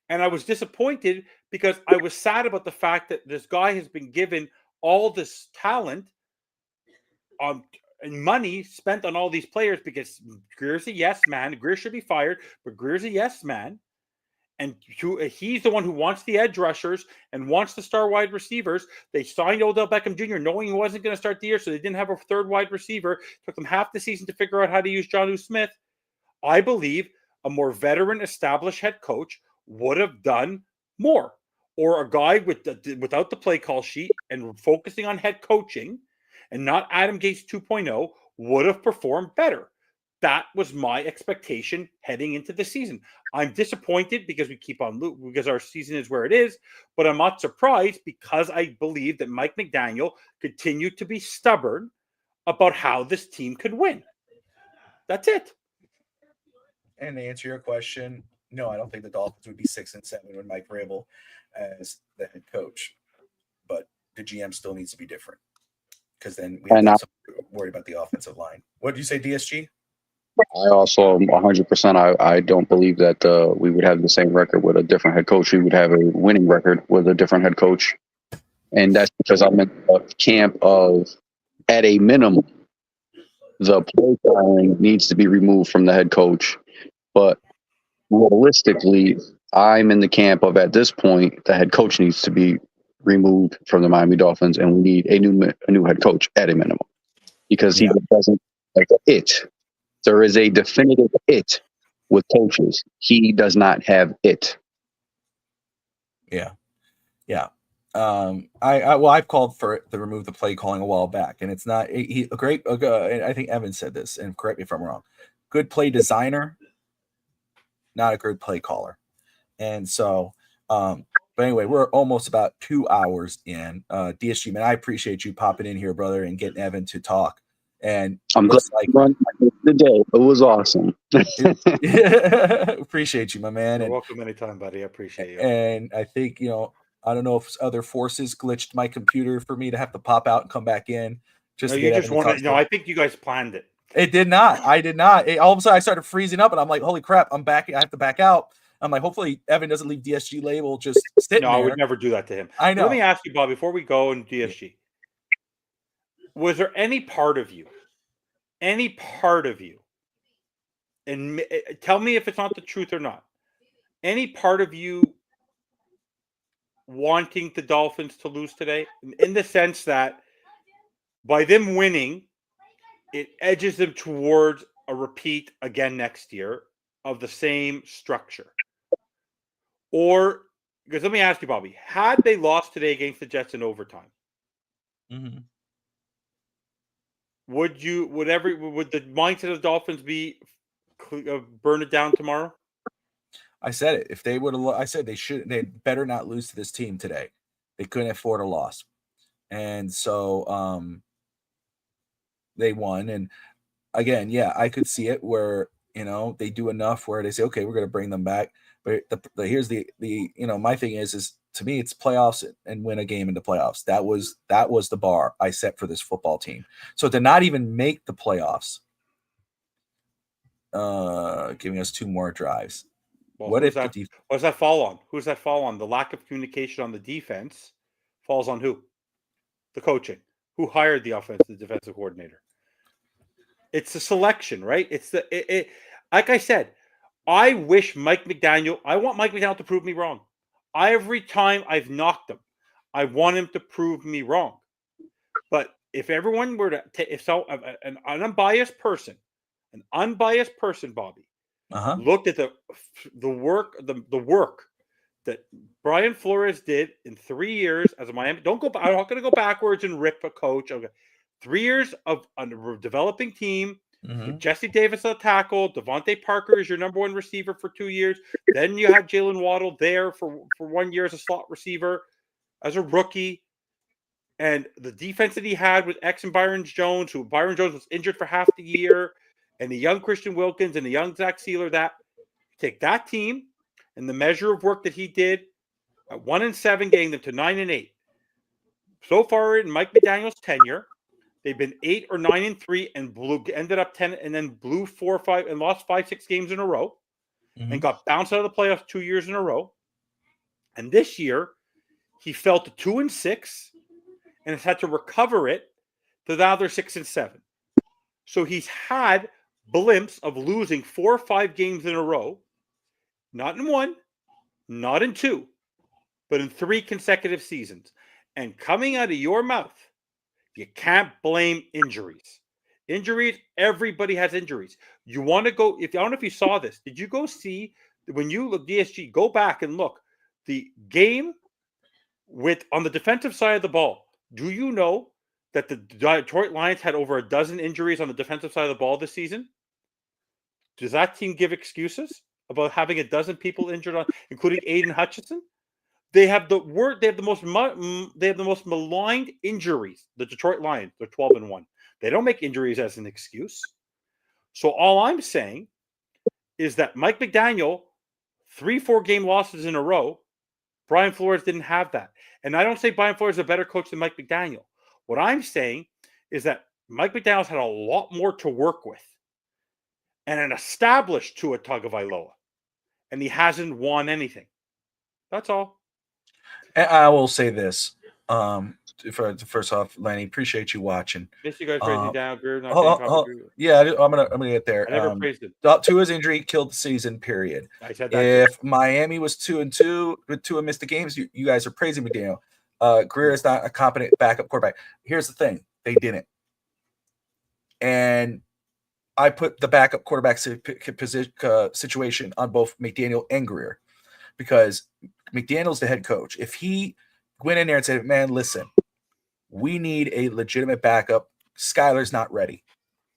[SPEAKER 1] And I was disappointed because I was sad about the fact that this guy has been given all this talent and money spent on all these players because Greer's a yes man. Greer should be fired, but Greer's a yes man. And he's the one who wants the edge rushers and wants the star wide receivers. They signed Odell Beckham Jr. knowing he wasn't going to start the year, so they didn't have a third wide receiver. Took them half the season to figure out how to use Jonnu Smith. I believe a more veteran, established head coach would have done more. Or a guy without the play call sheet and focusing on head coaching and not Adam Gase 2.0 would have performed better. That was my expectation heading into the season. I'm disappointed because because our season is where it is, but I'm not surprised because I believe that Mike McDaniel continued to be stubborn about how this team could win. That's it.
[SPEAKER 2] And to answer your question, no, I don't think the Dolphins would be 6-7 with Mike Vrabel as the head coach. But the GM still needs to be different because then we have to worry about the offensive line. What did you say, DSG?
[SPEAKER 3] I also 100%. I don't believe that we would have the same record with a different head coach. We would have a winning record with a different head coach, and that's because I'm in the camp of at a minimum, the play calling needs to be removed from the head coach. But realistically, I'm in the camp of, at this point, the head coach needs to be removed from the Miami Dolphins, and we need a new head coach at a minimum, because he doesn't like it. There is a definitive it with coaches. He does not have it.
[SPEAKER 2] Yeah. I've called for it to remove the play calling a while back, and it's not a great. And I think Evan said this, and correct me if I'm wrong. Good play designer, not a good play caller. And so, but anyway, we're almost about 2 hours in. DSG, man, I appreciate you popping in here, brother, and getting Evan to talk. And
[SPEAKER 3] I'm glad the day. It was awesome.
[SPEAKER 2] Appreciate you, my man.
[SPEAKER 1] You're
[SPEAKER 2] and
[SPEAKER 1] welcome anytime, buddy. I appreciate you.
[SPEAKER 2] And I think, I don't know if other forces glitched my computer for me to have to pop out and come back in.
[SPEAKER 1] No, you just wanted. No, I think you guys planned it.
[SPEAKER 2] It did not. I did not. All of a sudden, I started freezing up, and I'm like, "Holy crap! I'm back. I have to back out." I'm like, "Hopefully, Evan doesn't leave DSG label just sitting there."
[SPEAKER 1] No, I would never do that to him.
[SPEAKER 2] I know.
[SPEAKER 1] Let me ask you, Bob, before we go in DSG, was there any part of you, and tell me if it's not the truth or not, any part of you wanting the Dolphins to lose today, in the sense that by them winning, it edges them towards a repeat again next year of the same structure? Or, because let me ask you, Bobby, had they lost today against the Jets in overtime, would the mindset of the Dolphins be burn it down tomorrow?
[SPEAKER 2] I said it. If they would have, I said they better not lose to this team today. They couldn't afford a loss, and so they won. And again, yeah, I could see it where they do enough where they say, okay, we're going to bring them back. But here's the my thing is to me, it's playoffs and win a game in the playoffs. That was the bar I set for this football team. So to not even make the playoffs, giving us 2 more drives.
[SPEAKER 1] Well, what does that fall on? Who does that fall on? The lack of communication on the defense falls on who? The coaching. Who hired the defensive coordinator? It's the selection, right? It's like I said, I wish Mike McDaniel. I want Mike McDaniel to prove me wrong. Every time I've knocked him, I want him to prove me wrong. But if everyone were to, an unbiased person, Bobby, looked at the work that Brian Flores did in 3 years as a Miami. I'm not going to go backwards and rip a coach. Okay. 3 years of a developing team. With Jesse Davis a tackle, Devontae Parker is your number 1 receiver for 2 years. Then you have Jalen Waddle there for 1 year as a slot receiver, as a rookie. And the defense that he had with and Byron Jones, who Byron Jones was injured for half the year, and the young Christian Wilkins and the young Zach Sealer, take that team and the measure of work that he did at 1-7, getting them to 9-8. So far in Mike McDaniel's tenure, they've been 8 or 9-3 and ended up 10 and then blew 4 or 5 and lost 5-6 games in a row and got bounced out of the playoffs 2 years in a row. And this year, he fell to 2-6 and has had to recover it to now they're 6-7. So he's had blimps of losing 4 or 5 games in a row, not in 1, not in 2, but in 3 consecutive seasons. And coming out of your mouth, you can't blame injuries. Injuries, everybody has injuries. You want to go, I don't know if you saw this. Did you go see, when you look DSG, go back and look. The game on the defensive side of the ball, do you know that the Detroit Lions had over a dozen injuries on the defensive side of the ball this season? Does that team give excuses about having a dozen people injured, including Aiden Hutchinson? They have the most maligned injuries. The Detroit Lions, they're 12-1. They don't make injuries as an excuse. So all I'm saying is that Mike McDaniel, 3-4 game losses in a row, Brian Flores didn't have that. And I don't say Brian Flores is a better coach than Mike McDaniel. What I'm saying is that Mike McDaniel's had a lot more to work with and an established Tua Tagovailoa, and he hasn't won anything. That's all.
[SPEAKER 2] And I will say this. First off, Lenny, appreciate you watching.
[SPEAKER 1] Miss you guys crazy down, Greer. Not
[SPEAKER 2] Hold
[SPEAKER 1] saying
[SPEAKER 2] on,
[SPEAKER 1] Copper.
[SPEAKER 2] yeah, I'm gonna get there.
[SPEAKER 1] I never praised him.
[SPEAKER 2] Tua's injury killed the season. Period.
[SPEAKER 1] I said that.
[SPEAKER 2] If Miami was 2-2 with Tua missed the games, you guys are praising McDaniel. Greer is not a competent backup quarterback. Here's the thing: they didn't, and I put the backup quarterback situation on both McDaniel and Greer, because McDaniel's the head coach. If he went in there and said, "Man, listen, we need a legitimate backup. Skyler's not ready.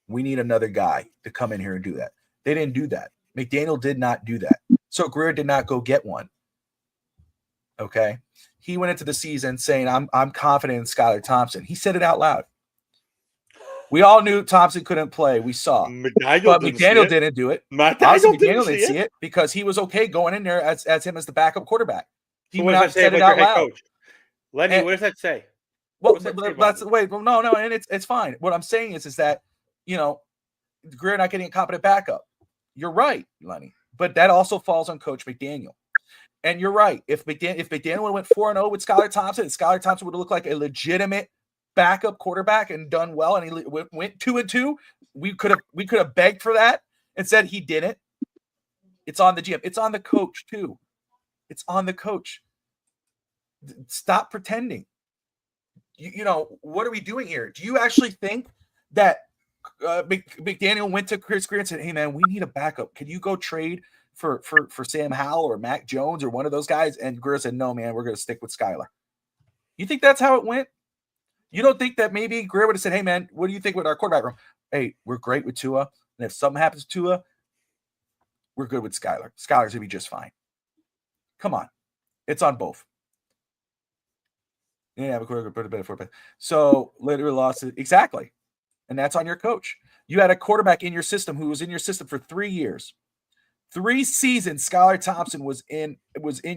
[SPEAKER 2] We need another guy to come in here and do that." They didn't do that. McDaniel did not do that. So Greer did not go get one. Okay. He went into the season saying, I'm confident in Skyler Thompson. He said it out loud. We all knew Thompson couldn't play. We saw. But McDaniel didn't do it. McDaniel didn't see it because he was okay going in there as him as the backup quarterback. He went out and said it out loud.
[SPEAKER 1] Lenny, what does that say?
[SPEAKER 2] Well, no, and it's fine. What I'm saying is that, Greer not getting a competent backup. You're right, Lenny. But that also falls on Coach McDaniel. And you're right. If McDaniel would have went 4-0 with Skyler Thompson, and Skyler Thompson would have looked like a legitimate backup quarterback and done well, and he went 2-2, we could have begged for that and said he didn't. It's on the GM. It's on the coach too. It's on the coach. Stop pretending. What are we doing here? Do you actually think that McDaniel went to Chris Greer and said, "Hey man, we need a backup. Can you go trade for Sam Howell or Mac Jones or one of those guys?" And Greer said, "No, man, we're going to stick with Skyler." You think that's how it went? You don't think that maybe Greer would have said, "Hey man, what do you think with our quarterback room? Hey, we're great with Tua, and if something happens to Tua, we're good with Skyler. Skyler's gonna be just fine." Come on, it's on both. Yeah, so literally lost it exactly. And that's on your coach. You had a quarterback in your system who was in your system for 3 years. 3 seasons, Skyler Thompson was in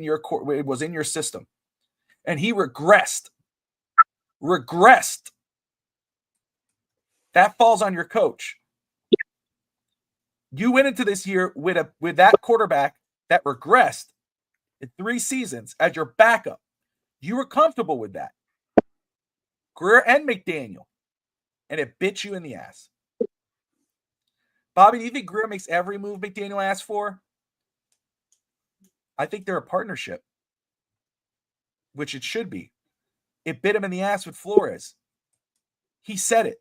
[SPEAKER 2] your system. And he regressed. That falls on your coach. You went into this year with that quarterback that regressed in 3 seasons as your backup. You were comfortable with that. Greer and McDaniel. And it bit you in the ass. Bobby, do you think Greer makes every move McDaniel asks for? I think they're a partnership, which it should be. It bit him in the ass with Flores. He said it.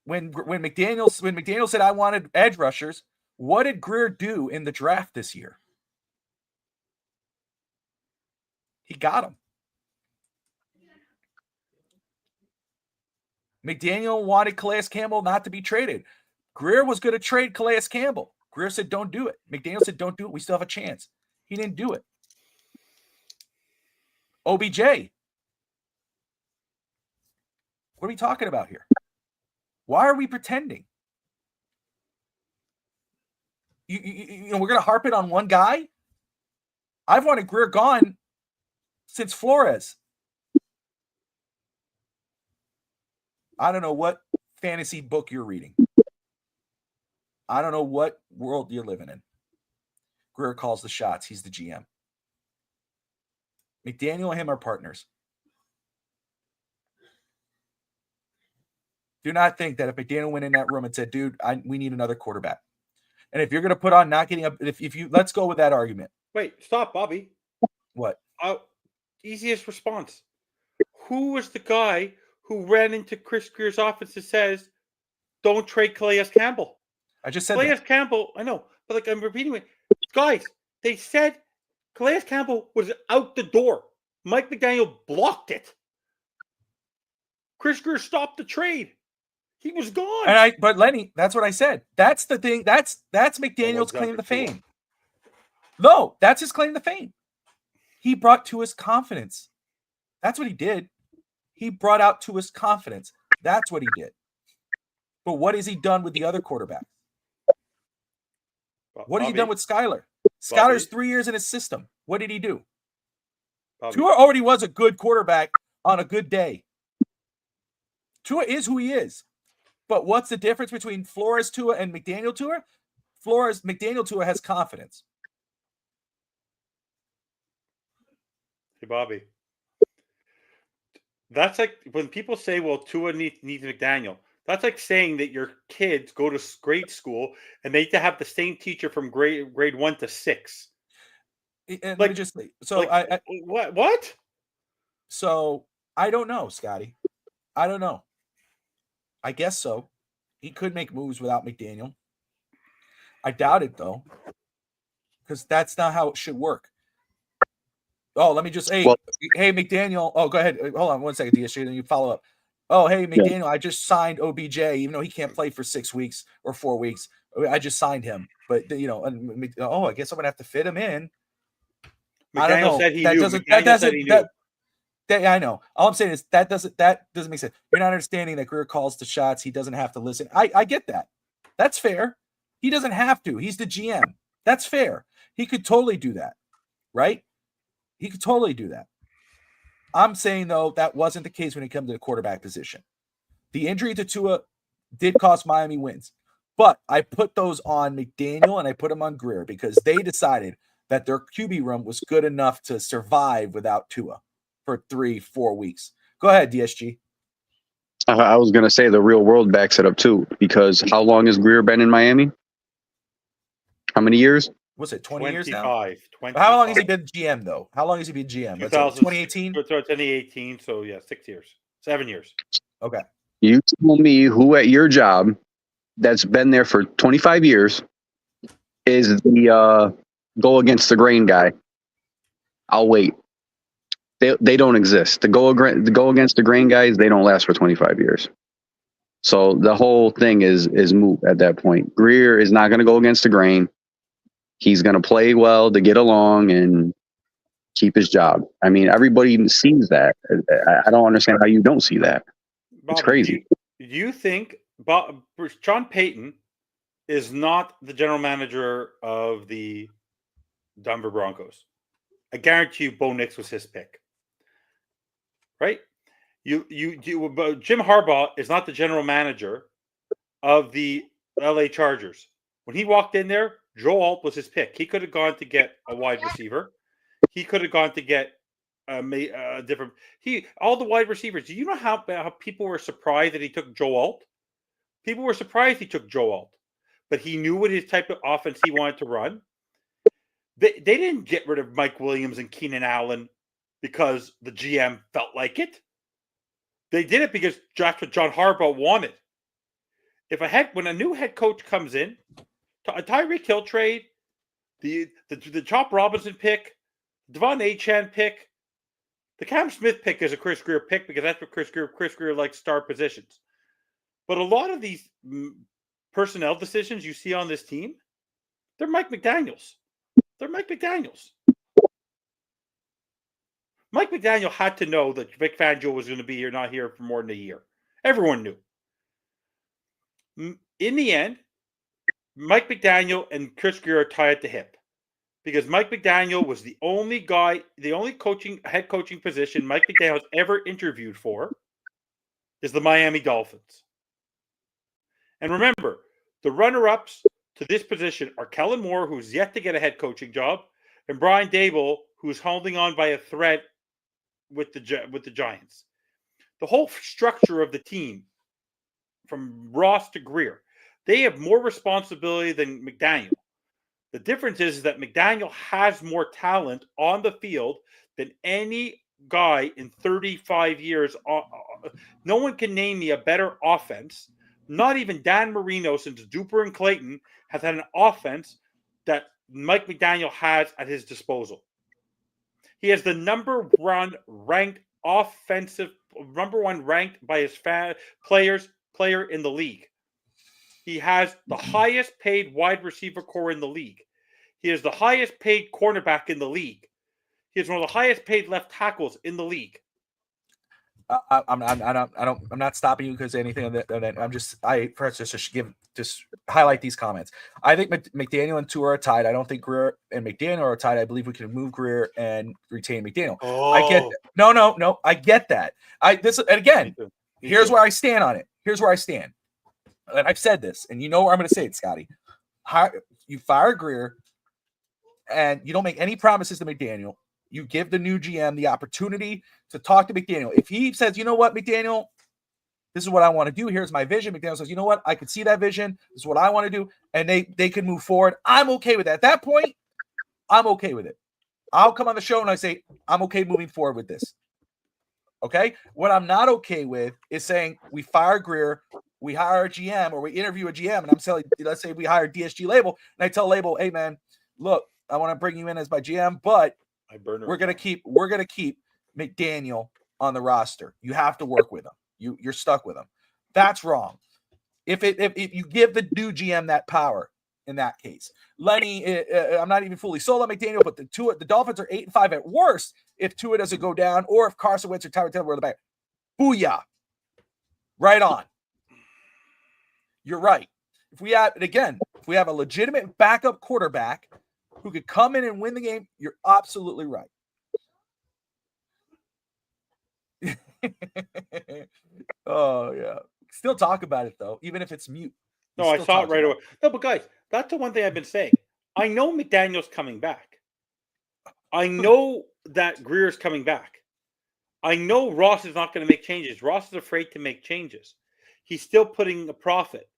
[SPEAKER 2] When McDaniel said, "I wanted edge rushers," what did Greer do in the draft this year? He got him. McDaniel wanted Calais Campbell not to be traded. Greer was going to trade Calais Campbell. Greer said, "Don't do it." McDaniel said, "Don't do it. We still have a chance." He didn't do it. OBJ. What are we talking about here? Why are we pretending? We're going to harp it on one guy? I've wanted Greer gone since Flores. I don't know what fantasy book you're reading. I don't know what world you're living in. Greer calls the shots. He's the GM. McDaniel and him are partners. Do not think that if McDaniel went in that room and said, "Dude, we need another quarterback," and if you're going to put on not getting up, let's go with that argument.
[SPEAKER 1] Wait, stop, Bobby.
[SPEAKER 2] What?
[SPEAKER 1] Easiest response. Who was the guy who ran into Chris Greer's office and says, "Don't trade Calais Campbell"?
[SPEAKER 2] I just said
[SPEAKER 1] Calais Campbell. I know, but I'm repeating it. Guys, they said Calais Campbell was out the door. Mike McDaniel blocked it. Chris Greer stopped the trade. He was gone.
[SPEAKER 2] But Lenny, that's what I said. That's the thing. That's McDaniel's claim to fame. No, that's his claim to fame. He brought to his confidence. That's what he did. He brought out to his confidence. That's what he did. But what has he done with the other quarterback? What has he done with Skyler? Skyler's 3 years in his system. What did he do? Tua already was a good quarterback on a good day. Tua is who he is. But what's the difference between Flores Tua and McDaniel Tua? McDaniel Tua has confidence.
[SPEAKER 1] Hey, Bobby. That's like when people say, "Well, Tua needs McDaniel." That's like saying that your kids go to grade school and they need to have the same teacher from grade 1 to 6.
[SPEAKER 2] And let me
[SPEAKER 1] Like,
[SPEAKER 2] just say, so I
[SPEAKER 1] what?
[SPEAKER 2] so I don't know, Scotty. I don't know. I guess so. He could make moves without McDaniel. I doubt it though, because that's not how it should work. Oh, let me just hey McDaniel. Oh, go ahead. Hold on 1 second, DSG, then you follow up. Oh, hey McDaniel, I just signed OBJ, even though he can't play for 6 weeks or 4 weeks. I just signed him, but I guess I'm gonna have to fit him in. I don't
[SPEAKER 1] McDaniel
[SPEAKER 2] know.
[SPEAKER 1] said he
[SPEAKER 2] That
[SPEAKER 1] knew.
[SPEAKER 2] doesn't.
[SPEAKER 1] McDaniel said he knew.
[SPEAKER 2] I know. All I'm saying is that doesn't make sense. You're not understanding that Greer calls the shots. He doesn't have to listen. I get that. That's fair. He doesn't have to. He's the GM. That's fair. He could totally do that, right? He could totally do that. I'm saying though that wasn't the case when it comes to the quarterback position. The injury to Tua did cost Miami wins, but I put those on McDaniel and I put them on Greer because they decided that their QB room was good enough to survive without Tua for 3-4 weeks. Go ahead, DSG.
[SPEAKER 3] I was going to say the real world backs it up too, because how long has Greer been in Miami? How many years?
[SPEAKER 2] What's it, 20 years now?
[SPEAKER 1] 25.
[SPEAKER 2] How long has he been GM, though? How long has he been GM? 2018?
[SPEAKER 1] 2018, so yeah, 6 years. 7 years.
[SPEAKER 2] Okay.
[SPEAKER 3] You tell me who at your job that's been there for 25 years is the go against the grain guy. I'll wait. They don't exist. The go against the grain guys, they don't last for 25 years. So the whole thing is moot at that point. Greer is not going to go against the grain. He's going to play well to get along and keep his job. I mean, everybody sees that. I don't understand how you don't see that.
[SPEAKER 1] Bobby,
[SPEAKER 3] it's crazy.
[SPEAKER 1] Do you think Sean Payton is not the general manager of the Denver Broncos? I guarantee you Bo Nix was his pick. Right? Jim Harbaugh is not the general manager of the LA Chargers. When he walked in there, Joe Alt was his pick. He could have gone to get a wide receiver. He could have gone to get a different. All the wide receivers. Do you know how people were surprised that he took Joe Alt? People were surprised he took Joe Alt, but he knew what his type of offense he wanted to run. They didn't get rid of Mike Williams and Keenan Allen because the GM felt like it. They did it because that's what John Harbaugh wanted. When a new head coach comes in, a Tyreek Hill trade, the Chop Robinson pick, Devon Achane pick, the Cam Smith pick is a Chris Greer pick because that's what Chris Greer likes star positions. But a lot of these personnel decisions you see on this team, they're Mike McDaniel's. Mike McDaniel had to know that Vic Fangio was going to be not here for more than a year. Everyone knew. In the end, Mike McDaniel and Chris Greer are tied at the hip because Mike McDaniel was the only head coaching position Mike McDaniel has ever interviewed for is the Miami Dolphins. And remember, the runner-ups to this position are Kellen Moore, who's yet to get a head coaching job, and Brian Daboll, who's holding on by a thread with the Giants. The whole structure of the team, from Ross to Greer, they have more responsibility than McDaniel. The difference is that McDaniel has more talent on the field than any guy in 35 years. No one can name me a better offense. Not even Dan Marino, since Duper and Clayton, has had an offense that Mike McDaniel has at his disposal. He has the number one ranked by his player in the league. He has the highest paid wide receiver core in the league. He has the highest paid cornerback in the league. He has one of the highest paid left tackles in the league.
[SPEAKER 2] I'm not stopping you because anything of that. I'm just highlight these comments. I think McDaniel and Tua are tied. I don't think Greer and McDaniel are tied. I believe we can move Greer and retain McDaniel.
[SPEAKER 1] Oh.
[SPEAKER 2] I get that. No. I get that. Here's where I stand on it. Here's where I stand. And I've said this, and you know where I'm going to say it, Scotty. You fire Greer, and you don't make any promises to McDaniel. you give the new GM the opportunity to talk to McDaniel. If he says, you know what, McDaniel, this is what I want to do. Here's my vision. McDaniel says, you know what, I could see that vision. This is what I want to do. And they can move forward. I'm okay with that. At that point, I'm okay with it. I'll come on the show and I say, I'm okay moving forward with this. Okay? What I'm not okay with is saying we fire Greer, we hire a GM, or we interview a GM, and I'm telling, let's say we hire DSG Label, and I tell Label, hey man, look, I want to bring you in as my GM, but we're gonna keep McDaniel on the roster. You have to work with him. You're stuck with him. That's wrong. If you give the new GM that power, in that case, Lenny, I'm not even fully sold on McDaniel, but the Dolphins are 8-5 at worst if Tua doesn't go down, or if Carson Wentz or Tyrod Taylor were the back. Booyah! Right on. You're right. If we have a legitimate backup quarterback who could come in and win the game, you're absolutely right. Oh yeah. Still talk about it though, even if it's mute.
[SPEAKER 1] No, I saw it right away. No, but guys, that's the one thing I've been saying. I know McDaniel's coming back. I know that Greer's coming back. I know Ross is not going to make changes. Ross is afraid to make changes. He's still putting a profit.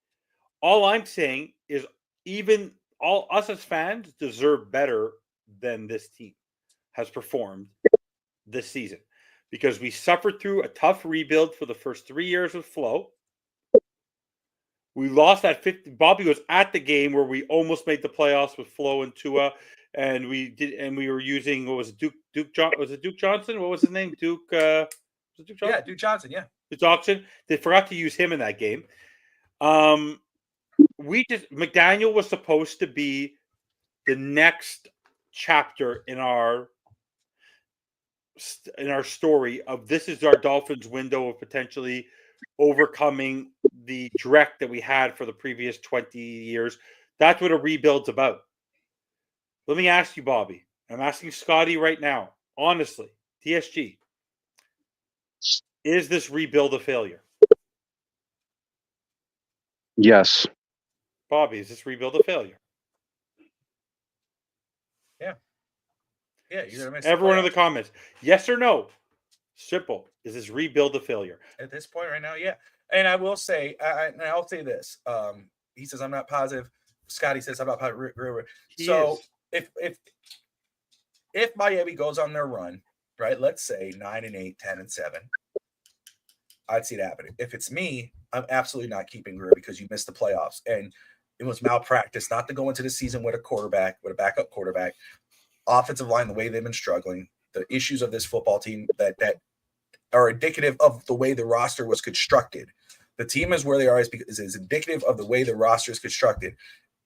[SPEAKER 1] All I'm saying is even all us as fans deserve better than this team has performed this season, because we suffered through a tough rebuild for the first 3 years with Flo. We lost that 50. Bobby was at the game where we almost made the playoffs with Flo and Tua, and we were using, what was it, Duke Johnson? What was his name? Duke Johnson?
[SPEAKER 2] Yeah, Duke Johnson, yeah.
[SPEAKER 1] Duke Johnson. They forgot to use him in that game. McDaniel was supposed to be the next chapter in our story of this is our Dolphins window of potentially overcoming the dreck that we had for the previous 20 years. That's what a rebuild's about. Let me ask you, Bobby. I'm asking Scotty right now. Honestly, TSG, is this rebuild a failure?
[SPEAKER 3] Yes.
[SPEAKER 1] Bobby, is this rebuild a failure?
[SPEAKER 2] Yeah. Yeah.
[SPEAKER 1] Everyone in the comments, yes or no? Simple. Is this rebuild a failure?
[SPEAKER 2] At this point right now, yeah. And I will say, I'll say this. He says, I'm not positive. Scotty says, I'm not positive. So if Miami goes on their run, right, let's say 9-8, 10-7, I'd see it happening. If it's me, I'm absolutely not keeping Greer because you missed the playoffs. And it was malpractice not to go into the season with a backup quarterback, offensive line, the way they've been struggling, the issues of this football team that are indicative of the way the roster was constructed. The team is where they are is indicative of the way the roster is constructed.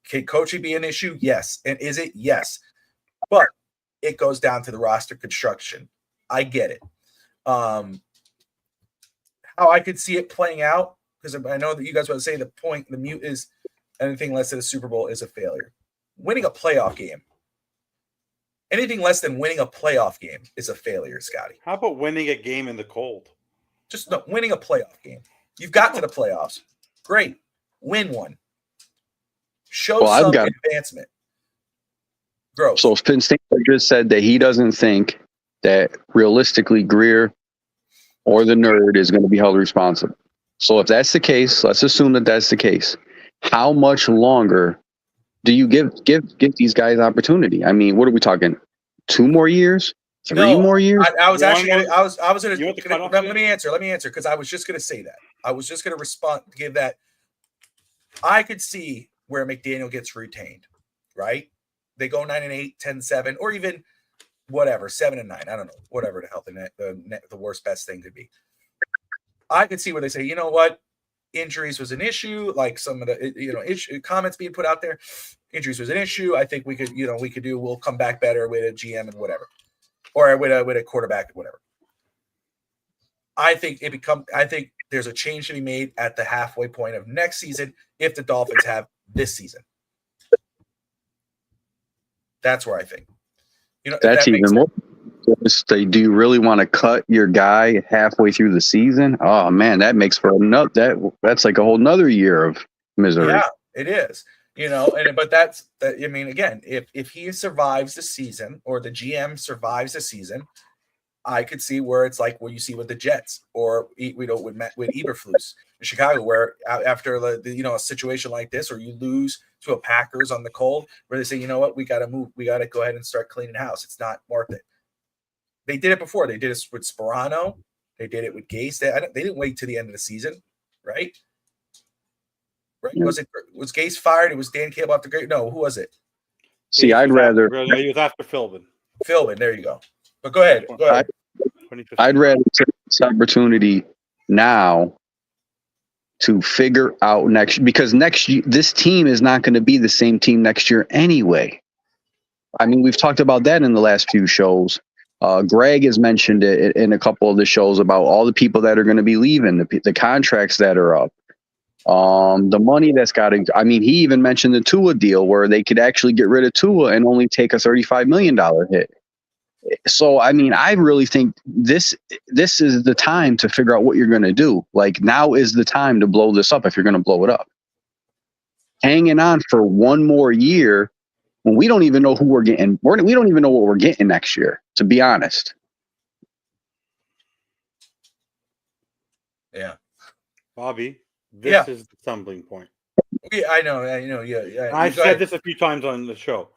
[SPEAKER 2] Can coaching be an issue? Yes. And is it? Yes. But it goes down to the roster construction. I get it. How I could see it playing out, because I know that you guys want to say the mute is anything less than a Super Bowl is a failure. Winning a playoff game. Anything less than winning a playoff game is a failure, Scotty.
[SPEAKER 1] How about winning a game in the cold?
[SPEAKER 2] Just winning a playoff game. You've got to the playoffs. Great. Win one. Show some advancement. Gross.
[SPEAKER 3] So Finn Stanley just said that he doesn't think that realistically Greer or the nerd is going to be held responsible. So if that's the case, let's assume that that's the case. How much longer do you give these guys opportunity? I mean, what are we talking? 2 more years? 3 more years?
[SPEAKER 2] I was actually going to let me answer because I was just going to say that. I was just going to respond, give that. I could see where McDaniel gets retained, right? They go 9-8, 10-7, or even whatever, 7-9. I don't know, whatever the hell the worst best thing could be. I could see where they say, you know what? Injuries was an issue, like some of the comments being put out there. Injuries was an issue. I think we'll come back better with a GM and whatever, or with a quarterback and whatever. I think there's a change to be made at the halfway point of next season if the Dolphins have this season. That's where I think.
[SPEAKER 3] That's even more. Do you really want to cut your guy halfway through the season? Oh man, that makes for that's like a whole nother year of misery.
[SPEAKER 2] Yeah, it is. But that's I mean, again, if he survives the season or the GM survives the season, I could see where it's like what you see with the Jets or with Eberflus in Chicago, where after a situation like this, or you lose to a Packers on the cold, where they say, you know what, we got to move, we got to go ahead and start cleaning house. It's not worth it. They did it before. They did it with Sperano. They did it with Gase. They didn't wait to the end of the season, right? Right?
[SPEAKER 3] Yeah.
[SPEAKER 2] Was Gase fired? It was Dan Cable after great. No, who was it?
[SPEAKER 3] See, I'd rather.
[SPEAKER 1] He was after Philbin.
[SPEAKER 2] There you go. But go ahead.
[SPEAKER 3] I'd rather take this opportunity now to figure out because next year, this team is not going to be the same team next year anyway. I mean, we've talked about that in the last few shows. Greg has mentioned it in a couple of the shows about all the people that are going to be leaving, the contracts that are up, the money that's got to. I mean, he even mentioned the Tua deal where they could actually get rid of Tua and only take a $35 million hit. So, I mean, I really think this is the time to figure out what you're going to do. Like, now is the time to blow this up if you're going to blow it up. Hanging on for one more year when we don't even know who we're getting. We don't even know what we're getting next year, to be honest.
[SPEAKER 2] Yeah.
[SPEAKER 1] Bobby, this is the stumbling point.
[SPEAKER 2] Yeah, I know. Yeah.
[SPEAKER 1] I've said this a few times on the show.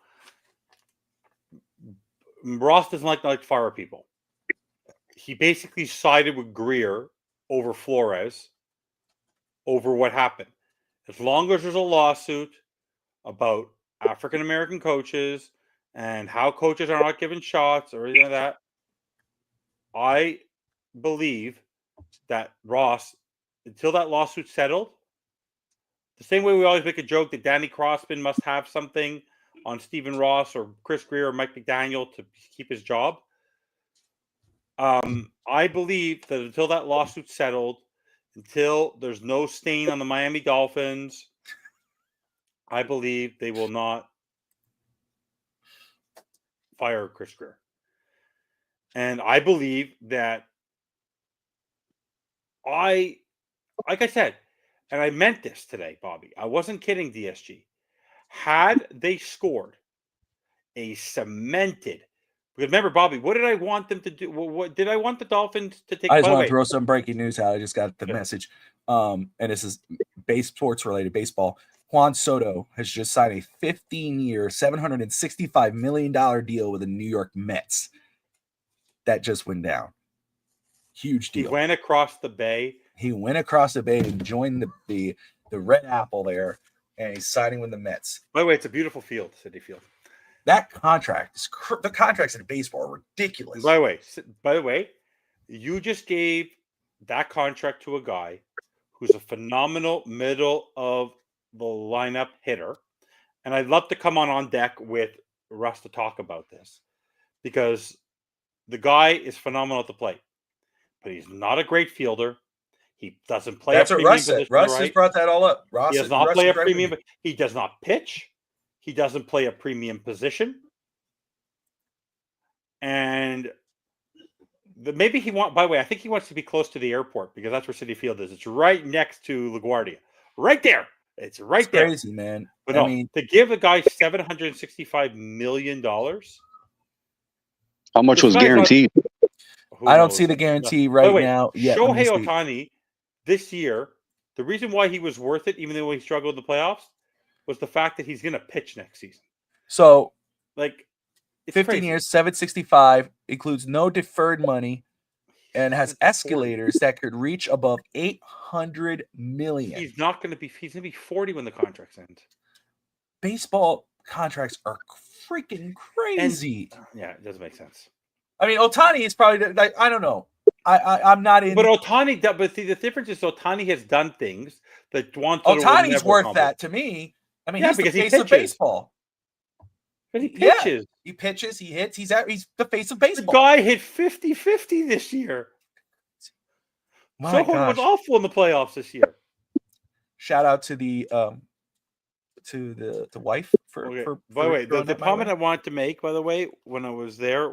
[SPEAKER 1] Ross doesn't like to fire people. He basically sided with Greer over Flores over what happened. As long as there's a lawsuit about African-American coaches and how coaches are not given shots or anything like that, I believe that Ross, until that lawsuit settled, the same way we always make a joke that Danny Crossman must have something on Stephen Ross or Chris Greer or Mike McDaniel to keep his job. I believe that until that lawsuit settled, until there's no stain on the Miami Dolphins, I believe they will not fire Chris Greer. And I believe that like I said, and I meant this today, Bobby, I wasn't kidding, DSG. Had they scored a cemented, because remember, Bobby, what did I want them to do? What did I want the Dolphins to take?
[SPEAKER 2] I just want to throw some breaking news out. I just got the message. And this is sports related baseball. Juan Soto has just signed a 15-year, $765 million deal with the New York Mets. That just went down. Huge deal.
[SPEAKER 1] He went across the bay.
[SPEAKER 2] And joined the Red Apple there, and he's signing with the Mets.
[SPEAKER 1] By the way, it's a beautiful field, Citi Field.
[SPEAKER 2] That contract is the contracts in baseball are ridiculous.
[SPEAKER 1] By the way, you just gave that contract to a guy who's a phenomenal middle of the lineup hitter, and I'd love to come on deck with Russ to talk about this because the guy is phenomenal at the plate, but he's not a great fielder. He doesn't play.
[SPEAKER 2] That's what Russ said. Russ has brought that all up.
[SPEAKER 1] He does not play a premium. He does not pitch. He doesn't play a premium position. And maybe he wants. By the way, I think he wants to be close to the airport because that's where Citi Field is. It's right next to LaGuardia, right there. It's right there.
[SPEAKER 2] Crazy, man.
[SPEAKER 1] But to give a guy $765 million.
[SPEAKER 3] How much was guaranteed?
[SPEAKER 2] I don't see the guarantee right now. Yeah,
[SPEAKER 1] Shohei Ohtani this year, the reason why he was worth it, even though he struggled in the playoffs, was the fact that he's going to pitch next season.
[SPEAKER 2] So,
[SPEAKER 1] it's
[SPEAKER 2] 15
[SPEAKER 1] crazy.
[SPEAKER 2] years, 765, includes no deferred money, and has escalators that could reach above $800 million.
[SPEAKER 1] He's going to be 40 when the contract ends.
[SPEAKER 2] Baseball contracts are freaking crazy.
[SPEAKER 1] Yeah, it doesn't make sense.
[SPEAKER 2] I mean, Ohtani is probably like, I don't know. I'm not in.
[SPEAKER 1] But Ohtani, but see, the difference is Ohtani has done things that
[SPEAKER 2] Ohtani's worth that to me. I mean, he's the face of baseball.
[SPEAKER 1] But he pitches.
[SPEAKER 2] Yeah, he pitches. He hits. He's the face of baseball.
[SPEAKER 1] The guy hit 50-50 this year. Soho was awful in the playoffs this year.
[SPEAKER 2] Shout out to the wife for.
[SPEAKER 1] By the way, the comment I wanted to make, by the way, when I was there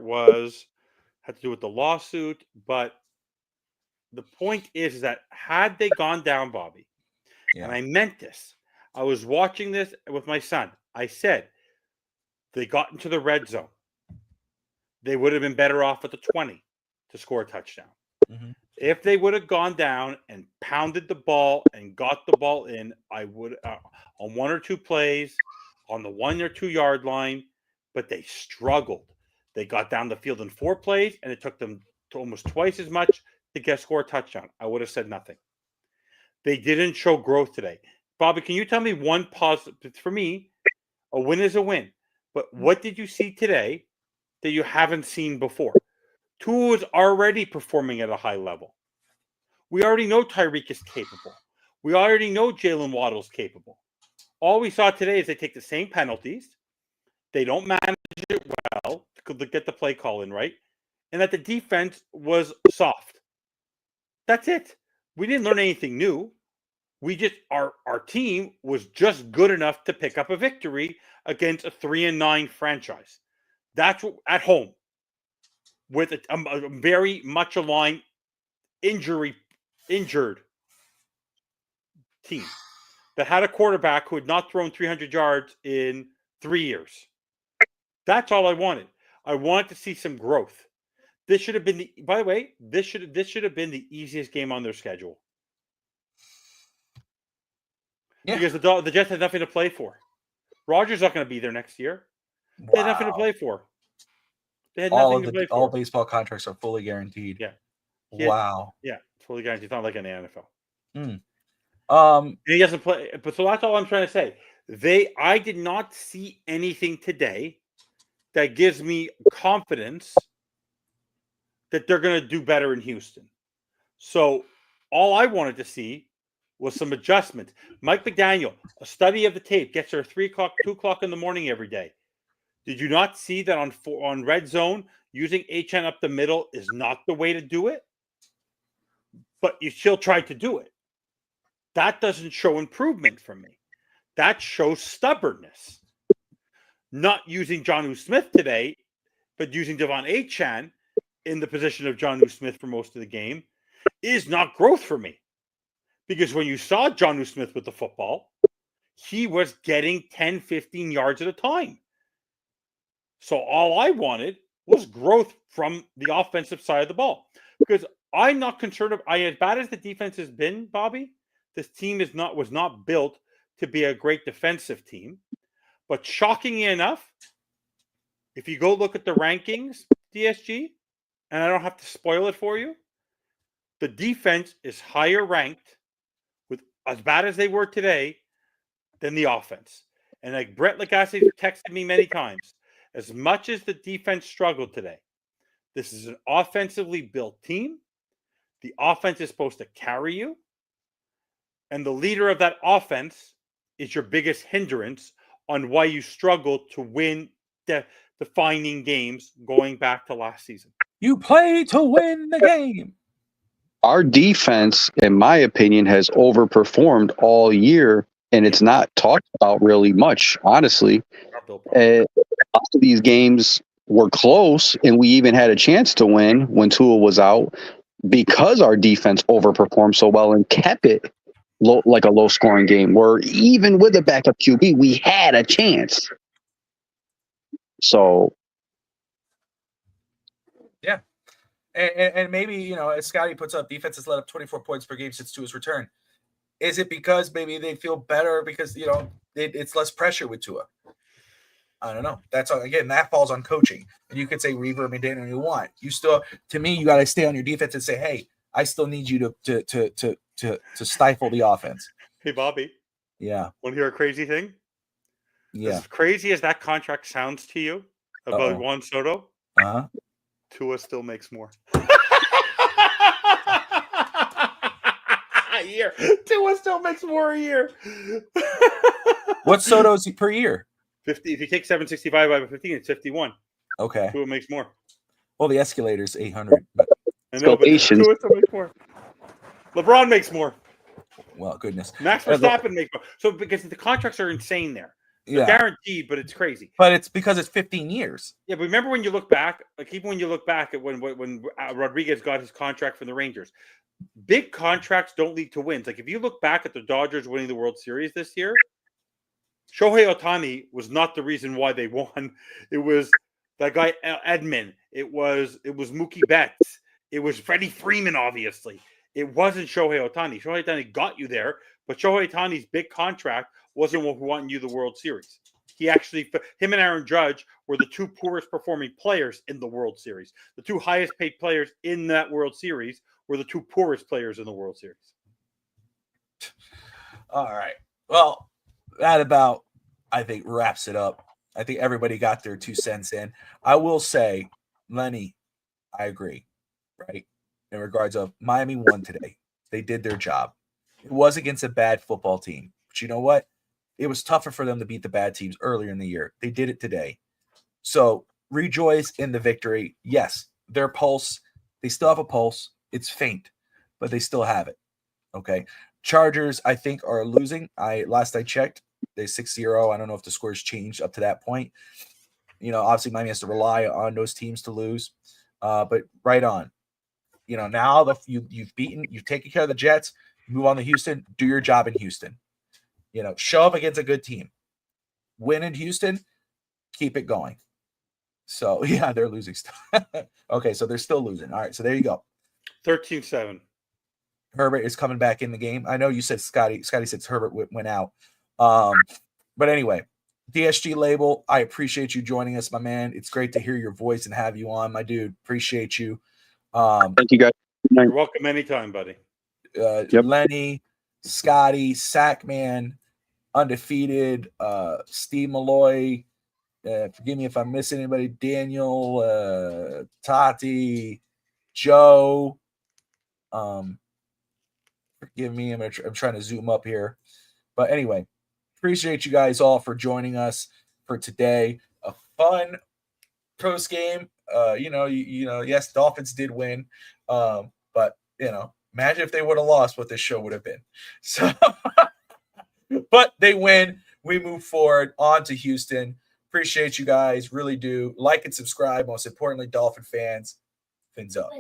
[SPEAKER 1] had to do with the lawsuit, but the point is that had they gone down, Bobby, and I meant this, I was watching this with my son. I said, they got into the red zone. They would have been better off at the 20 to score a touchdown.
[SPEAKER 2] Mhm.
[SPEAKER 1] If they would have gone down and pounded the ball and got the ball in, I would on one or two plays on the 1 or 2 yard line, but they struggled. They got down the field in 4 plays, and it took them to almost twice as much to score a touchdown. I would have said nothing. They didn't show growth today. Bobby, can you tell me one positive? For me, a win is a win. But what did you see today that you haven't seen before? Tua is already performing at a high level. We already know Tyreek is capable. We already know Jalen Waddle's capable. All we saw today is they take the same penalties. They don't manage it well to get the play call in right. And that the defense was soft. That's it. We didn't learn anything new. We just our team was just good enough to pick up a victory against a 3-9 franchise. That's at home with a very much aligned injured team that had a quarterback who had not thrown 300 yards in 3 years. That's all I wanted. I wanted to see some growth. This should have been by the way, this should have been the easiest game on their schedule.
[SPEAKER 2] Yeah.
[SPEAKER 1] Because the Jets had nothing to play for. Rodgers not going to be there next year.
[SPEAKER 2] Wow.
[SPEAKER 1] They had nothing to play for. They had nothing to play for.
[SPEAKER 2] All baseball contracts are fully guaranteed.
[SPEAKER 1] Yeah.
[SPEAKER 2] Wow.
[SPEAKER 1] Yeah, fully guaranteed. It's not like in the NFL.
[SPEAKER 2] And
[SPEAKER 1] he doesn't play. But so that's all I'm trying to say. I did not see anything today that gives me confidence that they're going to do better in Houston. So all I wanted to see was some adjustments. Mike McDaniel, a study of the tape, gets there 3 o'clock, 2 o'clock in the morning every day. Did you not see that on red zone, using HN up the middle is not the way to do it? But you still tried to do it. That doesn't show improvement for me. That shows stubbornness. Not using Jonnu Smith today, but using Devon Achane in the position of Jonnu Smith for most of the game is not growth for me. Because when you saw Jonnu Smith with the football, he was getting 10, 15 yards at a time. So all I wanted was growth from the offensive side of the ball. Because I'm not concerned as bad as the defense has been, Bobby, this team was not built to be a great defensive team. But shockingly enough, if you go look at the rankings, DSG, and I don't have to spoil it for you, the defense is higher ranked with as bad as they were today than the offense. And like Brett Lagasse texted me many times, as much as the defense struggled today, this is an offensively built team. The offense is supposed to carry you. And the leader of that offense is your biggest hindrance on why you struggle to win defining games going back to last season.
[SPEAKER 2] You play to win the game.
[SPEAKER 3] Our defense, in my opinion, has overperformed all year, and it's not talked about really much, honestly. A lot of these games were close, and we even had a chance to win when Tua was out because our defense overperformed so well and kept it like a low-scoring game, where even with a backup QB, we had a chance. So,
[SPEAKER 2] yeah. And maybe, as Scotty puts up, defense has let up 24 points per game since Tua's return. Is it because maybe they feel better because, it's less pressure with Tua? I don't know. That's again, that falls on coaching. And you could say reverb and Daniel you want. You still, to me, you got to stay on your defense and say, hey, I still need you to stifle the offense.
[SPEAKER 1] Hey, Bobby.
[SPEAKER 2] Yeah.
[SPEAKER 1] Want to hear a crazy thing?
[SPEAKER 2] Yeah.
[SPEAKER 1] As crazy as that contract sounds to you about Juan Soto, Tua still makes more. A year. Tua still makes more a year.
[SPEAKER 2] What's Soto's per year?
[SPEAKER 1] 50. If you take 765 by 15, it's 51.
[SPEAKER 2] Okay.
[SPEAKER 1] Tua makes more.
[SPEAKER 2] Well, the escalator's 800.
[SPEAKER 1] I know, but Tua still makes more. LeBron makes more.
[SPEAKER 2] Well, goodness.
[SPEAKER 1] Max Verstappen makes more. So because the contracts are insane there. They're guaranteed, but it's crazy.
[SPEAKER 2] But it's because it's 15 years.
[SPEAKER 1] Yeah, but remember when you look back, like even when you look back at when Rodriguez got his contract from the Rangers, big contracts don't lead to wins. Like if you look back at the Dodgers winning the World Series this year, Shohei Ohtani was not the reason why they won. It was that guy Edman. It was Mookie Betts. It was Freddie Freeman, obviously. It wasn't Shohei Ohtani. Shohei Ohtani got you there, but Shohei Ohtani's big contract wasn't what won you the World Series. He actually, him and Aaron Judge were the two poorest performing players in the World Series. The two highest paid players in that World Series were the two poorest players in the World Series.
[SPEAKER 2] All right. Well, that about, I think, wraps it up. I think everybody got their 2 cents in. I will say, Lenny, I agree, right? In regards of Miami won today. They did their job. It was against a bad football team. But you know what? It was tougher for them to beat the bad teams earlier in the year. They did it today. So rejoice in the victory. Yes, their pulse, they still have a pulse. It's faint, but they still have it. Okay. Chargers, I think, are losing. Last I checked, they 6-0. I don't know if the scores changed up to that point. You know, obviously Miami has to rely on those teams to lose. But right on. You know, now you've taken care of the Jets, move on to Houston, do your job in Houston. You know, show up against a good team. Win in Houston, keep it going. So, yeah, they're losing. Okay, so they're still losing. All right, so there you go.
[SPEAKER 1] 13-7.
[SPEAKER 2] Herbert is coming back in the game. I know you said Scotty said Herbert went out. But anyway, DSG Label, I appreciate you joining us, my man. It's great to hear your voice and have you on, my dude. Appreciate you.
[SPEAKER 3] Thank you, guys.
[SPEAKER 1] You're welcome anytime, buddy.
[SPEAKER 3] Yep.
[SPEAKER 2] Lenny, Scotty, Sackman, Undefeated, Steve Malloy. Forgive me if I miss anybody. Daniel, Tati, Joe. Forgive me. I'm trying to zoom up here. But anyway, appreciate you guys all for joining us for today. A fun post game. Yes, Dolphins did win. But imagine if they would have lost, what this show would have been. So, but they win. We move forward on to Houston. Appreciate you guys. Really do. Like and subscribe. Most importantly, Dolphin fans, fins up.